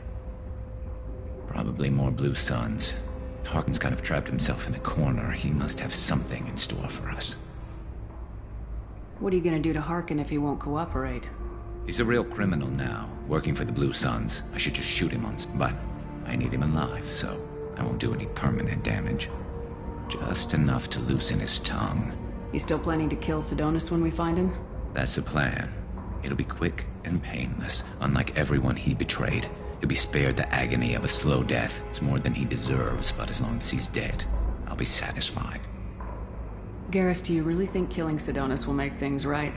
N: Probably more Blue Suns. Harkin's kind of trapped himself in a corner. He must have something in store for us.
J: What are you gonna do to Harkin if he won't cooperate?
N: He's a real criminal now, working for the Blue Suns. I should just shoot him on... But I need him alive, so I won't do any permanent damage. Just enough to loosen his tongue.
J: You still planning to kill Sidonis when we find him?
N: That's the plan. It'll be quick and painless. Unlike everyone he betrayed, he'll be spared the agony of a slow death. It's more than he deserves, but as long as he's dead, I'll be satisfied.
J: Garrus, do you really think killing Sidonis will make things right?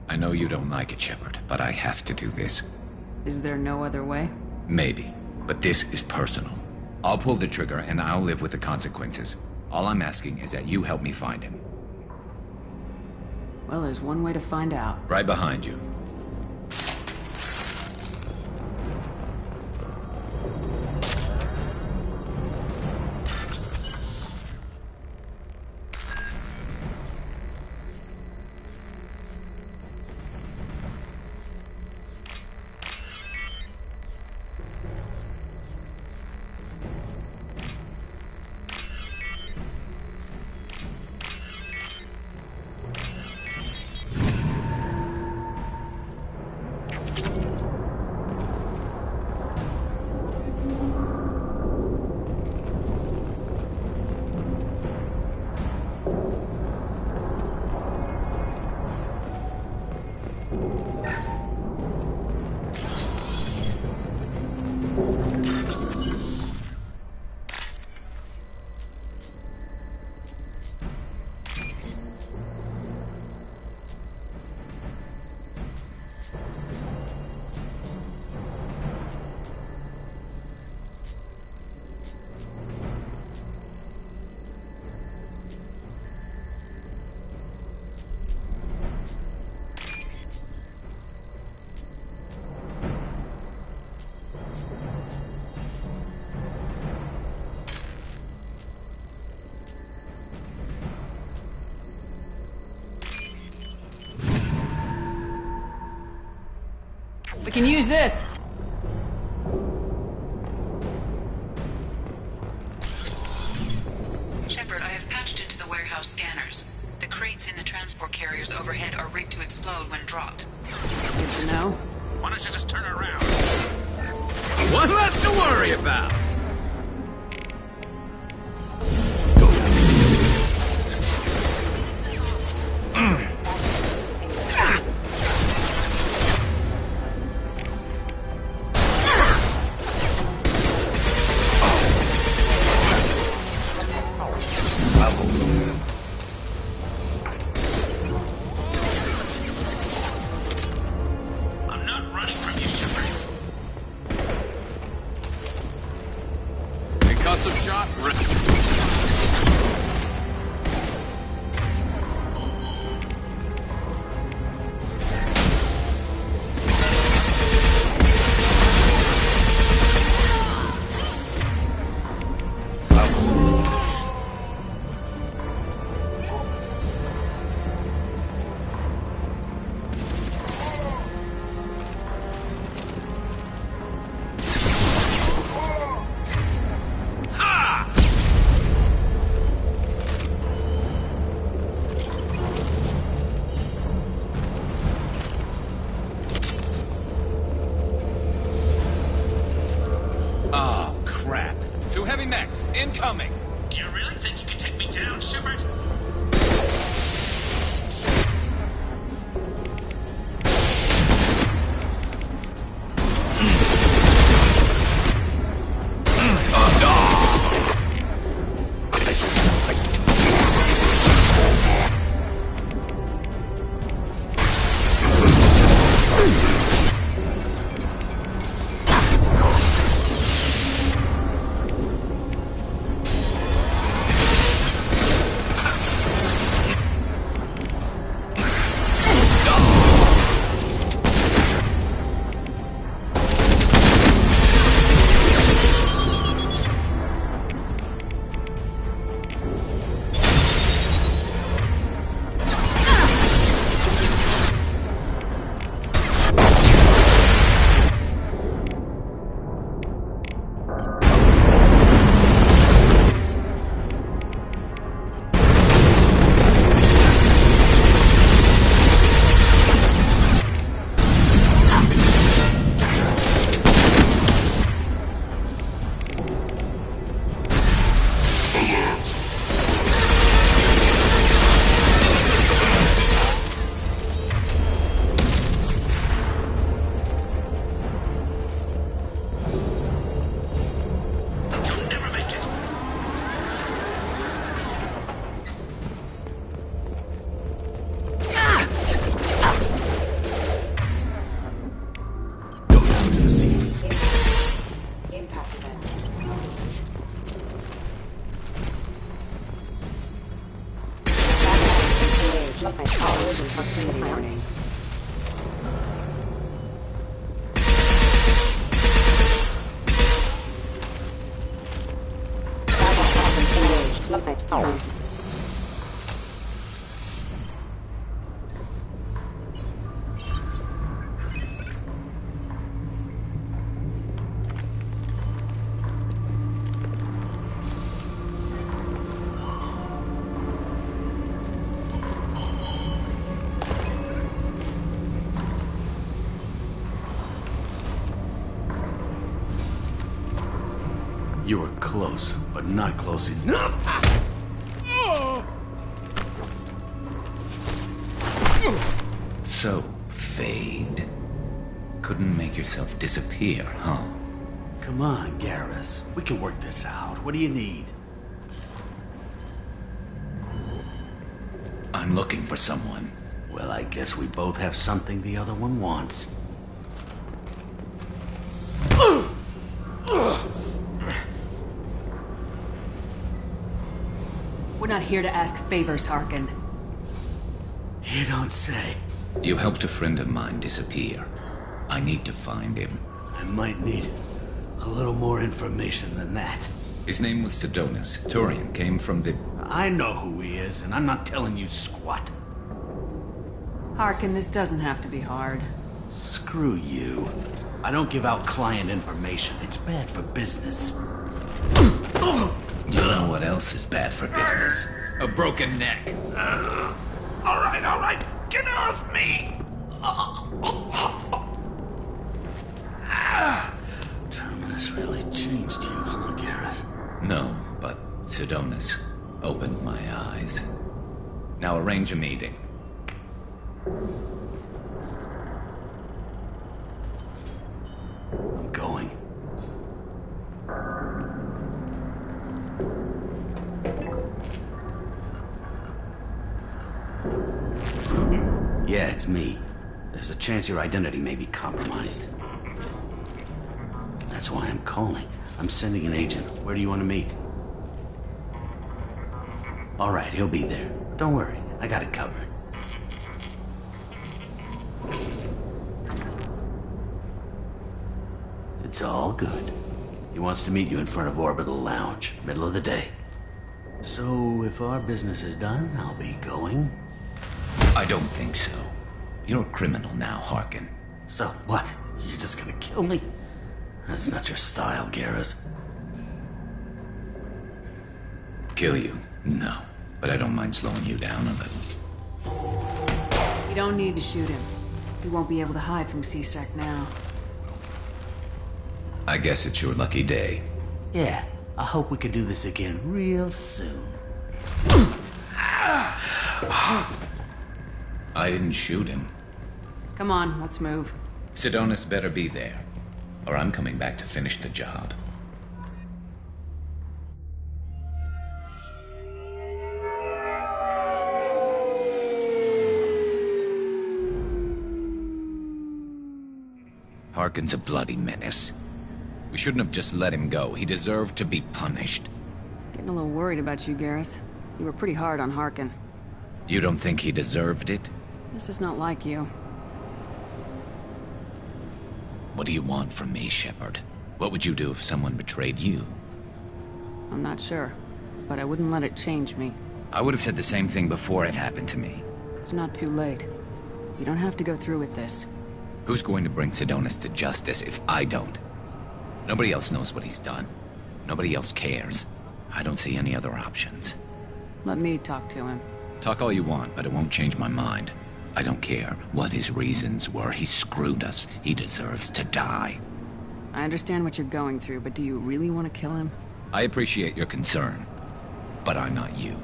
N: I know you don't like it, Shepard, but I have to do this.
J: Is there no other way?
N: Maybe, but this is personal. I'll pull the trigger and I'll live with the consequences. All I'm asking is that you help me find him.
J: Well, there's one way to find out.
N: Right behind you.
J: can use this.
L: Shepard, I have patched into the warehouse scanners. The crates in the transport carriers overhead are rigged to explode when dropped.
J: Good to know.
G: Why don't you just turn around?
Q: One less to worry about!
G: I'm not running from you, Shepard.
Q: Concussive shot.
G: Oh, crap.
Q: Two heavy mechs, incoming!
G: Do you really think you can take me down, Shepard?
O: Proximity warning.
G: You were close, but not close enough.
N: So, Fade. Couldn't make yourself disappear, huh?
G: Come on, Garrus. We can work this out. What do you need?
N: I'm looking for someone.
G: Well, I guess we both have something the other one wants.
J: We're not here to ask favors, Harkin.
G: You don't say.
N: You helped a friend of mine disappear. I need to find him.
G: I might need a little more information than that.
N: His name was Sidonus. Turian came from the...
G: I know who he is, and I'm not telling you squat.
J: Harkin, this doesn't have to be hard.
G: Screw you. I don't give out client information. It's bad for business.
N: You know what else is bad for business? A broken neck.
G: All right. Get off me! Terminus really changed you, huh, Garrett?
N: No, but Sidonis opened my eyes. Now arrange a meeting.
G: I'm going. Yeah, it's me. There's a chance your identity may be compromised. That's why I'm calling. I'm sending an agent. Where do you want to meet? All right, he'll be there. Don't worry, I got it covered. It's all good. He wants to meet you in front of Orbital Lounge, middle of the day. So, if our business is done, I'll be going.
N: I don't think so. You're a criminal now, Harkin.
G: So, what? You're just gonna kill me? That's not your style, Garrus.
N: Kill you? No. But I don't mind slowing you down a little.
J: You don't need to shoot him. He won't be able to hide from C-Sec now.
N: I guess it's your lucky day.
G: Yeah, I hope we can do this again real soon.
N: I didn't shoot him.
J: Come on, let's move.
N: Sidonis better be there, or I'm coming back to finish the job. Harkin's a bloody menace. We shouldn't have just let him go. He deserved to be punished.
J: Getting a little worried about you, Garrus. You were pretty hard on Harkin.
N: You don't think he deserved it?
J: This is not like you.
N: What do you want from me, Shepard? What would you do if someone betrayed you?
J: I'm not sure, but I wouldn't let it change me.
N: I would have said the same thing before it happened to me.
J: It's not too late. You don't have to go through with this.
N: Who's going to bring Sidonis to justice if I don't? Nobody else knows what he's done. Nobody else cares. I don't see any other options.
J: Let me talk to him.
N: Talk all you want, but it won't change my mind. I don't care what his reasons were. He screwed us. He deserves to die.
J: I understand what you're going through, but do you really want to kill him?
N: I appreciate your concern, but I'm not you.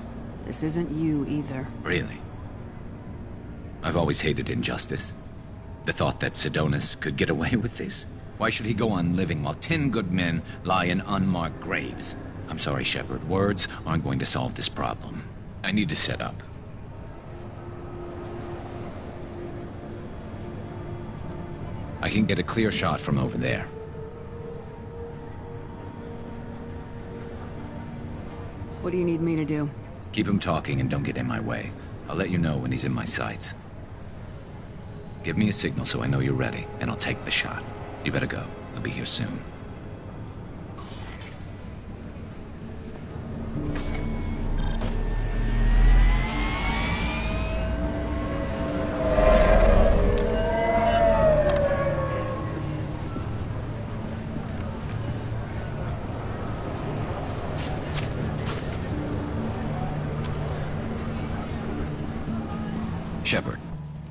J: This isn't you either.
N: Really? I've always hated injustice. The thought that Sidonis could get away with this? Why should he go on living while 10 good men lie in unmarked graves? I'm sorry, Shepard. Words aren't going to solve this problem. I need to set up. I can get a clear shot from over there.
J: What do you need me to do?
N: Keep him talking and don't get in my way. I'll let you know when he's in my sights. Give me a signal so I know you're ready, and I'll take the shot. You better go. I'll be here soon. Shepard,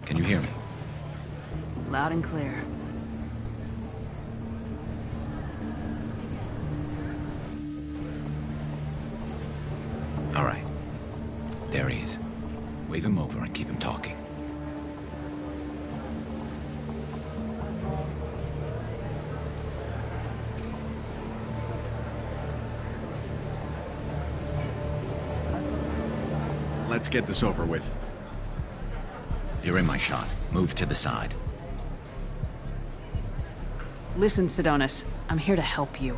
N: can you hear me?
J: Loud and clear.
N: All right. There he is. Wave him over and keep him talking.
K: Let's get this over with.
N: You're in my shot. Move to the side.
J: Listen, Sidonis. I'm here to help you.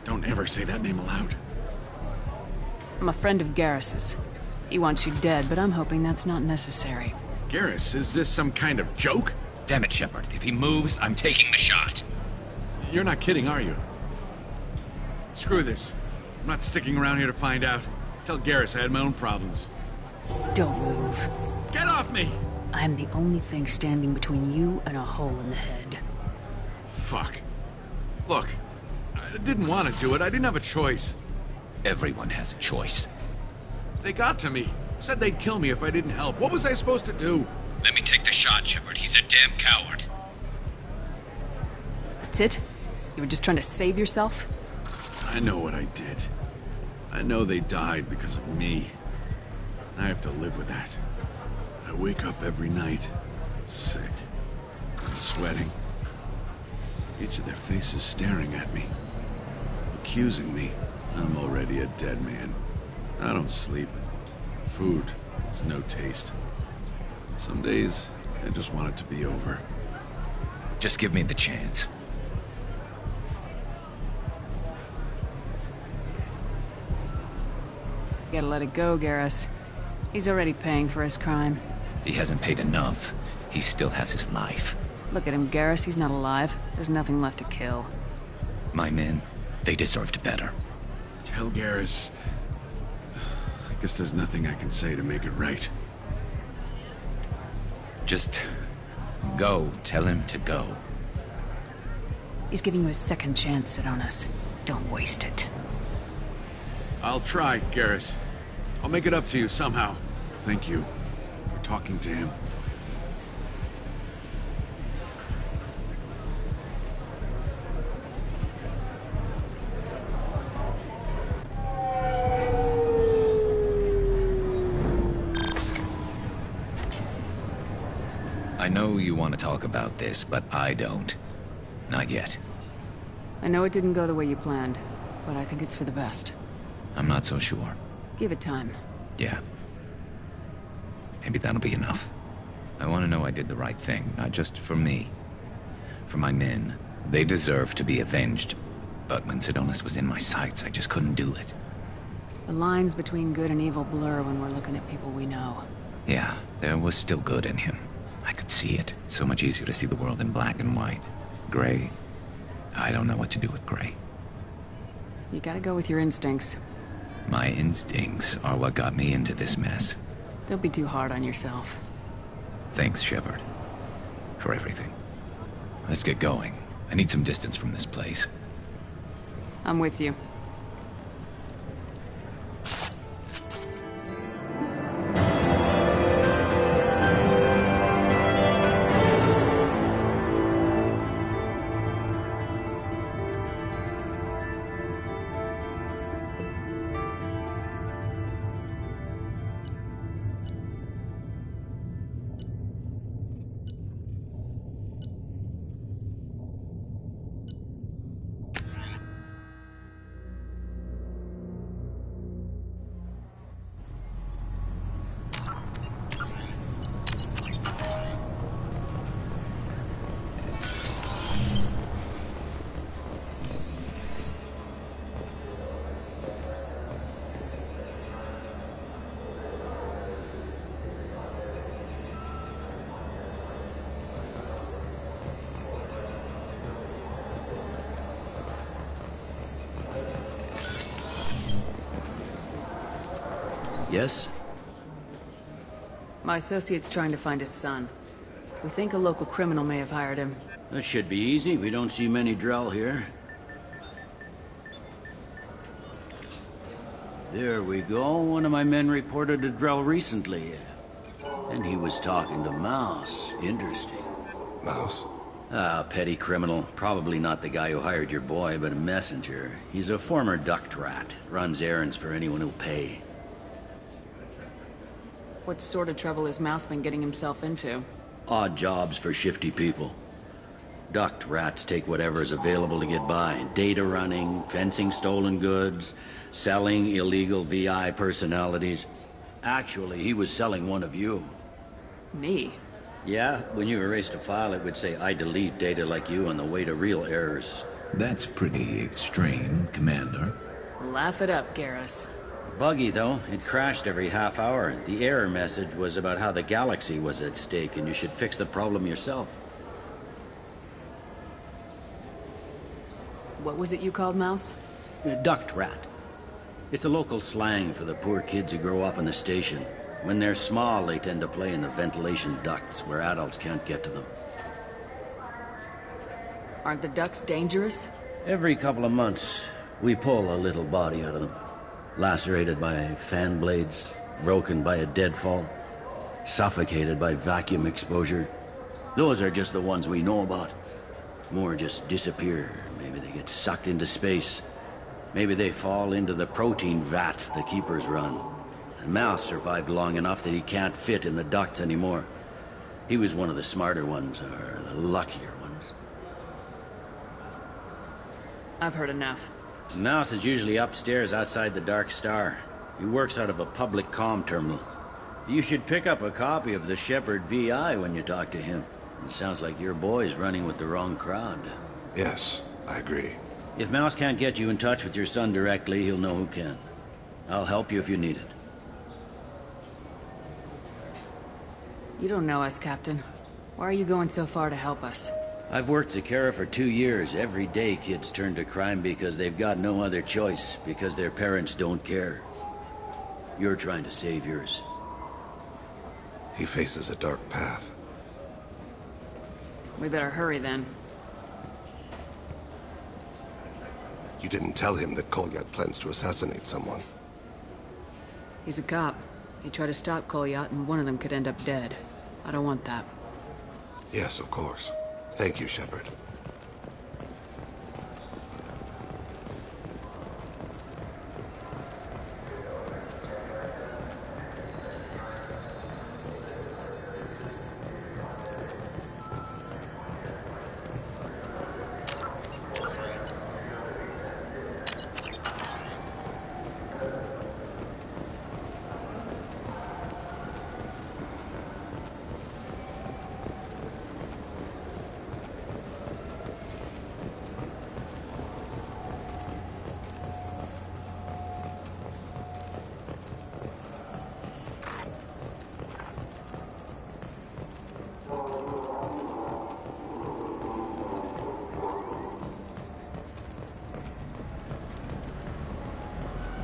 K: Don't ever say that name aloud.
J: I'm a friend of Garrus's. He wants you dead, but I'm hoping that's not necessary.
K: Garrus, is this some kind of joke?
N: Damn it, Shepard. If he moves, I'm taking the shot.
K: You're not kidding, are you? Screw this. I'm not sticking around here to find out. Tell Garrus I had my own problems.
J: Don't move.
K: Get off me!
J: I'm the only thing standing between you and a hole in the head.
B: Fuck. Look, I didn't want to do it. I didn't have a choice.
N: Everyone has a choice.
B: They got to me. Said they'd kill me if I didn't help. What was I supposed to do?
N: Let me take the shot, Shepard. He's a damn coward.
J: That's it? You were just trying to save yourself?
B: I know what I did. I know they died because of me. I have to live with that. I wake up every night, sick, and sweating. Each of their faces staring at me, accusing me. I'm already a dead man. I don't sleep. Food has no taste. Some days, I just want it to be over.
N: Just give me the chance.
J: You gotta let it go, Garrus. He's already paying for his crime.
N: He hasn't paid enough. He still has his life.
J: Look at him, Garrus. He's not alive. There's nothing left to kill.
N: My men, they deserved better.
B: Tell Garrus... I guess there's nothing I can say to make it right.
N: Just... go. Tell him to go.
J: He's giving you a second chance, Sidonis. Don't waste it.
B: I'll try, Garrus. I'll make it up to you somehow. Thank you for talking to him.
N: I know you want to talk about this, but I don't. Not yet.
J: I know it didn't go the way you planned, but I think it's for the best.
N: I'm not so sure.
J: Give it time.
N: Yeah. Maybe that'll be enough. I want to know I did the right thing, not just for me. For my men. They deserve to be avenged. But when Sidonis was in my sights, I just couldn't do it.
J: The lines between good and evil blur when we're looking at people we know.
N: Yeah, there was still good in him. I could see it. So much easier to see the world in black and white. Gray. I don't know what to do with gray.
J: You gotta go with your instincts.
N: My instincts are what got me into this mess.
J: Don't be too hard on yourself.
N: Thanks, Shepard. For everything. Let's get going. I need some distance from this place.
J: I'm with you.
M: Yes?
J: My associate's trying to find his son. We think a local criminal may have hired him.
M: That should be easy. We don't see many Drell here. There we go. One of my men reported a Drell recently. And he was talking to Mouse. Interesting.
O: Mouse?
M: Ah, petty criminal. Probably not the guy who hired your boy, but a messenger. He's a former duct rat. Runs errands for anyone who'll pay.
J: What sort of trouble has Mouse been getting himself into?
M: Odd jobs for shifty people. Duct rats take whatever is available to get by. Data running, fencing stolen goods, selling illegal VI personalities. Actually, he was selling one of you.
J: Me?
M: Yeah, when you erased a file, it would say, I delete data like you on the way to real errors.
N: That's pretty extreme, Commander.
J: Laugh it up, Garrus.
M: Buggy, though. It crashed every half hour. The error message was about how the galaxy was at stake and you should fix the problem yourself.
J: What was it you called Mouse?
M: Duct rat. It's a local slang for the poor kids who grow up in the station. When they're small, they tend to play in the ventilation ducts where adults can't get to them.
J: Aren't the ducks dangerous?
M: Every couple of months, we pull a little body out of them. Lacerated by fan blades, broken by a deadfall, suffocated by vacuum exposure. Those are just the ones we know about. More just disappear. Maybe they get sucked into space. Maybe they fall into the protein vats the keepers run. And Mouse survived long enough that he can't fit in the ducts anymore. He was one of the smarter ones, or the luckier ones.
J: I've heard enough.
M: Mouse is usually upstairs outside the Dark Star. He works out of a public comm terminal. You should pick up a copy of the Shepherd VI when you talk to him. It sounds like your boy's running with the wrong crowd.
D: Yes, I agree.
M: If Mouse can't get you in touch with your son directly, he'll know who can. I'll help you if you need it.
J: You don't know us, Captain. Why are you going so far to help us?
M: I've worked Zakera for 2 years. Every day kids turn to crime because they've got no other choice, because their parents don't care. You're trying to save yours.
D: He faces a dark path.
J: We better hurry then.
D: You didn't tell him that Kolyat plans to assassinate someone.
J: He's a cop. He tried to stop Kolyat, and one of them could end up dead. I don't want that.
D: Yes, of course. Thank you, Shepard.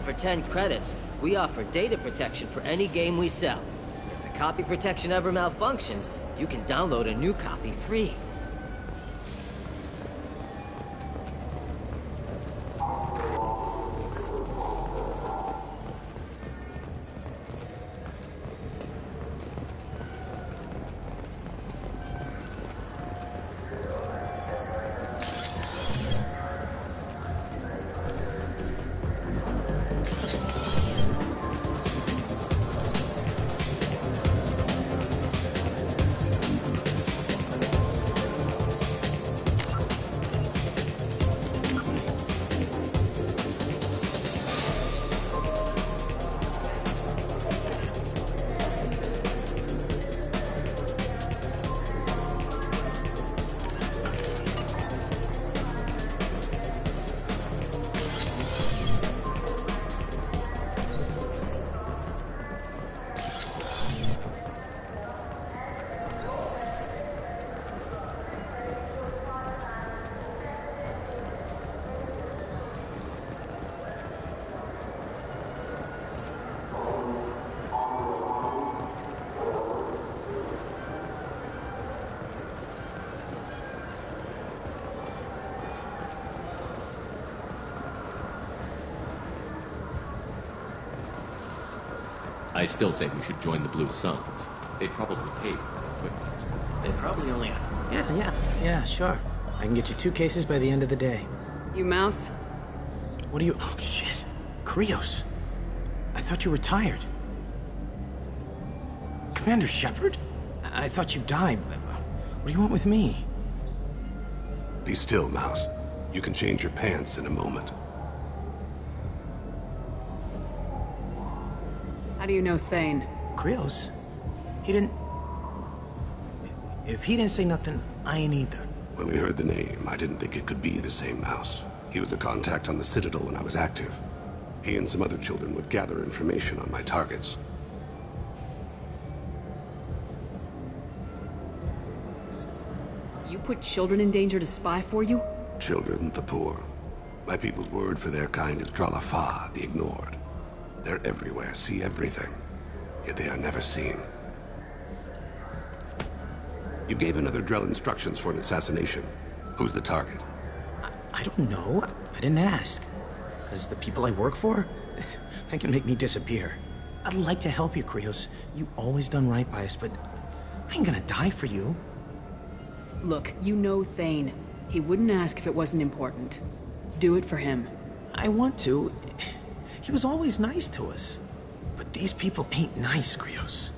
F: For 10 credits, we offer data protection for any game we sell. If the copy protection ever malfunctions, you can download a new copy free.
O: I still say we should join the Blue Suns. They probably paid for the equipment.
F: They probably only...
R: Yeah, sure. I can get you 2 cases by the end of the day.
J: You Mouse?
R: What are you... Oh, shit. Krios. I thought you were tired. Commander Shepard? I thought you died. What do you want with me?
D: Be still, Mouse. You can change your pants in a moment.
J: How do you know Thane?
R: Krios? He didn't... If he didn't say nothing, I ain't either.
D: When we heard the name, I didn't think it could be the same Mouse. He was a contact on the Citadel when I was active. He and some other children would gather information on my targets.
J: You put children in danger to spy for you?
D: Children, the poor. My people's word for their kind is Dralafa, the ignored. They're everywhere, see everything. yet they are never seen. You gave another Drell instructions for an assassination. Who's the target?
R: I don't know. I didn't ask. Because the people I work for, they can make me disappear. I'd like to help you, Krios. You always done right by us, but I ain't gonna die for you.
J: Look, you know Thane. He wouldn't ask if it wasn't important. Do it for him.
R: I want to. He was always nice to us. But these people ain't nice, Krios.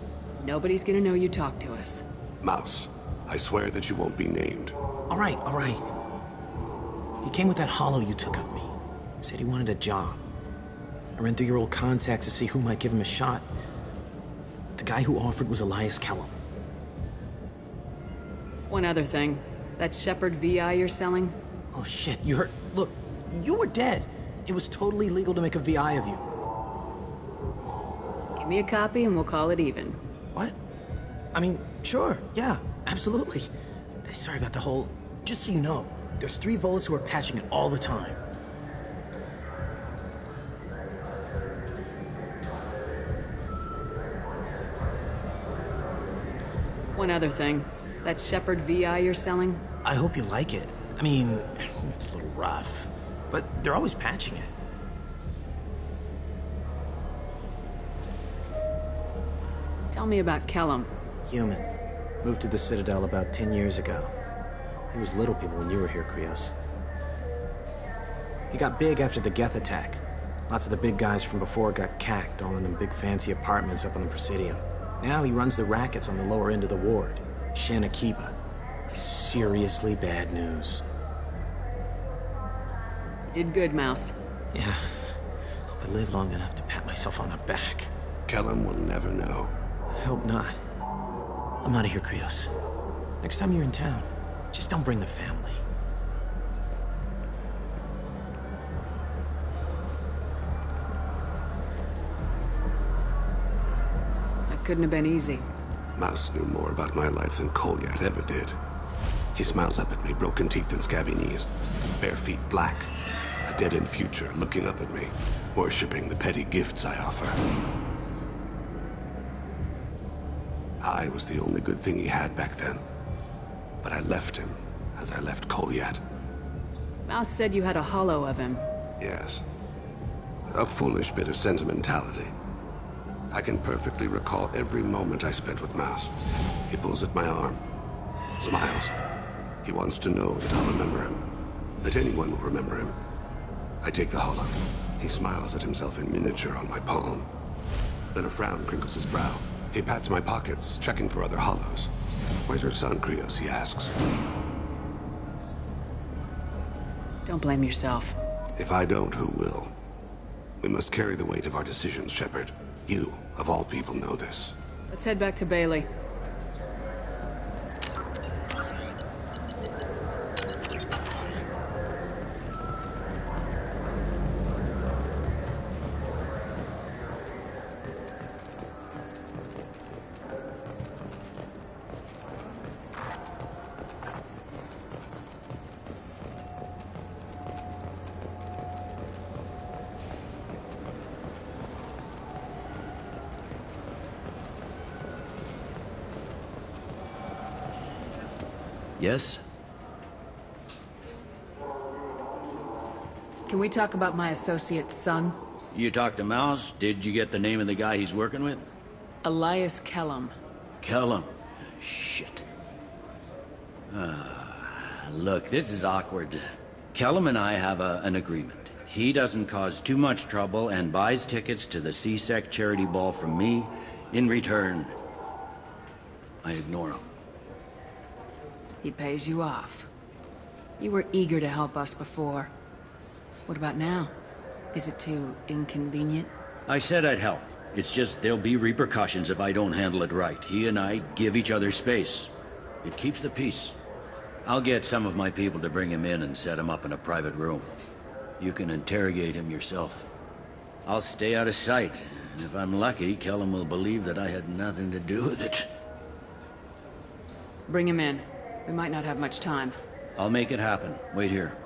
J: Nobody's gonna know you talked to us.
D: Mouse, I swear that you won't be named.
R: All right. He came with that hollow you took of me. Said he wanted a job. I ran through your old contacts to see who might give him a shot. The guy who offered was Elias Kellum.
J: One other thing. That Shepherd VI you're selling?
R: Oh shit, you heard... Look, you were dead. It was totally legal to make a VI of you.
J: Give me a copy and we'll call it even.
R: What? I mean, sure, yeah, absolutely. Sorry about the whole... Just so you know, there's 3 Volus who are patching it all the time.
J: One other thing. That Shepherd VI you're selling?
R: I hope you like it. I mean, it's a little rough, but they're always patching it.
J: Tell me about Kellum.
R: Human. Moved to the Citadel about 10 years ago. He was little people when you were here, Krios. He got big after the Geth attack. Lots of the big guys from before got cacked, all in them big fancy apartments up on the Presidium. Now he runs the rackets on the lower end of the ward, Shin Akiba. He's seriously bad news.
J: You did good, Mouse.
R: Yeah. Hope I live long enough to pat myself on the back.
D: Kellum will never know.
R: I hope not. I'm out of here, Krios. Next time you're in town, just don't bring the family.
J: That couldn't have been easy.
D: Mouse knew more about my life than Kolyat ever did. He smiles up at me, broken teeth and scabby knees. Bare feet black. A dead-end future looking up at me, worshipping the petty gifts I offer. I was the only good thing he had back then. But I left him, as I left Kolyat.
J: Mouse said you had a hollow of him.
D: Yes. A foolish bit of sentimentality. I can perfectly recall every moment I spent with Mouse. He pulls at my arm, smiles. He wants to know that I'll remember him, that anyone will remember him. I take the hollow. He smiles at himself in miniature on my palm. Then a frown crinkles his brow. He pats my pockets, checking for other hollows. Where's your son, Krios, he asks.
J: Don't blame yourself.
D: If I don't, who will? We must carry the weight of our decisions, Shepard. You, of all people, know this.
J: Let's head back to Bailey.
M: Yes?
J: Can we talk about my associate's son?
M: You talked to Mouse? Did you get the name of the guy he's working with?
J: Elias Kellum.
M: Kellum. Shit. Look, this is awkward. Kellum and I have an agreement. He doesn't cause too much trouble and buys tickets to the C-Sec charity ball from me. In return, I ignore him.
J: He pays you off. You were eager to help us before. What about now? Is it too inconvenient?
M: I said I'd help. It's just there'll be repercussions if I don't handle it right. He and I give each other space. It keeps the peace. I'll get some of my people to bring him in and set him up in a private room. You can interrogate him yourself. I'll stay out of sight, and if I'm lucky, Kellum will believe that I had nothing to do with it.
J: Bring him in. We might not have much time.
M: I'll make it happen. Wait here.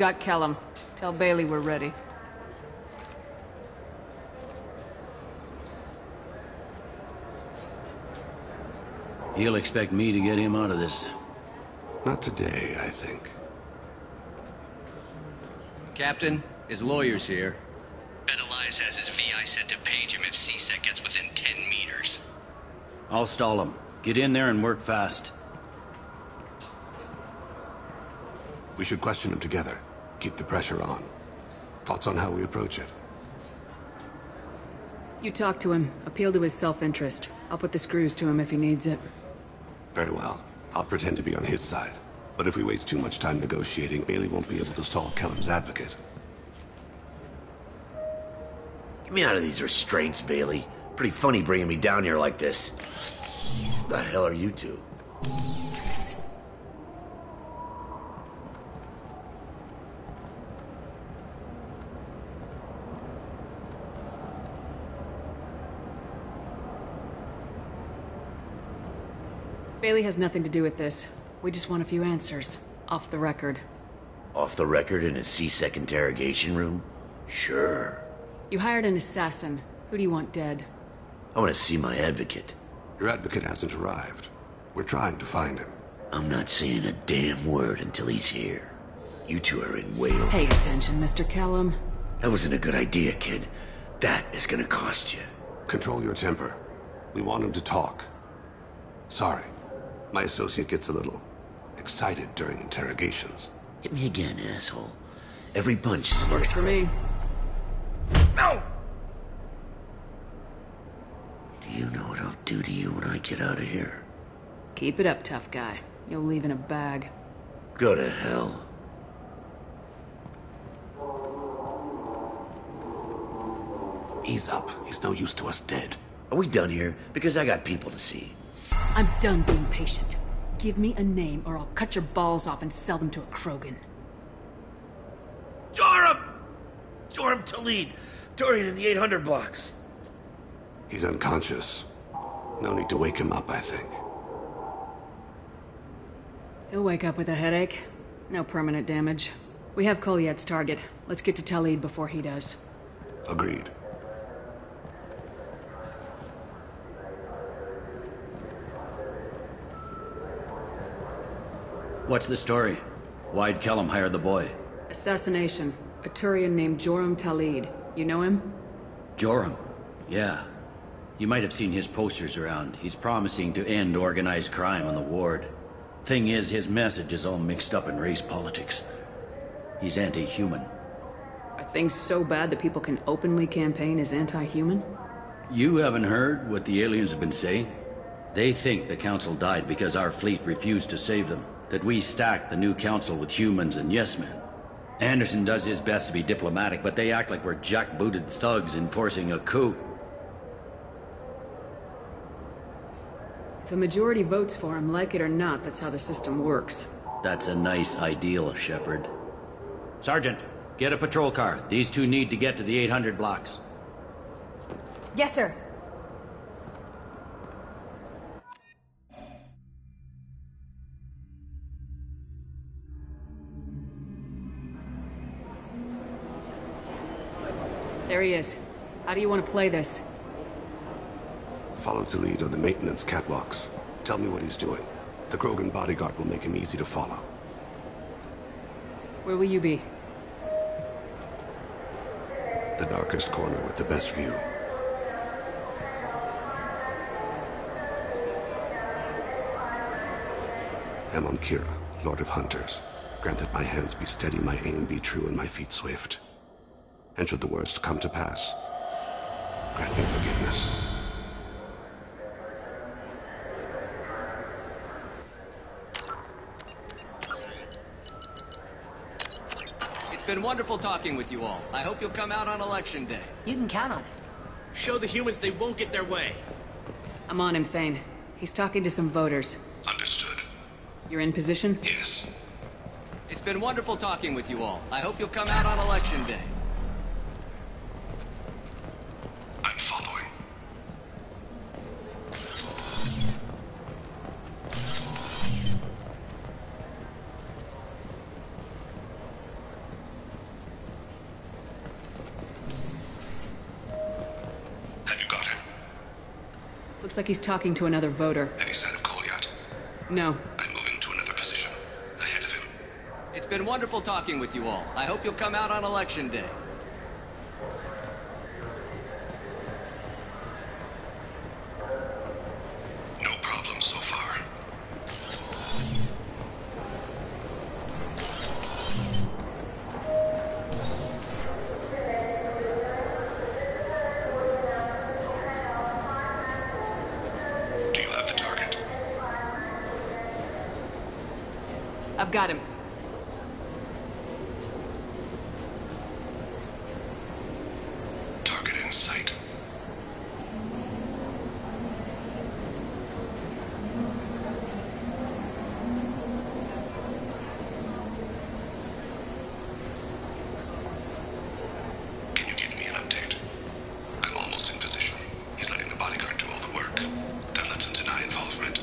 J: got Kellum. Tell Bailey we're ready.
M: He'll expect me to get him out of this.
D: Not today, I think.
C: Captain, his lawyer's here. Bet Elias has his VI set to page him if CSEC gets within 10 meters.
M: I'll stall him. Get in there and work fast.
D: We should question him together. Keep the pressure on. Thoughts on how we approach it?
J: You talk to him. Appeal to his self-interest. I'll put the screws to him if he needs it.
D: Very well. I'll pretend to be on his side. But if we waste too much time negotiating, Bailey won't be able to stall Kellum's advocate.
E: Get me out of these restraints, Bailey. Pretty funny bringing me down here like this. What the hell are you two?
J: Bailey has nothing to do with this. We just want a few answers. Off the record.
E: Off the record in a CSEC interrogation room? Sure.
J: You hired an assassin. Who do you want dead?
E: I want to see my advocate.
D: Your advocate hasn't arrived. We're trying to find him.
E: I'm not saying a damn word until he's here. You two are in Wales.
J: Pay attention, Mr. Kellum.
E: That wasn't a good idea, kid. That is gonna cost you.
D: Control your temper. We want him to talk. Sorry. My associate gets a little excited during interrogations.
E: Hit me again, asshole. Every punch is
J: works for me.
E: No! Do you know what I'll do to you when I get out of here?
J: Keep it up, tough guy. You'll leave in a bag.
E: Go to hell.
D: Ease up. He's no use to us dead.
E: Are we done here? Because I got people to see.
J: I'm done being patient. Give me a name or I'll cut your balls off and sell them to a Krogan.
E: Joram! Joram Talid! Dorian in the 800 blocks.
D: He's unconscious. No need to wake him up, I think.
J: He'll wake up with a headache. No permanent damage. We have Kolyet's target. Let's get to Talid before he does.
D: Agreed.
M: What's the story? Why'd Kellum hire the boy?
J: Assassination. A Turian named Joram Talid. You know him?
M: Joram? Yeah. You might have seen his posters around. He's promising to end organized crime on the ward. Thing is, his message is all mixed up in race politics. He's anti-human.
J: Are things so bad that people can openly campaign as anti-human?
M: You haven't heard what the aliens have been saying? They think the council died because our fleet refused to save them. That we stacked the new council with humans and yes-men. Anderson does his best to be diplomatic, but they act like we're jackbooted thugs enforcing a coup.
J: If a majority votes for him, like it or not, that's how the system works.
M: That's a nice ideal, Shepard. Sergeant, get a patrol car. These two need to get to the 800 blocks.
I: Yes, sir.
J: There he is. How do you want to play this?
D: Follow Talid on the maintenance catwalks. Tell me what he's doing. The Krogan bodyguard will make him easy to follow.
J: Where will you be?
D: The darkest corner with the best view. Amon Kira, Lord of Hunters. Grant that my hands be steady, my aim be true, and my feet swift. And should the worst come to pass, grant me forgiveness.
C: It's been wonderful talking with you all. I hope you'll come out on Election Day.
F: You can count on it.
C: Show the humans they won't get their way.
J: I'm on him, Thane. He's talking to some voters.
D: Understood.
J: You're in position?
D: Yes.
C: It's been wonderful talking with you all. I hope you'll come out on Election Day.
D: I'm following.
J: Looks like he's talking to another voter.
D: Any sign of Kolyat?
J: No.
D: I'm moving to another position. Ahead of him.
C: It's been wonderful talking with you all. I hope you'll come out on Election Day.
D: No problem so far. Do you have the target?
J: I've got him.
D: Target in sight. Can you give me an update? I'm almost in position. He's letting the bodyguard do all the work. That lets him deny involvement.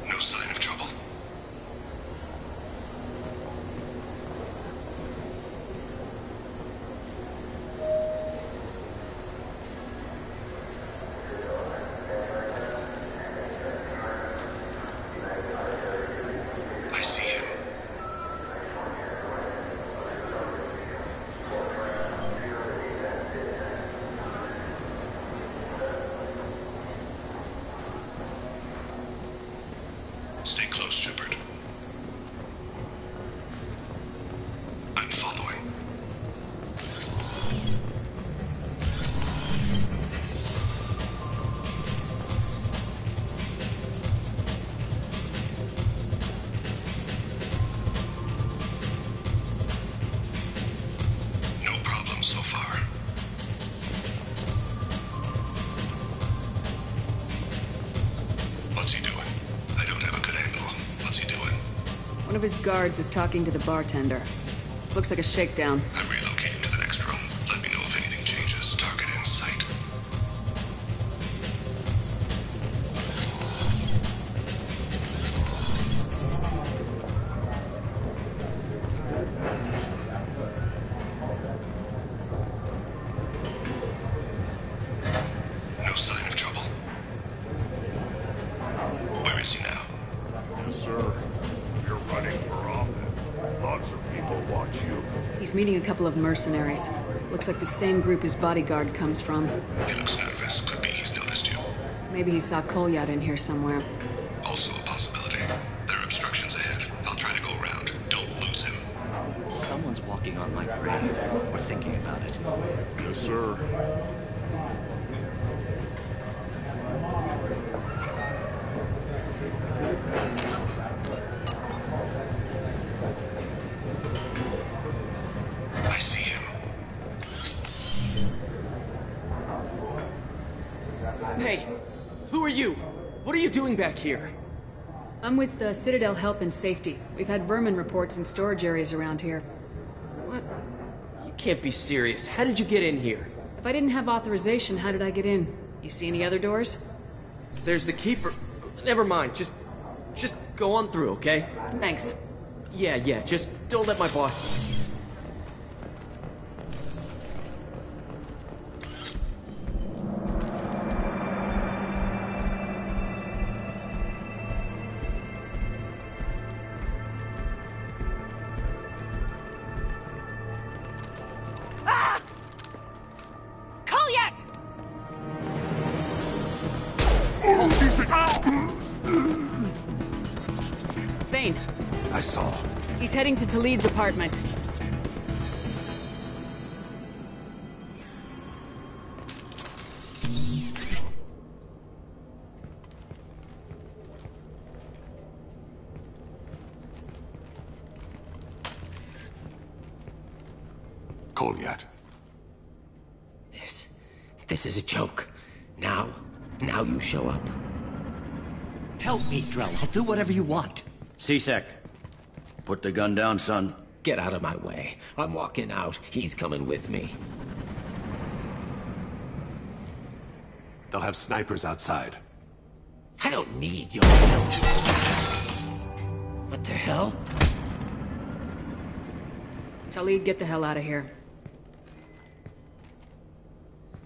D: No sign of trouble. I see him. Stay close, Shepard. I'm following. No problem so far. What's he doing? I don't have a good angle. What's he doing?
J: One of his guards is talking to the bartender. Looks like a shakedown.
D: I'm relocating to the next room. Let me know if anything changes. Target in sight. No sign of trouble. Where is he now?
H: Yes, sir. You're running for office. Lots of people watch you.
J: He's meeting a couple of mercenaries. Looks like the same group his bodyguard comes from.
D: He looks nervous. Could be he's noticed you.
J: Maybe he saw Kolyat in here somewhere.
D: Also a possibility. There are obstructions ahead. I'll try to go around. Don't lose him.
C: Someone's walking on my grave. We're thinking about it.
H: Yes, sir.
D: I see him.
P: Hey, who are you? What are you doing back here?
J: I'm with the Citadel Health and Safety. We've had vermin reports in storage areas around here.
P: What? You can't be serious. How did you get in here?
J: If I didn't have authorization, how did I get in? You see any other doors?
P: There's the keeper. Never mind. Just go on through, okay?
J: Thanks.
P: Yeah, just don't let my boss see.
J: Kolyat! Thane.
D: I saw.
J: He's heading to Talid's apartment.
D: Kolyat.
F: This is a joke. Now you show up.
C: Help me, Drell. I'll do whatever you want.
M: C-Sec. Put the gun down, son.
F: Get out of my way. I'm walking out. He's coming with me.
D: They'll have snipers outside.
F: I don't need your help. What the hell?
J: Talid, get the hell out of here.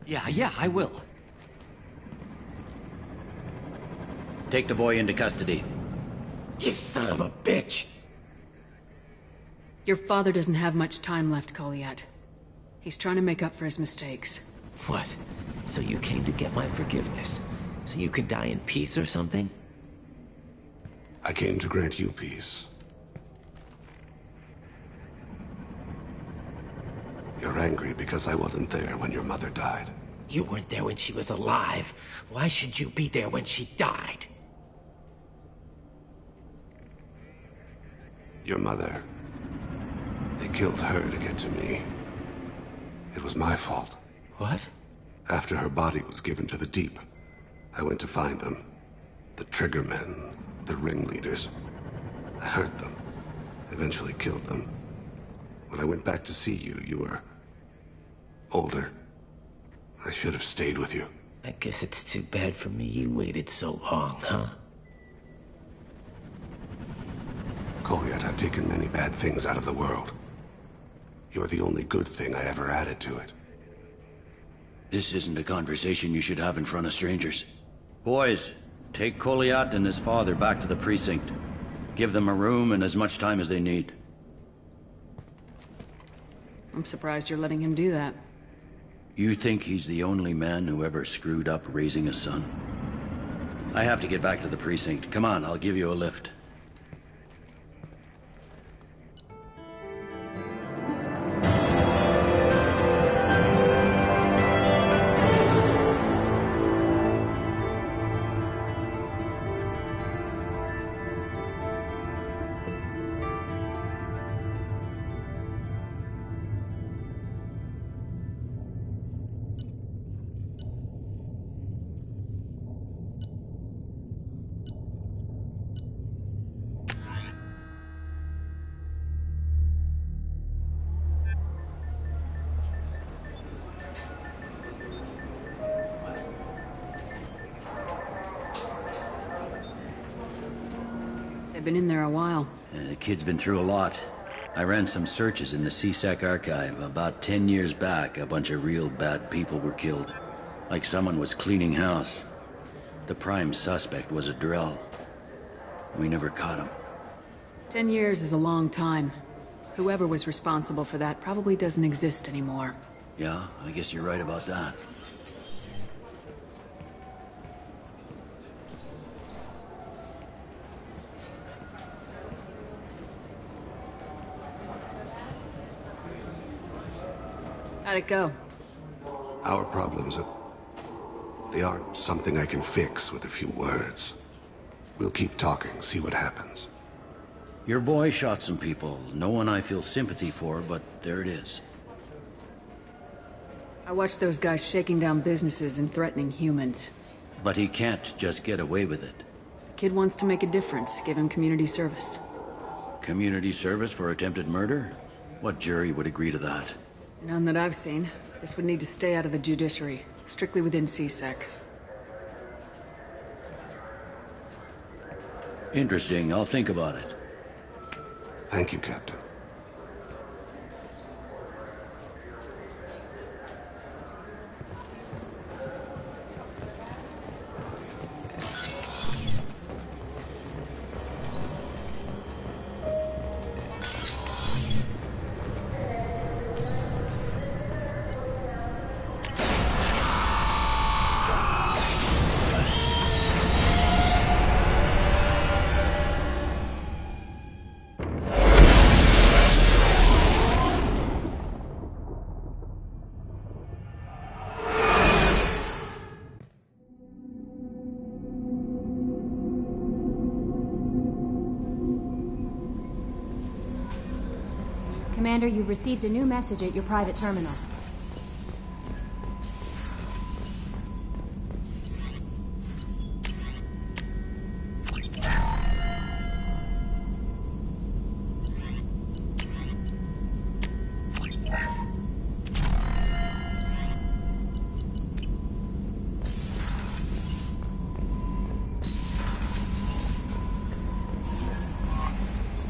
X: Yeah, I will.
M: Take the boy into custody.
X: You son of a bitch!
J: Your father doesn't have much time left, Colliat. He's trying to make up for his mistakes.
X: What? So you came to get my forgiveness? So you could die in peace or something?
D: I came to grant you peace. You're angry because I wasn't there when your mother died.
X: You weren't there when she was alive. Why should you be there when she died?
D: Your mother. They killed her to get to me. It was my fault.
X: What?
D: After her body was given to the Deep, I went to find them. The Triggermen, the ringleaders. I hurt them. Eventually killed them. When I went back to see you, you were... older. I should have stayed with you.
X: I guess it's too bad for me you waited so long, huh?
D: Colliat, I've taken many bad things out of the world. You're the only good thing I ever added to it.
M: This isn't a conversation you should have in front of strangers. Boys, take Colliat and his father back to the precinct. Give them a room and as much time as they need.
J: I'm surprised you're letting him do that.
M: You think he's the only man who ever screwed up raising a son? I have to get back to the precinct. Come on, I'll give you a lift.
J: They've been in there a while.
M: The kid's been through a lot. I ran some searches in the CSEC archive. About 10 years back, a bunch of real bad people were killed. Like someone was cleaning house. The prime suspect was a drill. We never caught him.
J: 10 years is a long time. Whoever was responsible for that probably doesn't exist anymore.
M: Yeah, I guess you're right about that.
J: How'd it go?
D: Our problems they aren't something I can fix with a few words. We'll keep talking, see what happens.
M: Your boy shot some people. No one I feel sympathy for, but there it is.
J: I watched those guys shaking down businesses and threatening humans.
M: But he can't just get away with it.
J: Kid wants to make a difference. Give him community service.
M: Community service for attempted murder? What jury would agree to that?
J: None that I've seen. This would need to stay out of the judiciary. Strictly within CSEC.
M: Interesting. I'll think about it.
D: Thank you, Captain.
A: Commander, you've received a new message at your private terminal.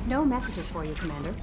A: No messages for you, Commander.